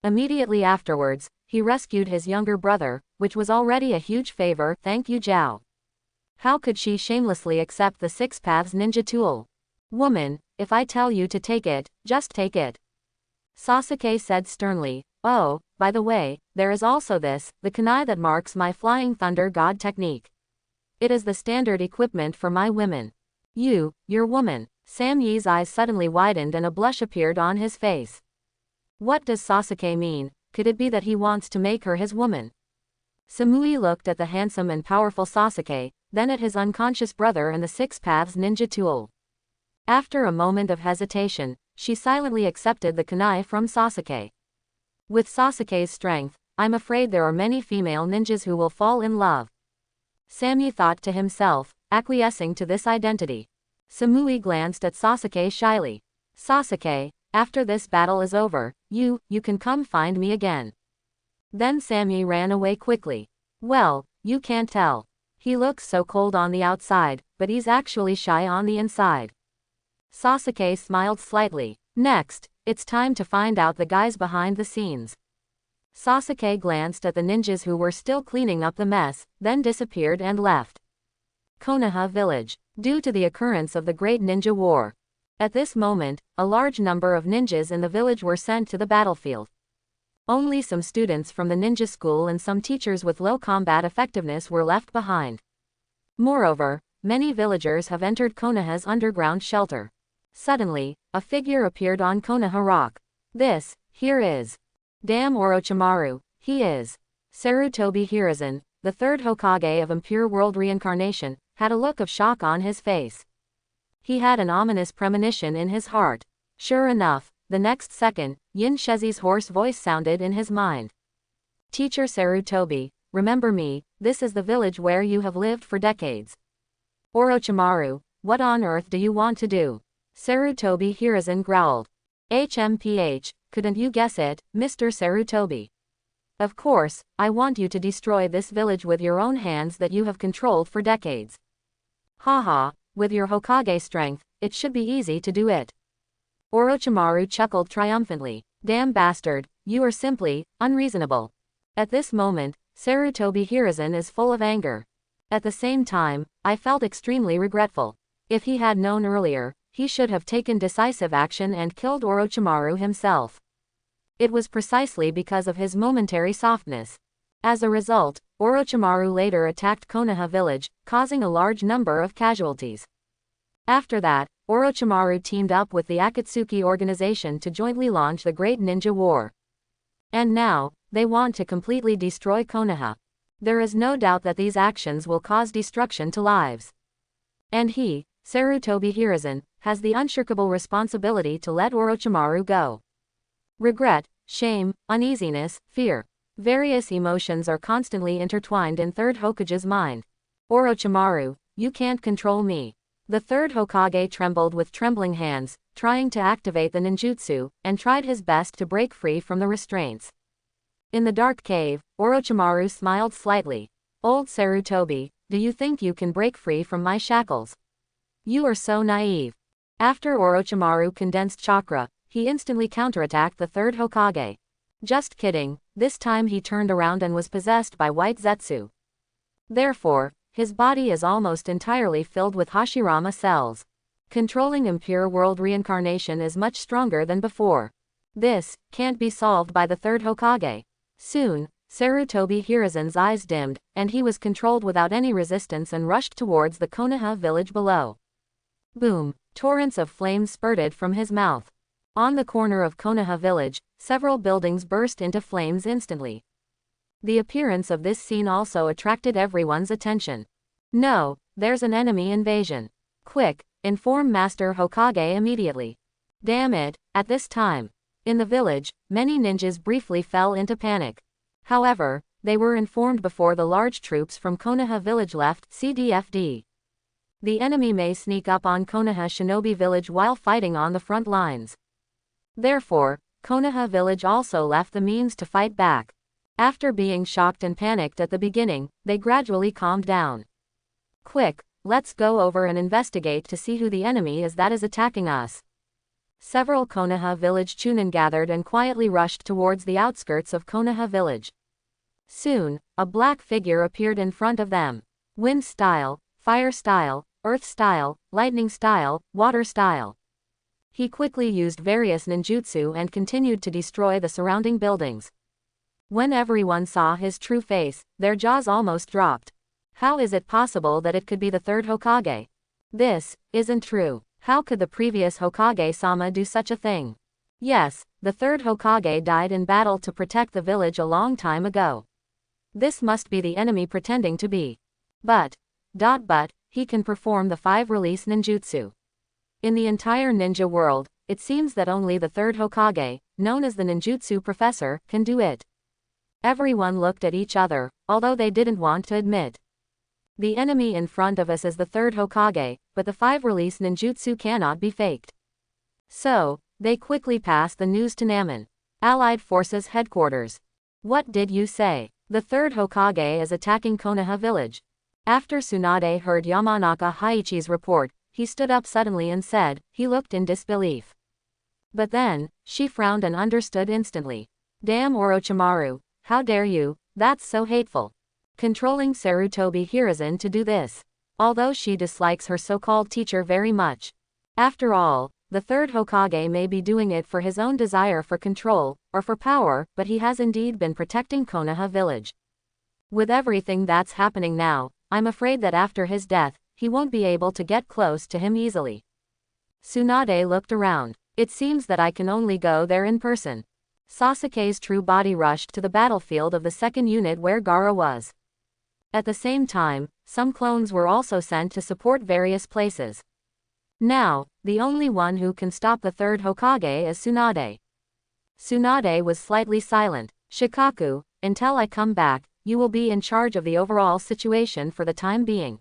Immediately afterwards, he rescued his younger brother, which was already a huge favor, thank you Zhao. How could she shamelessly accept the Six Paths ninja tool? "Woman, if I tell you to take it, just take it," Sasuke said sternly. "Oh, by the way, there is also this, the kunai that marks my Flying Thunder God technique. It is the standard equipment for my women." Your woman." Sam Yi's eyes suddenly widened and a blush appeared on his face. What does Sasuke mean? Could it be that he wants to make her his woman? Samui looked at the handsome and powerful Sasuke, then at his unconscious brother and the Six Paths ninja tool. After a moment of hesitation, she silently accepted the kunai from Sasuke. With Sasuke's strength, I'm afraid there are many female ninjas who will fall in love. Sammy thought to himself, acquiescing to this identity. Samui glanced at Sasuke shyly. "Sasuke, after this battle is over, you can come find me again." Then Sammy ran away quickly. Well, you can't tell. He looks so cold on the outside, but he's actually shy on the inside. Sasuke smiled slightly. Next, It's time to find out the guys behind the scenes. Sasuke glanced at the ninjas who were still cleaning up the mess, then disappeared and left Konoha village, due to the occurrence of the Great Ninja War. At this moment, a large number of ninjas in the village were sent to the battlefield. Only some students from the ninja school and some teachers with low combat effectiveness were left behind. Moreover, many villagers have entered Konoha's underground shelter. Suddenly, a figure appeared on Konoha Rock. This, here is. Damn Orochimaru, he is. Sarutobi Hiruzen, the third Hokage of Impure World Reincarnation, had a look of shock on his face. He had an ominous premonition in his heart. Sure enough, the next second, Yin Shezi's hoarse voice sounded in his mind. Teacher Sarutobi, remember me, this is the village where you have lived for decades. Orochimaru, what on earth do you want to do? Sarutobi Hiruzen growled. HMPH, couldn't you guess it, Mr. Sarutobi? Of course, I want you to destroy this village with your own hands that you have controlled for decades. Haha, with your Hokage strength, it should be easy to do it. Orochimaru chuckled triumphantly. Damn bastard, you are simply unreasonable. At this moment, Sarutobi Hiruzen is full of anger. At the same time, I felt extremely regretful. If he had known earlier, he should have taken decisive action and killed Orochimaru himself. It was precisely because of his momentary softness. As a result, Orochimaru later attacked Konoha village, causing a large number of casualties. After that, Orochimaru teamed up with the Akatsuki organization to jointly launch the Great Ninja War. And now, they want to completely destroy Konoha. There is no doubt that these actions will cause destruction to lives. And he, Sarutobi Hiruzen, has the unshakable responsibility to let Orochimaru go. Regret, shame, uneasiness, fear. Various emotions are constantly intertwined in Third Hokage's mind. Orochimaru, you can't control me. The third Hokage trembled with trembling hands, trying to activate the ninjutsu, and tried his best to break free from the restraints. In the dark cave, Orochimaru smiled slightly. Old Sarutobi, do you think you can break free from my shackles? You are so naive. After Orochimaru condensed chakra, he instantly counterattacked the third Hokage. Just kidding, this time he turned around and was possessed by white Zetsu. Therefore, his body is almost entirely filled with Hashirama cells. Controlling impure world reincarnation is much stronger than before. This can't be solved by the third Hokage. Soon, Sarutobi Hiruzen's eyes dimmed, and he was controlled without any resistance and rushed towards the Konoha village below. Boom! Torrents of flames spurted from his mouth. On the corner of Konoha village, several buildings burst into flames instantly. The appearance of this scene also attracted everyone's attention. No, there's an enemy invasion. Quick, inform Master Hokage immediately. Damn it, at this time. In the village, many ninjas briefly fell into panic. However, they were informed before the large troops from Konoha village left CDFD. The enemy may sneak up on Konoha Shinobi village while fighting on the front lines. Therefore, Konoha village also left the means to fight back. After being shocked and panicked at the beginning, they gradually calmed down. Quick, let's go over and investigate to see who the enemy is that is attacking us. Several Konoha village chunin gathered and quietly rushed towards the outskirts of Konoha village. Soon, a black figure appeared in front of them. Wind style, fire style, earth style, lightning style, water style. He quickly used various ninjutsu and continued to destroy the surrounding buildings. When everyone saw his true face, their jaws almost dropped. How is it possible that it could be the third Hokage? This isn't true. How could the previous Hokage-sama do such a thing? Yes, the third Hokage died in battle to protect the village a long time ago. This must be the enemy pretending to be. But he can perform the 5-release ninjutsu. In the entire ninja world, it seems that only the third Hokage, known as the ninjutsu professor, can do it. Everyone looked at each other, although they didn't want to admit. The enemy in front of us is the third Hokage, but the 5-release ninjutsu cannot be faked. So, they quickly passed the news to Namen, Allied Forces Headquarters. What did you say? The third Hokage is attacking Konoha village. After Tsunade heard Yamanaka Haichi's report, he stood up suddenly and said, he looked in disbelief. But then, She frowned and understood instantly. Damn Orochimaru, how dare you, that's so hateful. Controlling Sarutobi Hiruzen to do this. Although she dislikes her so-called teacher very much. After all, the third Hokage may be doing it for his own desire for control, or for power, but he has indeed been protecting Konoha village. With everything that's happening now, I'm afraid that after his death, he won't be able to get close to him easily. Tsunade looked around. It seems that I can only go there in person. Sasuke's true body rushed to the battlefield of the second unit where Gaara was. At the same time, some clones were also sent to support various places. Now, the only one who can stop the third Hokage is Tsunade. Tsunade was slightly silent. Shikaku, until I come back, you will be in charge of the overall situation for the time being.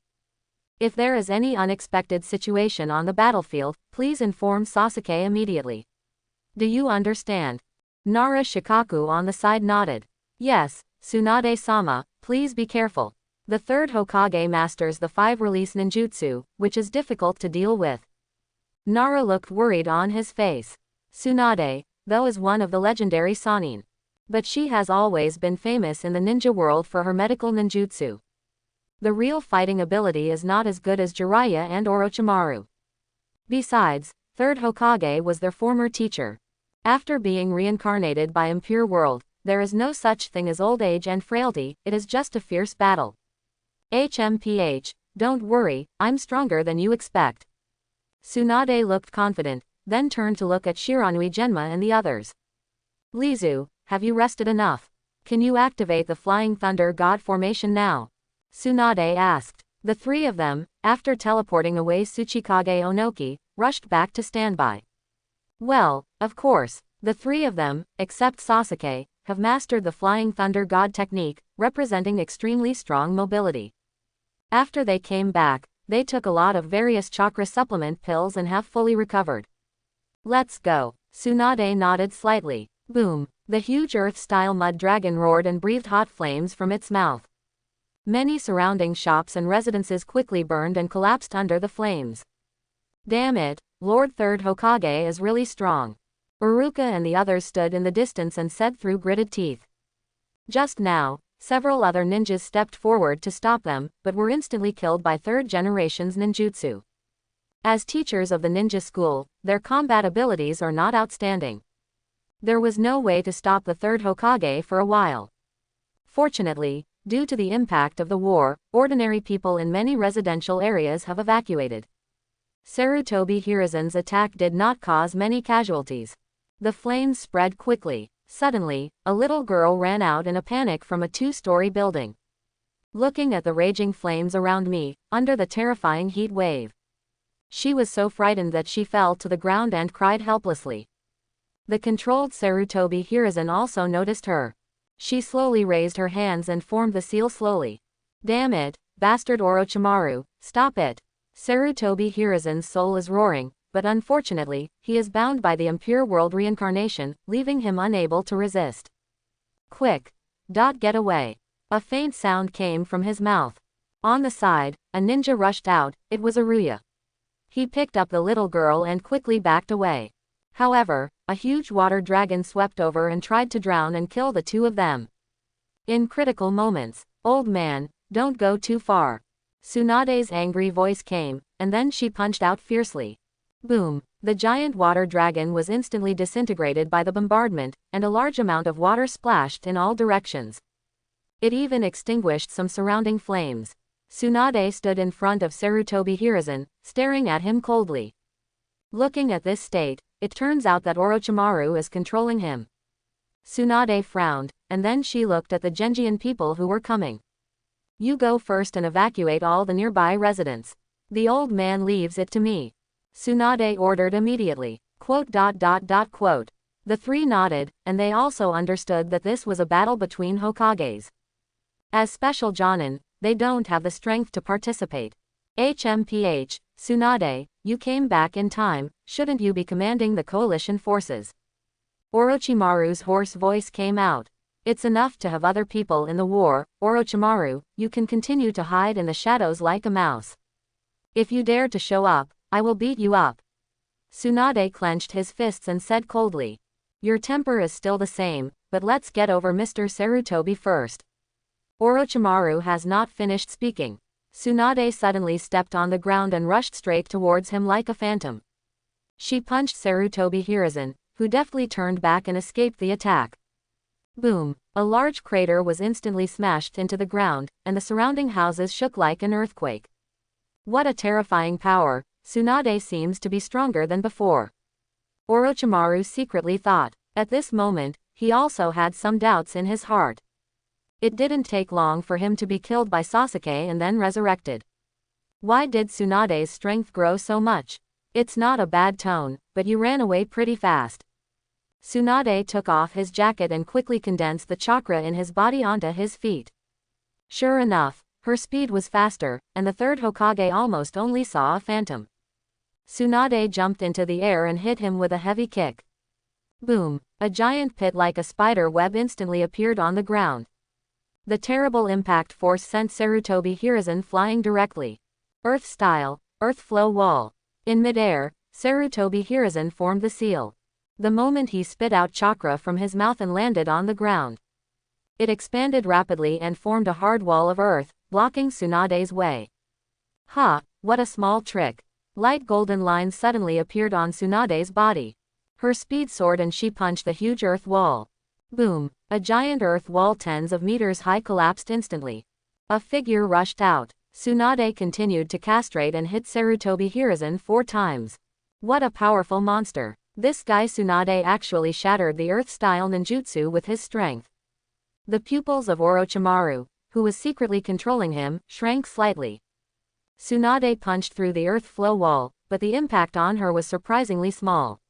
If there is any unexpected situation on the battlefield, please inform Sasuke immediately. Do you understand? Nara Shikaku on the side nodded. Yes, Tsunade-sama, please be careful. The third Hokage masters the 5-release ninjutsu, which is difficult to deal with. Nara looked worried on his face. Tsunade, though, is one of the legendary Sannin. But she has always been famous in the ninja world for her medical ninjutsu. The real fighting ability is not as good as Jiraiya and Orochimaru. Besides, third Hokage was their former teacher. After being reincarnated by impure world, there is no such thing as old age and frailty, it is just a fierce battle. HMPH, don't worry, I'm stronger than you expect. Tsunade looked confident, then turned to look at Shiranui Genma and the others. Lizu, have you rested enough? Can you activate the Flying Thunder God formation now? Tsunade asked. The three of them, after teleporting away Tsuchikage Onoki, rushed back to standby. Well, of course, the three of them, except Sasuke, have mastered the Flying Thunder God technique, representing extremely strong mobility. After they came back, they took a lot of various chakra supplement pills and have fully recovered. Let's go. Tsunade nodded slightly. Boom. The huge earth-style mud dragon roared and breathed hot flames from its mouth. Many surrounding shops and residences quickly burned and collapsed under the flames. Damn it, Lord Third Hokage is really strong. Uruka and the others stood in the distance and said through gritted teeth. Just now, several other ninjas stepped forward to stop them, but were instantly killed by third generation's ninjutsu. As teachers of the ninja school, their combat abilities are not outstanding. There was no way to stop the third Hokage for a while. Fortunately, due to the impact of the war, ordinary people in many residential areas have evacuated. Sarutobi Hiruzen's attack did not cause many casualties. The flames spread quickly. Suddenly, a little girl ran out in a panic from a 2-story building. Looking at the raging flames around me, under the terrifying heat wave. She was so frightened that she fell to the ground and cried helplessly. The controlled Sarutobi Hiruzen also noticed her. She slowly raised her hands and formed the seal slowly. Damn it, bastard Orochimaru, stop it. Sarutobi Hiruzen's soul is roaring, but unfortunately, he is bound by the impure world reincarnation, leaving him unable to resist. Quick! Get away. A faint sound came from his mouth. On the side, a ninja rushed out, it was Aruya. He picked up the little girl and quickly backed away. However, a huge water dragon swept over and tried to drown and kill the two of them. In critical moments, old man, don't go too far. Tsunade's angry voice came, and then she punched out fiercely. Boom! The giant water dragon was instantly disintegrated by the bombardment, and a large amount of water splashed in all directions. It even extinguished some surrounding flames. Tsunade stood in front of Sarutobi Hiruzen, staring at him coldly. Looking at this state, it turns out that Orochimaru is controlling him. Tsunade frowned, and then she looked at the Genjian people who were coming. You go first and evacuate all the nearby residents. The old man leaves it to me. Tsunade ordered immediately. Quote. The three nodded, and they also understood that this was a battle between Hokages. As special Jonin, they don't have the strength to participate. HMPH, Tsunade, you came back in time, shouldn't you be commanding the coalition forces? Orochimaru's hoarse voice came out. It's enough to have other people in the war, Orochimaru, you can continue to hide in the shadows like a mouse. If you dare to show up, I will beat you up. Tsunade clenched his fists and said coldly. Your temper is still the same, but let's get over Mr. Sarutobi first. Orochimaru has not finished speaking. Tsunade suddenly stepped on the ground and rushed straight towards him like a phantom. She punched Sarutobi Hiruzen, who deftly turned back and escaped the attack. Boom! A large crater was instantly smashed into the ground, and the surrounding houses shook like an earthquake. What a terrifying power! Tsunade seems to be stronger than before. Orochimaru secretly thought. At this moment, he also had some doubts in his heart. It didn't take long for him to be killed by Sasuke and then resurrected. Why did Tsunade's strength grow so much? It's not a bad tone, but you ran away pretty fast. Tsunade took off his jacket and quickly condensed the chakra in his body onto his feet. Sure enough, her speed was faster, and the third Hokage almost only saw a phantom. Tsunade jumped into the air and hit him with a heavy kick. Boom! A giant pit like a spider web instantly appeared on the ground. The terrible impact force sent Sarutobi Hiruzen flying directly. Earth style, earth flow wall. In midair, Sarutobi Hiruzen formed the seal. The moment he spit out chakra from his mouth and landed on the ground, it expanded rapidly and formed a hard wall of earth, blocking Tsunade's way. Ha! What a small trick. Light golden lines suddenly appeared on Tsunade's body. Her speed soared and she punched the huge earth wall. Boom! A giant earth wall tens of meters high collapsed instantly. A figure rushed out. Tsunade continued to castrate and hit Sarutobi Hiruzen 4 times. What a powerful monster. This guy Tsunade actually shattered the earth-style ninjutsu with his strength. The pupils of Orochimaru, who was secretly controlling him, shrank slightly. Tsunade punched through the earth flow wall, but the impact on her was surprisingly small.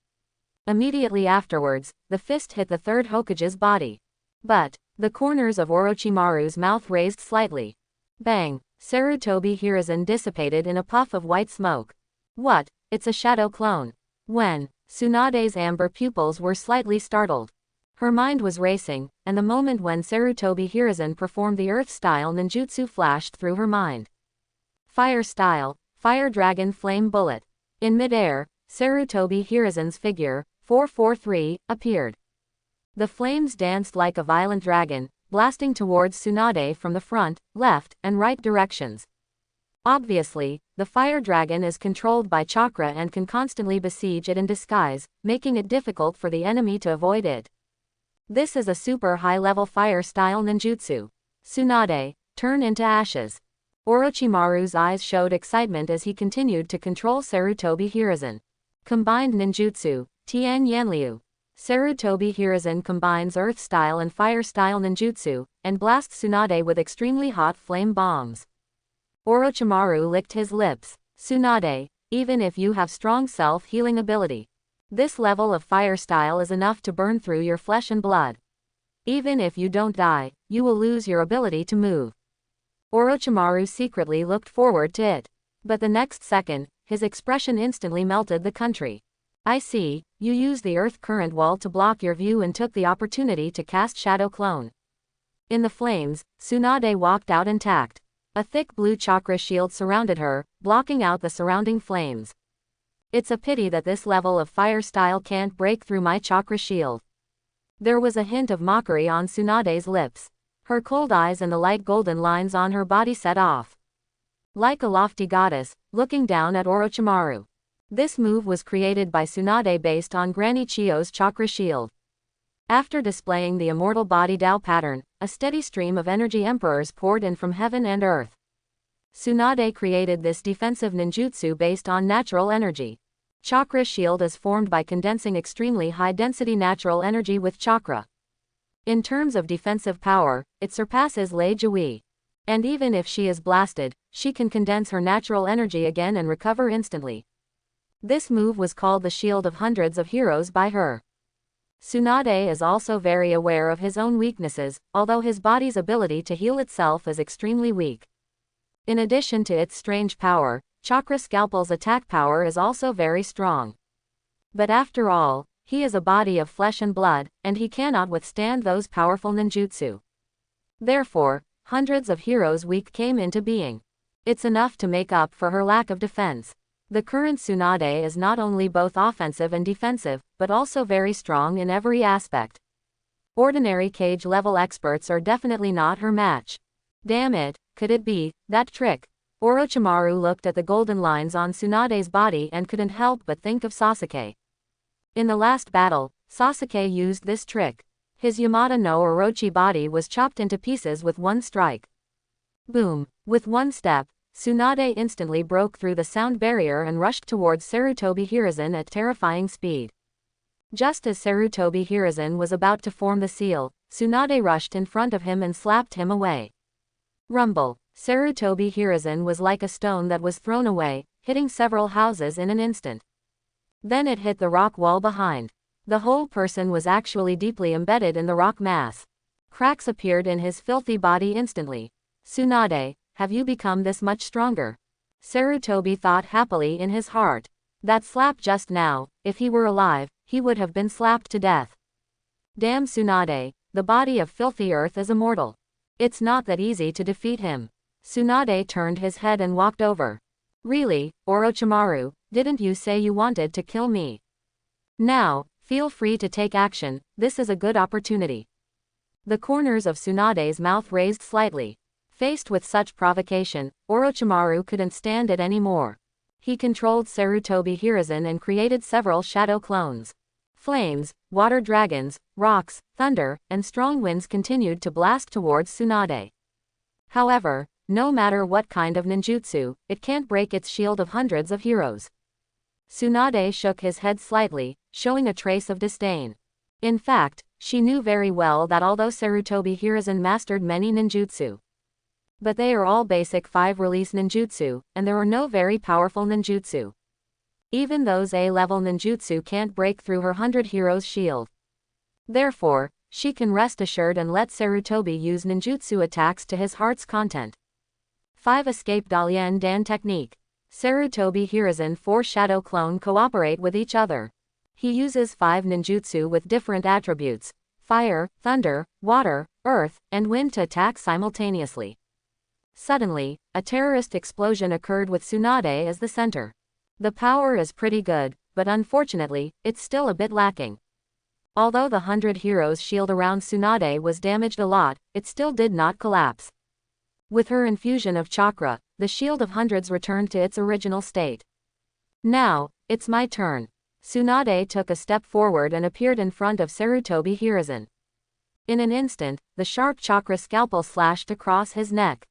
Immediately afterwards, the fist hit the third Hokage's body. But the corners of Orochimaru's mouth raised slightly. Bang! Sarutobi Hiruzen dissipated in a puff of white smoke. What? It's a shadow clone. When Tsunade's amber pupils were slightly startled. Her mind was racing, and the moment when Sarutobi Hiruzen performed the earth-style ninjutsu flashed through her mind. Fire style, Fire Dragon Flame Bullet. In midair, Sarutobi Hiruzen's figure, 443, appeared. The flames danced like a violent dragon, blasting towards Tsunade from the front, left, and right directions. Obviously, the fire dragon is controlled by chakra and can constantly besiege it in disguise, making it difficult for the enemy to avoid it. This is a super high-level fire-style ninjutsu. Tsunade, turn into ashes. Orochimaru's eyes showed excitement as he continued to control Sarutobi Hiruzen. Combined ninjutsu, Tien Yanliu. Sarutobi Hiruzen combines earth-style and fire-style ninjutsu, and blasts Tsunade with extremely hot flame bombs. Orochimaru licked his lips. Tsunade, even if you have strong self-healing ability, this level of fire style is enough to burn through your flesh and blood. Even if you don't die, you will lose your ability to move. Orochimaru secretly looked forward to it. But the next second, his expression instantly melted the country. I see, you used the earth current wall to block your view and took the opportunity to cast Shadow Clone. In the flames, Tsunade walked out intact. A thick blue chakra shield surrounded her, blocking out the surrounding flames. It's a pity that this level of fire style can't break through my chakra shield. There was a hint of mockery on Tsunade's lips. Her cold eyes and the light golden lines on her body set off. Like a lofty goddess, looking down at Orochimaru. This move was created by Tsunade based on Granny Chiyo's chakra shield. After displaying the immortal body Dao pattern, a steady stream of energy emperors poured in from heaven and earth. Tsunade created this defensive ninjutsu based on natural energy. Chakra shield is formed by condensing extremely high-density natural energy with chakra. In terms of defensive power, it surpasses Lei Jui. And even if she is blasted, she can condense her natural energy again and recover instantly. This move was called the Shield of Hundreds of Heroes by her. Tsunade is also very aware of his own weaknesses, although his body's ability to heal itself is extremely weak. In addition to its strange power, Chakra Scalpel's attack power is also very strong. But after all, he is a body of flesh and blood, and he cannot withstand those powerful ninjutsu. Therefore, hundreds of heroes weak came into being. It's enough to make up for her lack of defense. The current Tsunade is not only both offensive and defensive, but also very strong in every aspect. Ordinary cage level experts are definitely not her match. Damn it, could it be that trick? Orochimaru looked at the golden lines on Tsunade's body and couldn't help but think of Sasuke. In the last battle, Sasuke used this trick. His Yamada no Orochi body was chopped into pieces with one strike. Boom! With one step, Tsunade instantly broke through the sound barrier and rushed towards Sarutobi Hiruzen at terrifying speed. Just as Sarutobi Hiruzen was about to form the seal, Tsunade rushed in front of him and slapped him away. Rumble! Sarutobi Hiruzen was like a stone that was thrown away, hitting several houses in an instant. Then it hit the rock wall behind. The whole person was actually deeply embedded in the rock mass. Cracks appeared in his filthy body instantly. Tsunade, have you become this much stronger? Sarutobi thought happily in his heart. That slap just now, if he were alive, he would have been slapped to death. Damn Tsunade, the body of filthy earth is immortal. It's not that easy to defeat him. Tsunade turned his head and walked over. Really, Orochimaru, didn't you say you wanted to kill me? Now, feel free to take action, this is a good opportunity. The corners of Tsunade's mouth raised slightly. Faced with such provocation, Orochimaru couldn't stand it anymore. He controlled Sarutobi Hiruzen and created several shadow clones. Flames, water dragons, rocks, thunder, and strong winds continued to blast towards Tsunade. However, no matter what kind of ninjutsu, it can't break its shield of hundreds of heroes. Tsunade shook his head slightly, showing a trace of disdain. In fact, she knew very well that although Sarutobi Hiruzen mastered many ninjutsu, but they are all basic 5-release ninjutsu, and there are no very powerful ninjutsu. Even those A-level ninjutsu can't break through her 100 heroes shield. Therefore, she can rest assured and let Sarutobi use ninjutsu attacks to his heart's content. 5 Escape Dalian Dan Technique. Sarutobi Hiruzen 4 Shadow Clone cooperate with each other. He uses 5 ninjutsu with different attributes, fire, thunder, water, earth, and wind to attack simultaneously. Suddenly, a terrorist explosion occurred with Tsunade as the center. The power is pretty good, but unfortunately, it's still a bit lacking. Although the 100 heroes shield around Tsunade was damaged a lot, it still did not collapse. With her infusion of chakra, the shield of hundreds returned to its original state. Now, it's my turn. Tsunade took a step forward and appeared in front of Sarutobi Hiruzen. In an instant, the sharp chakra scalpel slashed across his neck.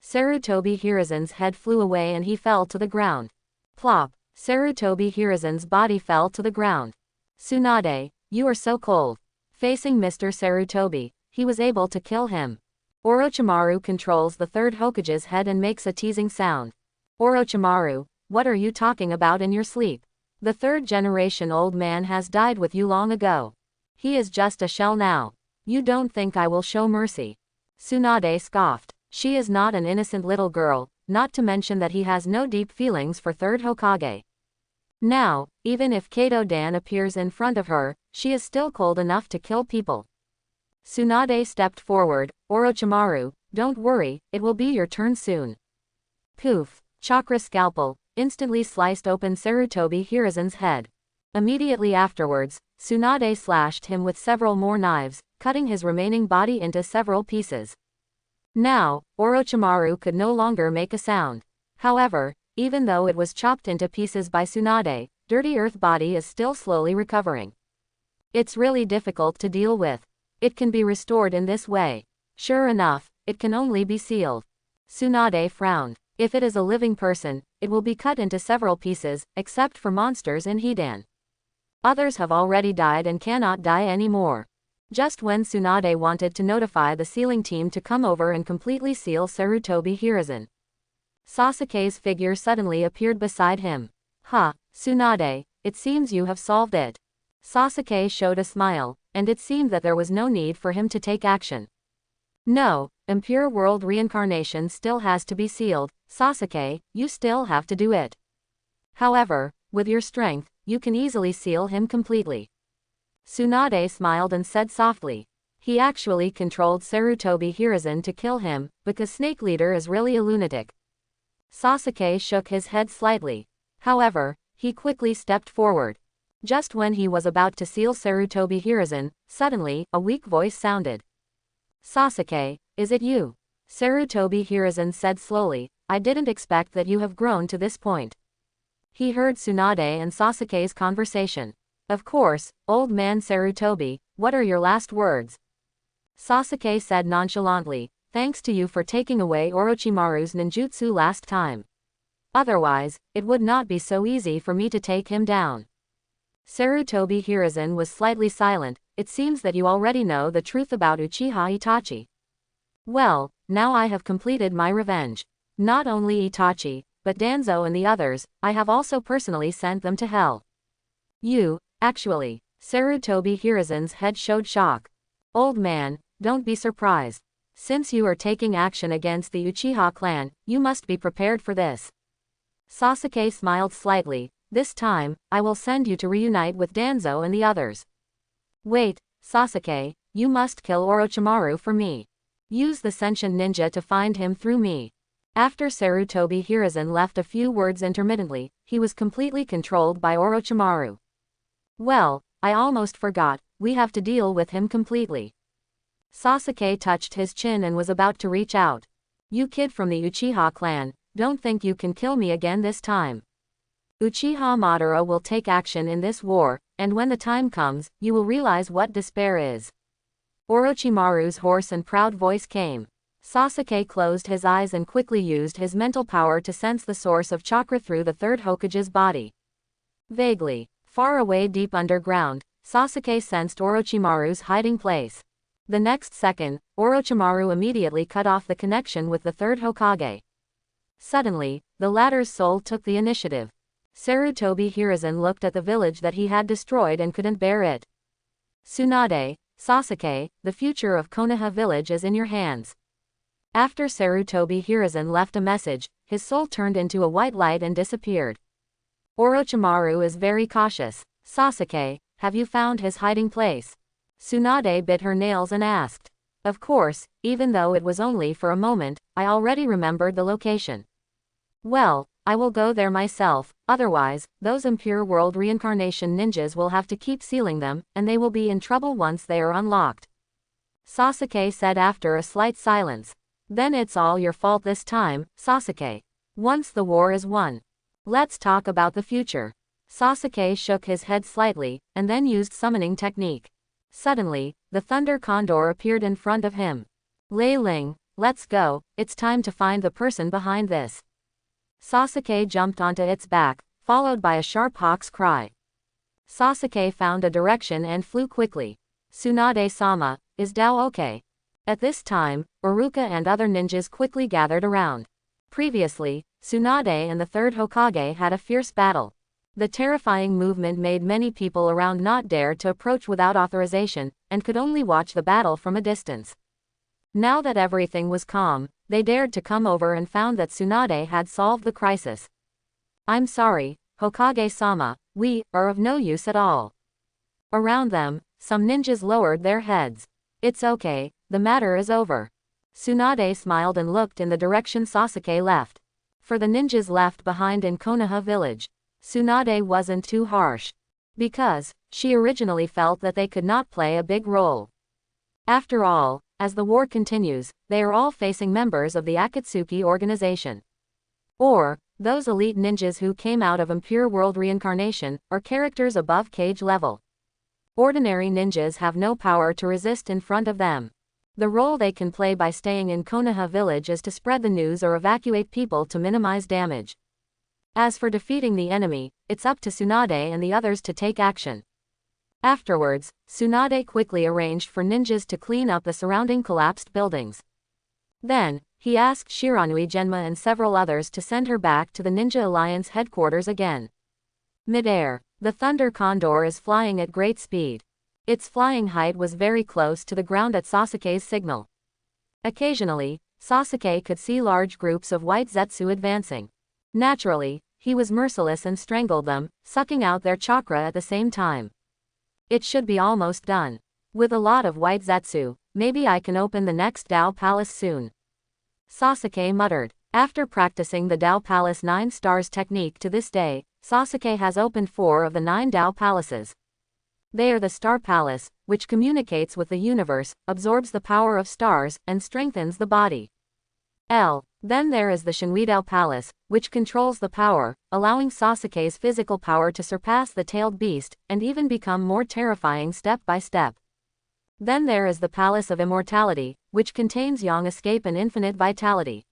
Sarutobi Hiruzen's head flew away and he fell to the ground. Plop! Sarutobi Hiruzen's body fell to the ground. Tsunade, you are so cold. Facing Mr. Sarutobi, he was able to kill him. Orochimaru controls the third Hokage's head and makes a teasing sound. Orochimaru, what are you talking about in your sleep? The 3rd generation old man has died with you long ago. He is just a shell now. You don't think I will show mercy? Tsunade scoffed. She is not an innocent little girl, not to mention that he has no deep feelings for 3rd Hokage. Now, even if Kato Dan appears in front of her, she is still cold enough to kill people. Tsunade stepped forward. Orochimaru, don't worry, it will be your turn soon. Poof! Chakra scalpel instantly sliced open Sarutobi Hiruzen's head. Immediately afterwards, Tsunade slashed him with several more knives, cutting his remaining body into several pieces. Now, Orochimaru could no longer make a sound. However, even though it was chopped into pieces by Tsunade, Dirty Earth body is still slowly recovering. It's really difficult to deal with. It can be restored in this way. Sure enough, it can only be sealed. Tsunade frowned. If it is a living person, it will be cut into several pieces, except for monsters in Hidan. Others have already died and cannot die anymore. Just when Tsunade wanted to notify the sealing team to come over and completely seal Sarutobi Hiruzen, Sasuke's figure suddenly appeared beside him. Ha, Tsunade, it seems you have solved it. Sasuke showed a smile, and it seemed that there was no need for him to take action. No, Impure World Reincarnation still has to be sealed, Sasuke, you still have to do it. However, with your strength, you can easily seal him completely. Tsunade smiled and said softly. He actually controlled Sarutobi Hiruzen to kill him, because Snake Leader is really a lunatic. Sasuke shook his head slightly. However, he quickly stepped forward. Just when he was about to seal Sarutobi Hiruzen, suddenly, a weak voice sounded. "Sasuke, is it you?" Sarutobi Hiruzen said slowly, "I didn't expect that you have grown to this point." He heard Tsunade and Sasuke's conversation. "Of course, old man Sarutobi, what are your last words?" Sasuke said nonchalantly, "Thanks to you for taking away Orochimaru's ninjutsu last time. Otherwise, it would not be so easy for me to take him down." Sarutobi Hiruzen was slightly silent. "It seems that you already know the truth about Uchiha Itachi. Well, now I have completed my revenge. Not only Itachi, but Danzo and the others, I have also personally sent them to hell." "You, actually?" Sarutobi Hiruzen's head showed shock. "Old man, don't be surprised. Since you are taking action against the Uchiha clan, you must be prepared for this." Sasuke smiled slightly. "This time, I will send you to reunite with Danzo and the others." "Wait, Sasuke, you must kill Orochimaru for me. Use the sentient ninja to find him through me." After Sarutobi Hiruzen left a few words intermittently, he was completely controlled by Orochimaru. "Well, I almost forgot, we have to deal with him completely." Sasuke touched his chin and was about to reach out. "You kid from the Uchiha clan, don't think you can kill me again this time. Uchiha Madara will take action in this war, and when the time comes, you will realize what despair is." Orochimaru's hoarse and proud voice came. Sasuke closed his eyes and quickly used his mental power to sense the source of chakra through the third Hokage's body. Vaguely, far away deep underground, Sasuke sensed Orochimaru's hiding place. The next second, Orochimaru immediately cut off the connection with the third Hokage. Suddenly, the latter's soul took the initiative. Sarutobi Hiruzen looked at the village that he had destroyed and couldn't bear it. "Tsunade, Sasuke, the future of Konoha village is in your hands." After Sarutobi Hiruzen left a message, his soul turned into a white light and disappeared. Orochimaru is very cautious. "Sasuke, have you found his hiding place?" Tsunade bit her nails and asked. "Of course, even though it was only for a moment, I already remembered the location." "Well, I will go there myself, otherwise, those impure world reincarnation ninjas will have to keep sealing them, and they will be in trouble once they are unlocked," Sasuke said after a slight silence. "Then it's all your fault this time, Sasuke. Once the war is won, let's talk about the future." Sasuke shook his head slightly, and then used summoning technique. Suddenly, the Thunder Condor appeared in front of him. "Lei Ling, let's go, it's time to find the person behind this." Sasuke jumped onto its back, followed by a sharp hawk's cry. Sasuke found a direction and flew quickly. "Tsunade-sama, is Dao okay?" At this time, Iruka and other ninjas quickly gathered around. Previously, Tsunade and the third Hokage had a fierce battle. The terrifying movement made many people around not dare to approach without authorization, and could only watch the battle from a distance. Now that everything was calm, they dared to come over and found that Tsunade had solved the crisis. "I'm sorry, Hokage-sama, we are of no use at all." Around them, some ninjas lowered their heads. "It's okay, the matter is over." Tsunade smiled and looked in the direction Sasuke left. For the ninjas left behind in Konoha village, Tsunade wasn't too harsh. Because, she originally felt that they could not play a big role. After all, as the war continues, they are all facing members of the Akatsuki organization. Or, those elite ninjas who came out of impure world reincarnation, or characters above cage level. Ordinary ninjas have no power to resist in front of them. The role they can play by staying in Konoha village is to spread the news or evacuate people to minimize damage. As for defeating the enemy, it's up to Tsunade and the others to take action. Afterwards, Tsunade quickly arranged for ninjas to clean up the surrounding collapsed buildings. Then, he asked Shiranui Genma and several others to send her back to the Ninja Alliance headquarters again. Mid-air, the Thunder Condor is flying at great speed. Its flying height was very close to the ground at Sasuke's signal. Occasionally, Sasuke could see large groups of white Zetsu advancing. Naturally, he was merciless and strangled them, sucking out their chakra at the same time. "It should be almost done. With a lot of white Zetsu, maybe I can open the next Dao Palace soon," Sasuke muttered. After practicing the Dao Palace 9 stars technique to this day, Sasuke has opened 4 of the 9 Tao Palaces. They are the Star Palace, which communicates with the universe, absorbs the power of stars, and strengthens the body. Then there is the Shinwidao Palace, which controls the power, allowing Sasuke's physical power to surpass the tailed beast, and even become more terrifying step by step. Then there is the Palace of Immortality, which contains Yang Escape and infinite vitality.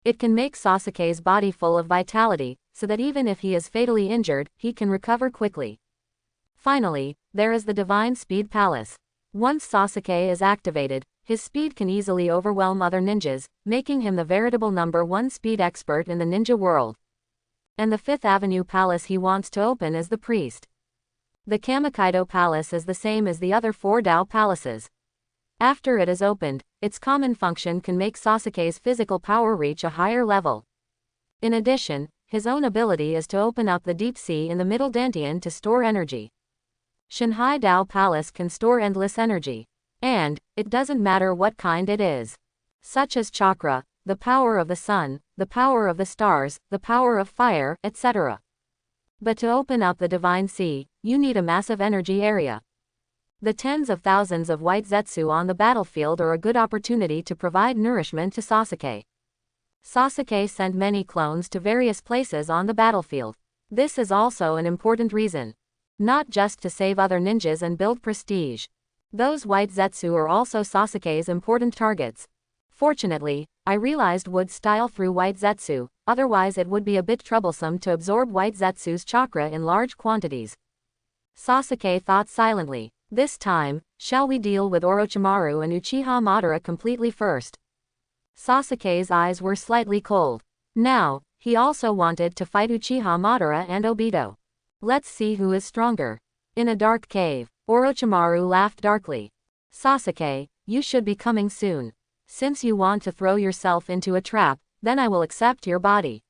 It can make Sasuke's body full of vitality, so that even if he is fatally injured, he can recover quickly. Finally, there is the Divine Speed Palace. Once Sasuke is activated, his speed can easily overwhelm other ninjas, making him the veritable #1 speed expert in the ninja world. And the Fifth Avenue Palace he wants to open is the Priest. The Kamakaido Palace is the same as the other 4 Tao Palaces. After it is opened, its common function can make Sasuke's physical power reach a higher level. In addition, his own ability is to open up the deep sea in the middle dantian to store energy. Shanhai Tao Palace can store endless energy. And, it doesn't matter what kind it is. Such as chakra, the power of the sun, the power of the stars, the power of fire, etc. But to open up the Divine Sea, you need a massive energy area. The tens of thousands of white Zetsu on the battlefield are a good opportunity to provide nourishment to Sasuke. Sasuke sent many clones to various places on the battlefield. This is also an important reason. Not just to save other ninjas and build prestige. Those white Zetsu are also Sasuke's important targets. Fortunately, I realized wood style through white Zetsu, otherwise it would be a bit troublesome to absorb white Zetsu's chakra in large quantities. Sasuke thought silently. This time, shall we deal with Orochimaru and Uchiha Madara completely first? Sasuke's eyes were slightly cold. Now, he also wanted to fight Uchiha Madara and Obito. Let's see who is stronger. In a dark cave, Orochimaru laughed darkly. Sasuke, you should be coming soon. Since you want to throw yourself into a trap, then I will accept your body.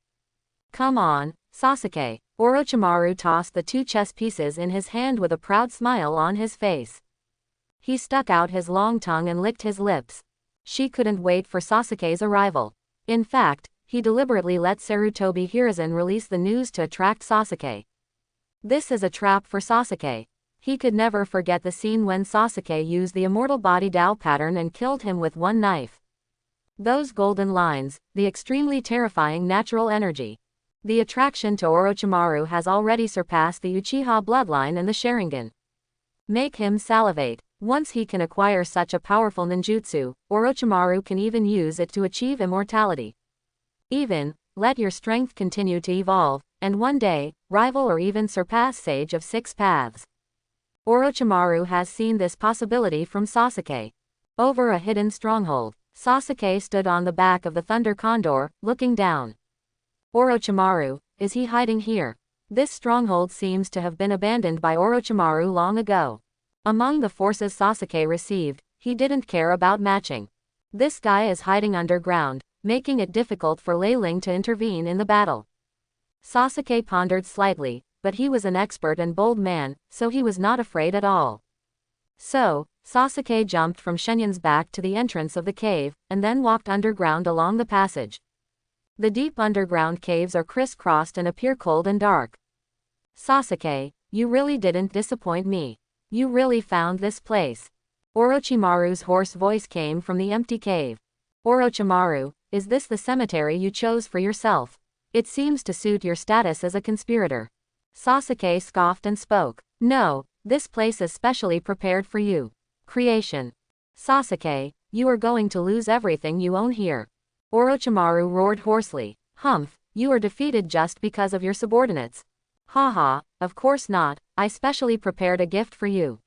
Come on, Sasuke. Orochimaru tossed the 2 chess pieces in his hand with a proud smile on his face. He stuck out his long tongue and licked his lips. She couldn't wait for Sasuke's arrival. In fact, he deliberately let Sarutobi Hiruzen release the news to attract Sasuke. This is a trap for Sasuke. He could never forget the scene when Sasuke used the immortal body Tao pattern and killed him with 1 knife. Those golden lines, the extremely terrifying natural energy. The attraction to Orochimaru has already surpassed the Uchiha bloodline and the Sharingan. Make him salivate. Once he can acquire such a powerful ninjutsu, Orochimaru can even use it to achieve immortality. Even, let your strength continue to evolve, and one day, rival or even surpass Sage of 6 Paths. Orochimaru has seen this possibility from Sasuke. Over a hidden stronghold, Sasuke stood on the back of the Thunder Condor, looking down. Orochimaru, is he hiding here? This stronghold seems to have been abandoned by Orochimaru long ago. Among the forces Sasuke received, he didn't care about matching. This guy is hiding underground, making it difficult for Lei Ling to intervene in the battle. Sasuke pondered slightly, but he was an expert and bold man, so he was not afraid at all. So, Sasuke jumped from Shenyan's back to the entrance of the cave, and then walked underground along the passage. The deep underground caves are crisscrossed and appear cold and dark. Sasuke, you really didn't disappoint me. You really found this place. Orochimaru's hoarse voice came from the empty cave. Orochimaru, is this the cemetery you chose for yourself? It seems to suit your status as a conspirator. Sasuke scoffed and spoke. No, this place is specially prepared for you. Creation. Sasuke, you are going to lose everything you own here. Orochimaru roared hoarsely. Humph, you are defeated just because of your subordinates. Haha, of course not, I specially prepared a gift for you.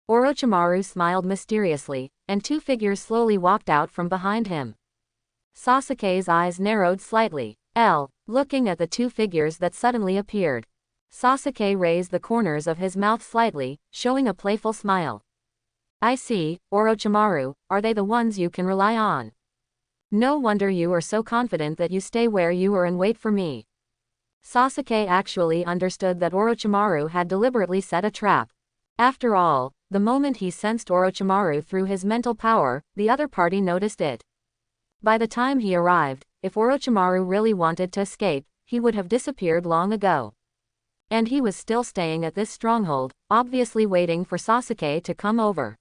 Orochimaru smiled mysteriously, and 2 figures slowly walked out from behind him. Sasuke's eyes narrowed slightly. Looking at the 2 figures that suddenly appeared. Sasuke raised the corners of his mouth slightly, showing a playful smile. I see, Orochimaru, are they the ones you can rely on? No wonder you are so confident that you stay where you are and wait for me. Sasuke actually understood that Orochimaru had deliberately set a trap. After all, the moment he sensed Orochimaru through his mental power, the other party noticed it. By the time he arrived, if Orochimaru really wanted to escape, he would have disappeared long ago. And he was still staying at this stronghold, obviously waiting for Sasuke to come over.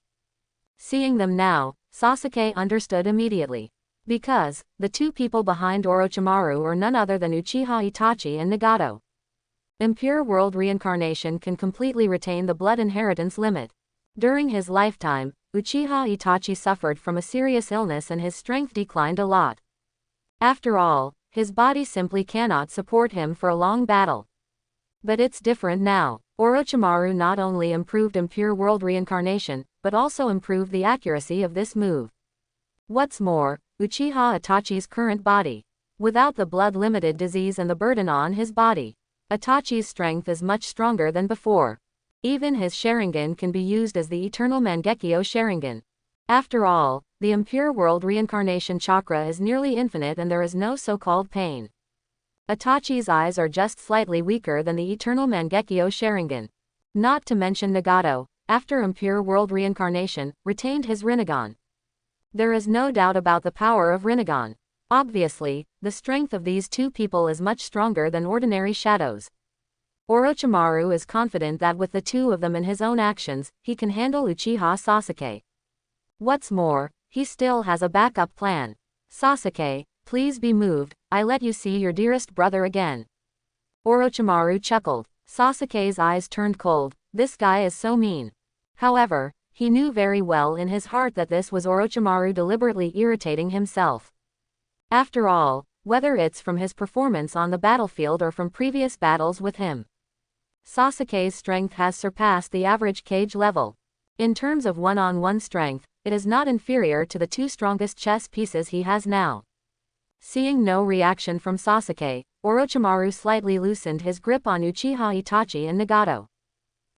Seeing them now, Sasuke understood immediately. Because, the two people behind Orochimaru are none other than Uchiha Itachi and Nagato. Impure world reincarnation can completely retain the blood inheritance limit. During his lifetime, Uchiha Itachi suffered from a serious illness and his strength declined a lot. After all, his body simply cannot support him for a long battle. But it's different now. Orochimaru not only improved impure world reincarnation, but also improved the accuracy of this move. What's more, Uchiha Itachi's current body, without the blood-limited disease and the burden on his body, Itachi's strength is much stronger than before. Even his Sharingan can be used as the eternal Mangekyo Sharingan. After all, the impure world reincarnation chakra is nearly infinite and there is no so-called pain. Itachi's eyes are just slightly weaker than the eternal Mangekyo Sharingan. Not to mention Nagato, after impure world reincarnation, retained his Rinnegan. There is no doubt about the power of Rinnegan. Obviously, the strength of these two people is much stronger than ordinary shadows. Orochimaru is confident that with the two of them in his own actions, he can handle Uchiha Sasuke. What's more, he still has a backup plan. Sasuke, please be moved, I let you see your dearest brother again. Orochimaru chuckled. Sasuke's eyes turned cold. This guy is so mean. However, he knew very well in his heart that this was Orochimaru deliberately irritating himself. After all, whether it's from his performance on the battlefield or from previous battles with him, Sasuke's strength has surpassed the average cage level. In terms of one-on-one strength, it is not inferior to the two strongest chess pieces he has now. Seeing no reaction from Sasuke, Orochimaru slightly loosened his grip on Uchiha Itachi and Nagato.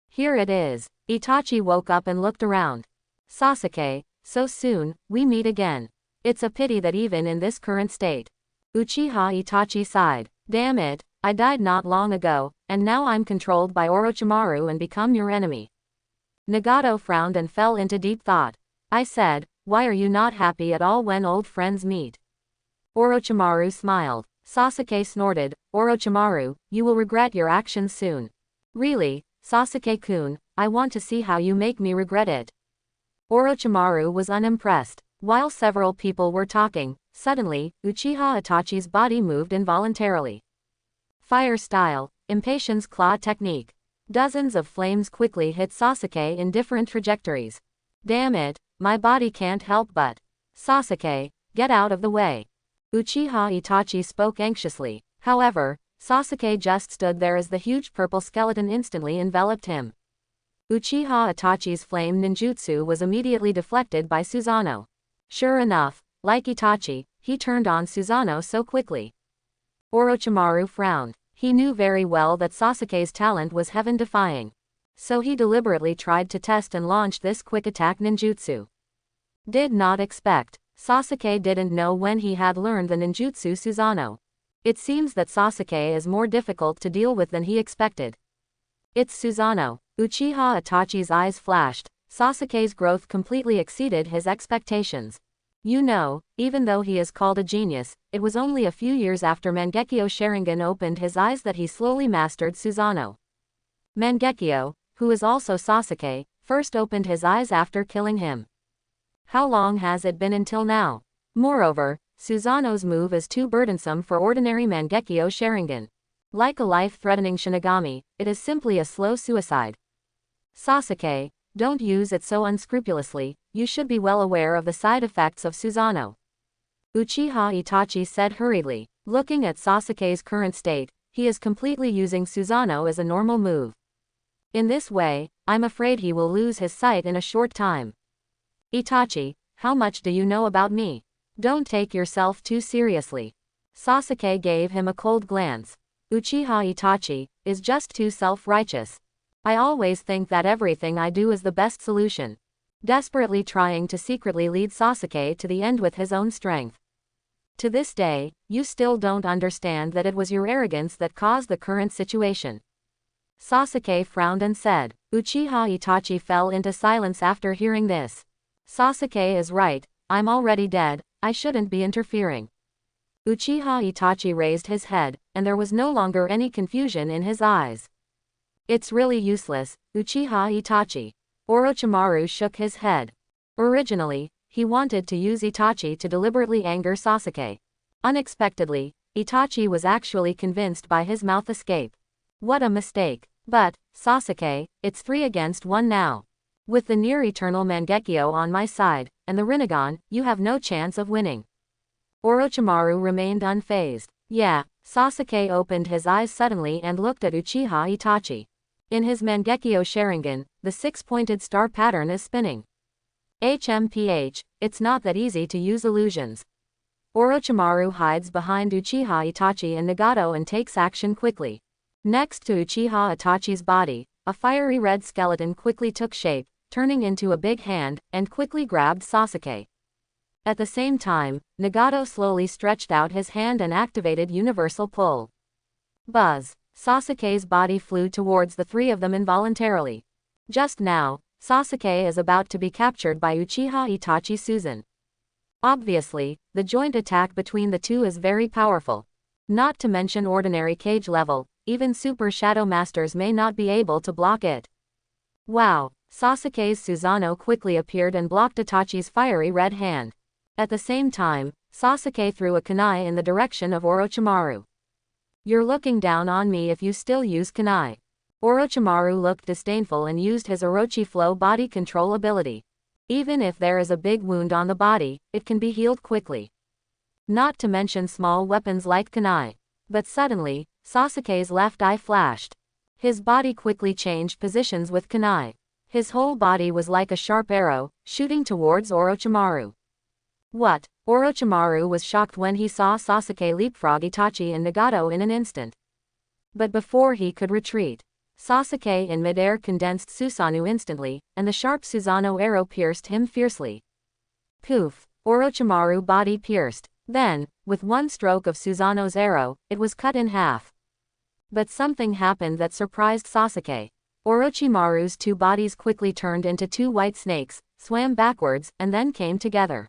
Here it is. Itachi woke up and looked around. Sasuke, so soon, we meet again. It's a pity that even in this current state. Uchiha Itachi sighed. Damn it, I died not long ago, and now I'm controlled by Orochimaru and become your enemy. Nagato frowned and fell into deep thought. I said, why are you not happy at all when old friends meet? Orochimaru smiled. Sasuke snorted, Orochimaru, you will regret your actions soon. Really, Sasuke-kun, I want to see how you make me regret it. Orochimaru was unimpressed. While several people were talking, suddenly, Uchiha Itachi's body moved involuntarily. Fire style, impatience claw technique. Dozens of flames quickly hit Sasuke in different trajectories. Damn it, my body can't help but. Sasuke, get out of the way. Uchiha Itachi spoke anxiously. However, Sasuke just stood there as the huge purple skeleton instantly enveloped him. Uchiha Itachi's flame ninjutsu was immediately deflected by Susanoo. Sure enough, like Itachi, he turned on Susanoo so quickly. Orochimaru frowned. He knew very well that Sasuke's talent was heaven-defying. So he deliberately tried to test and launch this quick attack ninjutsu. Did not expect. Sasuke didn't know when he had learned the ninjutsu Susanoo. It seems that Sasuke is more difficult to deal with than he expected. It's Susanoo. Uchiha Itachi's eyes flashed. Sasuke's growth completely exceeded his expectations. You know, even though he is called a genius, it was only a few years after Mangekyo Sharingan opened his eyes that he slowly mastered Susanoo. Mangekyo, who is also Sasuke, first opened his eyes after killing him. How long has it been until now? Moreover, Susanoo's move is too burdensome for ordinary Mangekyo Sharingan. Like a life-threatening Shinigami, it is simply a slow suicide. Sasuke, don't use it so unscrupulously, you should be well aware of the side effects of Susanoo. Uchiha Itachi said hurriedly. Looking at Sasuke's current state, he is completely using Susanoo as a normal move. In this way, I'm afraid he will lose his sight in a short time. Itachi, how much do you know about me? Don't take yourself too seriously. Sasuke gave him a cold glance. Uchiha Itachi is just too self-righteous. I always think that everything I do is the best solution. Desperately trying to secretly lead Sasuke to the end with his own strength. To this day, you still don't understand that it was your arrogance that caused the current situation. Sasuke frowned and said. Uchiha Itachi fell into silence after hearing this. Sasuke is right, I'm already dead, I shouldn't be interfering. Uchiha Itachi raised his head, and there was no longer any confusion in his eyes. It's really useless, Uchiha Itachi. Orochimaru shook his head. Originally, he wanted to use Itachi to deliberately anger Sasuke. Unexpectedly, Itachi was actually convinced by his mouth escape. What a mistake. But, Sasuke, it's 3 against 1 now. With the near-eternal Mangekyo on my side, and the Rinnegan, you have no chance of winning. Orochimaru remained unfazed. Yeah, Sasuke opened his eyes suddenly and looked at Uchiha Itachi. In his Mangekyo Sharingan, the 6-pointed star pattern is spinning. HMPH, it's not that easy to use illusions. Orochimaru hides behind Uchiha Itachi and Nagato and takes action quickly. Next to Uchiha Itachi's body, a fiery red skeleton quickly took shape, turning into a big hand, and quickly grabbed Sasuke. At the same time, Nagato slowly stretched out his hand and activated Universal Pull. Buzz! Sasuke's body flew towards the 3 of them involuntarily. Just now, Sasuke is about to be captured by Uchiha Itachi Susan. Obviously, the joint attack between the 2 is very powerful. Not to mention ordinary cage level, even Super Shadow Masters may not be able to block it. Wow! Sasuke's Susanoo quickly appeared and blocked Itachi's fiery red hand. At the same time, Sasuke threw a kunai in the direction of Orochimaru. You're looking down on me if you still use kunai. Orochimaru looked disdainful and used his Orochi Flow body control ability. Even if there is a big wound on the body, it can be healed quickly. Not to mention small weapons like kunai. But suddenly, Sasuke's left eye flashed. His body quickly changed positions with kunai. His whole body was like a sharp arrow, shooting towards Orochimaru. What? Orochimaru was shocked when he saw Sasuke leapfrog Itachi and Nagato in an instant. But before he could retreat, Sasuke in midair condensed Susanoo instantly, and the sharp Susanoo arrow pierced him fiercely. Poof! Orochimaru body pierced. Then, with one stroke of Susanoo's arrow, it was cut in half. But something happened that surprised Sasuke. Orochimaru's 2 bodies quickly turned into 2 white snakes, swam backwards, and then came together.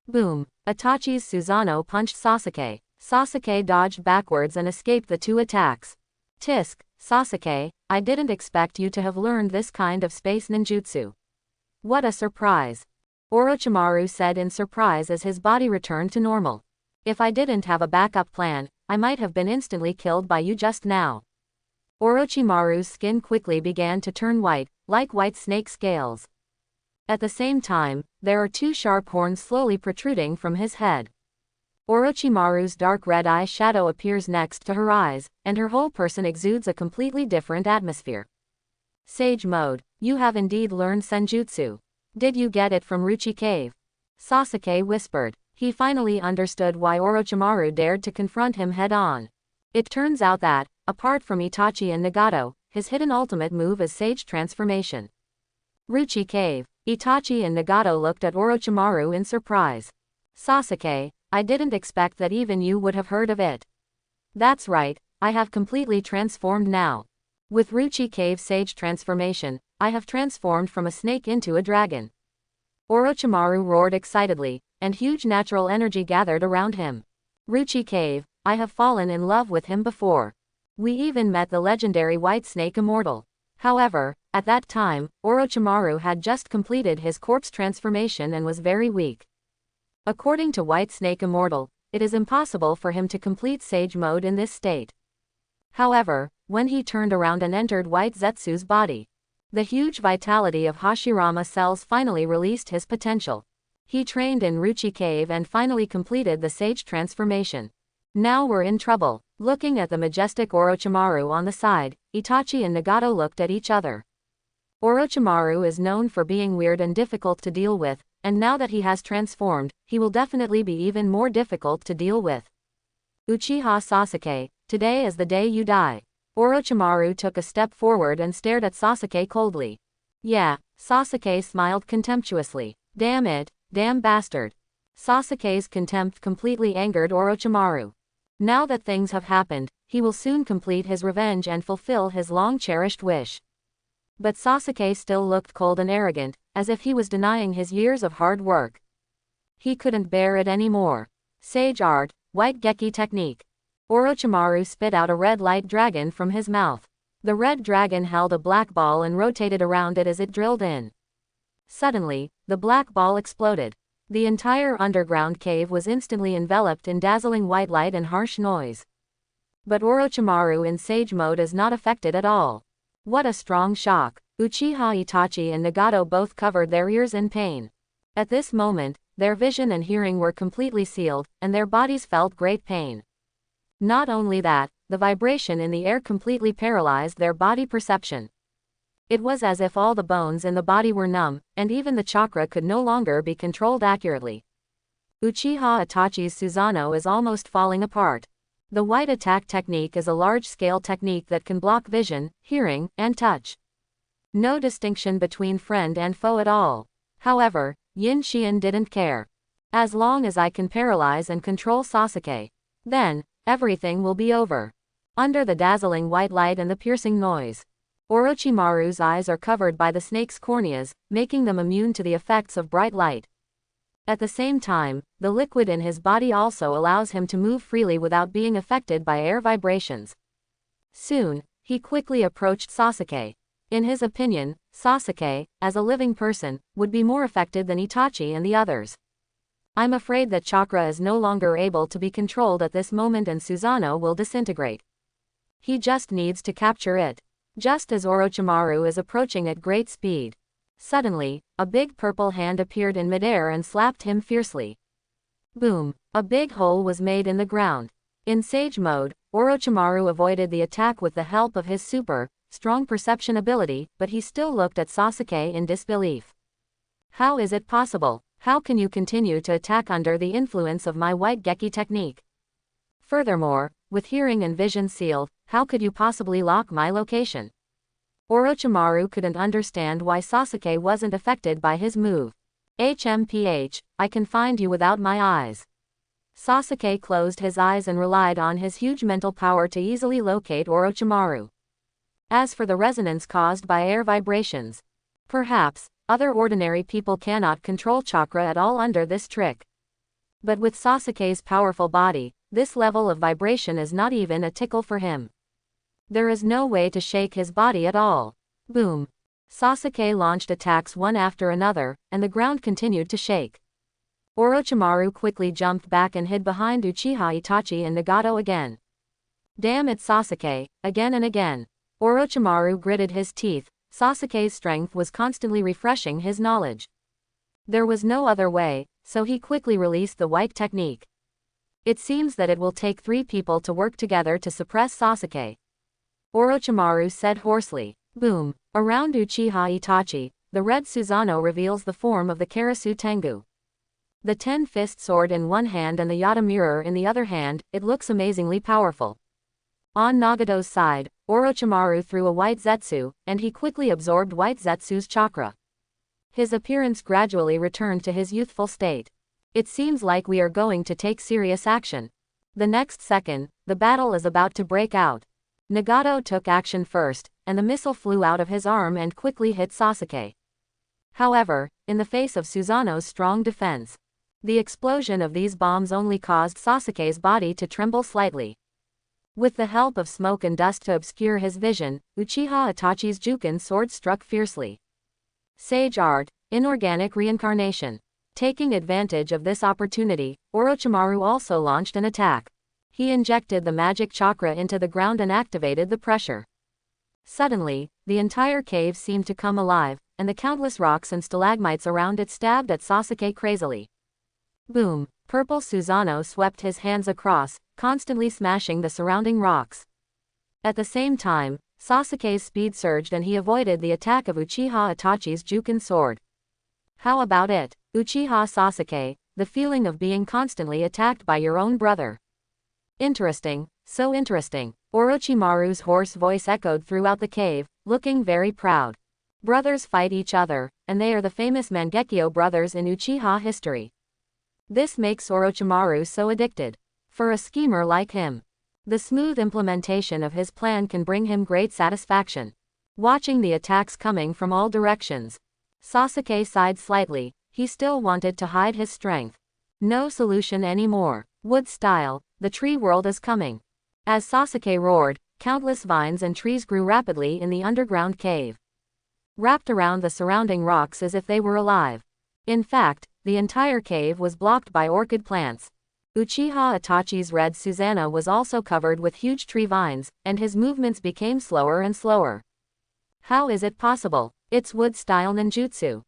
Boom! Itachi's Susanoo punched Sasuke. Sasuke dodged backwards and escaped the 2 attacks. Tisk! Sasuke, I didn't expect you to have learned this kind of space ninjutsu. What a surprise! Orochimaru said in surprise as his body returned to normal. If I didn't have a backup plan, I might have been instantly killed by you just now. Orochimaru's skin quickly began to turn white, like white snake scales. At the same time, there are 2 sharp horns slowly protruding from his head. Orochimaru's dark red eye shadow appears next to her eyes, and her whole person exudes a completely different atmosphere. Sage mode, you have indeed learned Senjutsu. Did you get it from Ruchi Cave? Sasuke whispered. He finally understood why Orochimaru dared to confront him head-on. It turns out that, apart from Itachi and Nagato, his hidden ultimate move is Sage Transformation. Ruchi Cave. Itachi and Nagato looked at Orochimaru in surprise. Sasuke, I didn't expect that even you would have heard of it. That's right, I have completely transformed now. With Ruchi Cave Sage Transformation, I have transformed from a snake into a dragon. Orochimaru roared excitedly, and huge natural energy gathered around him. Ruchi Cave, I have fallen in love with him before. We even met the legendary White Snake Immortal. However, at that time, Orochimaru had just completed his corpse transformation and was very weak. According to White Snake Immortal, it is impossible for him to complete Sage Mode in this state. However, when he turned around and entered White Zetsu's body, the huge vitality of Hashirama cells finally released his potential. He trained in Ruchi Cave and finally completed the Sage Transformation. Now we're in trouble. Looking at the majestic Orochimaru on the side, Itachi and Nagato looked at each other. Orochimaru is known for being weird and difficult to deal with, and now that he has transformed, he will definitely be even more difficult to deal with. Uchiha Sasuke, today is the day you die. Orochimaru took a step forward and stared at Sasuke coldly. Yeah, Sasuke smiled contemptuously. Damn it, damn bastard. Sasuke's contempt completely angered Orochimaru. Now that things have happened, he will soon complete his revenge and fulfill his long-cherished wish. But Sasuke still looked cold and arrogant, as if he was denying his years of hard work. He couldn't bear it anymore. Sage Art, White Geki Technique. Orochimaru spit out a red light dragon from his mouth. The red dragon held a black ball and rotated around it as it drilled in. Suddenly, the black ball exploded. The entire underground cave was instantly enveloped in dazzling white light and harsh noise. But Orochimaru in Sage mode is not affected at all. What a strong shock. Uchiha Itachi and Nagato both covered their ears in pain. At this moment, their vision and hearing were completely sealed, and their bodies felt great pain. Not only that, the vibration in the air completely paralyzed their body perception. It was as if all the bones in the body were numb, and even the chakra could no longer be controlled accurately. Uchiha Itachi's Susanoo is almost falling apart. The white attack technique is a large-scale technique that can block vision, hearing, and touch. No distinction between friend and foe at all. However, Yin Xian didn't care. As long as I can paralyze and control Sasuke, then, everything will be over. Under the dazzling white light and the piercing noise, Orochimaru's eyes are covered by the snake's corneas, making them immune to the effects of bright light. At the same time, the liquid in his body also allows him to move freely without being affected by air vibrations. Soon, he quickly approached Sasuke. In his opinion, Sasuke, as a living person, would be more affected than Itachi and the others. I'm afraid that chakra is no longer able to be controlled at this moment and Susanoo will disintegrate. He just needs to capture it. Just as Orochimaru is approaching at great speed, suddenly, a big purple hand appeared in midair and slapped him fiercely. Boom! A big hole was made in the ground. In Sage mode, Orochimaru avoided the attack with the help of his super, strong perception ability, but he still looked at Sasuke in disbelief. How is it possible? How can you continue to attack under the influence of my white Geki technique? Furthermore, with hearing and vision sealed, how could you possibly lock my location? Orochimaru couldn't understand why Sasuke wasn't affected by his move. HMPH, I can find you without my eyes. Sasuke closed his eyes and relied on his huge mental power to easily locate Orochimaru. As for the resonance caused by air vibrations, perhaps, other ordinary people cannot control chakra at all under this trick. But with Sasuke's powerful body, this level of vibration is not even a tickle for him. There is no way to shake his body at all. Boom! Sasuke launched attacks one after another, and the ground continued to shake. Orochimaru quickly jumped back and hid behind Uchiha Itachi and Nagato again. Damn it Sasuke, again and again. Orochimaru gritted his teeth. Sasuke's strength was constantly refreshing his knowledge. There was no other way, so he quickly released the white technique. It seems that it will take 3 people to work together to suppress Sasuke. Orochimaru said hoarsely. Boom! Around Uchiha Itachi, the red Susanoo reveals the form of the Karasu Tengu. The 10-fist sword in one hand and the Yata mirror in the other hand, it looks amazingly powerful. On Nagato's side, Orochimaru threw a white Zetsu, and he quickly absorbed white Zetsu's chakra. His appearance gradually returned to his youthful state. It seems like we are going to take serious action. The next second, the battle is about to break out. Nagato took action first, and the missile flew out of his arm and quickly hit Sasuke. However, in the face of Susanoo's strong defense, the explosion of these bombs only caused Sasuke's body to tremble slightly. With the help of smoke and dust to obscure his vision, Uchiha Itachi's Juken sword struck fiercely. Sage art, inorganic reincarnation. Taking advantage of this opportunity, Orochimaru also launched an attack. He injected the magic chakra into the ground and activated the pressure. Suddenly, the entire cave seemed to come alive, and the countless rocks and stalagmites around it stabbed at Sasuke crazily. Boom! Purple Susanoo swept his hands across, constantly smashing the surrounding rocks. At the same time, Sasuke's speed surged and he avoided the attack of Uchiha Itachi's Juken sword. How about it, Uchiha Sasuke, the feeling of being constantly attacked by your own brother? Interesting, so interesting. Orochimaru's hoarse voice echoed throughout the cave, looking very proud. Brothers fight each other, and they are the famous Mangekyo brothers in Uchiha history. This makes Orochimaru so addicted. For a schemer like him, the smooth implementation of his plan can bring him great satisfaction. Watching the attacks coming from all directions, Sasuke sighed slightly. He still wanted to hide his strength. No solution anymore. Wood style, the tree world is coming. As Sasuke roared, Countless vines and trees grew rapidly in the underground cave, wrapped around the surrounding rocks as if they were alive. In fact, the entire cave was blocked by orchid plants. Uchiha Itachi's red Susanna was also covered with huge tree vines, and his movements became slower and slower. How is it possible? It's wood-style ninjutsu.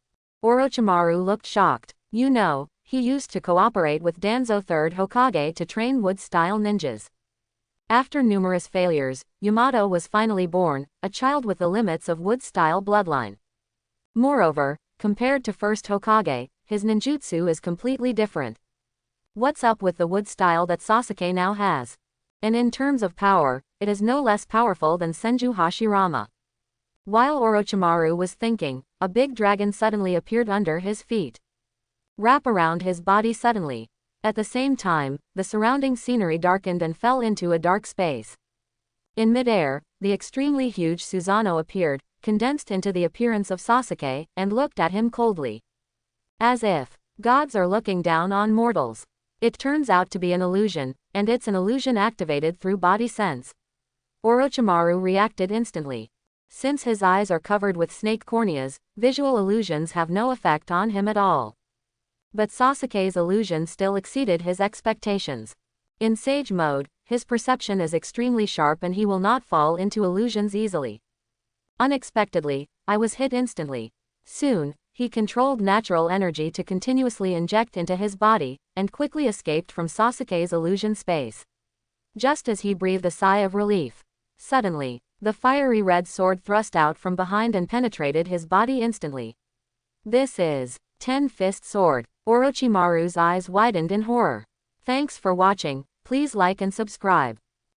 Orochimaru looked shocked. You know, he used to cooperate with Danzo III Hokage to train wood-style ninjas. After numerous failures, Yamato was finally born, a child with the limits of wood-style bloodline. Moreover, compared to first Hokage, his ninjutsu is completely different. What's up with the wood style that Sasuke now has? And in terms of power, it is no less powerful than Senju Hashirama. While Orochimaru was thinking, a big dragon suddenly appeared under his feet, wrap around his body suddenly. At the same time, the surrounding scenery darkened and fell into a dark space. In midair, the extremely huge Susanoo appeared, condensed into the appearance of Sasuke, and looked at him coldly. As if gods are looking down on mortals. It turns out to be an illusion, and it's an illusion activated through body sense. Orochimaru reacted instantly. Since his eyes are covered with snake corneas, visual illusions have no effect on him at all. But Sasuke's illusion still exceeded his expectations. In Sage mode, his perception is extremely sharp and he will not fall into illusions easily. Unexpectedly, I was hit instantly. Soon, he controlled natural energy to continuously inject into his body, and quickly escaped from Sasuke's illusion space. Just as he breathed a sigh of relief, suddenly, the fiery red sword thrust out from behind and penetrated his body instantly. This is Ten-Fist Sword. Orochimaru's eyes widened in horror. Thanks for watching, please like and subscribe.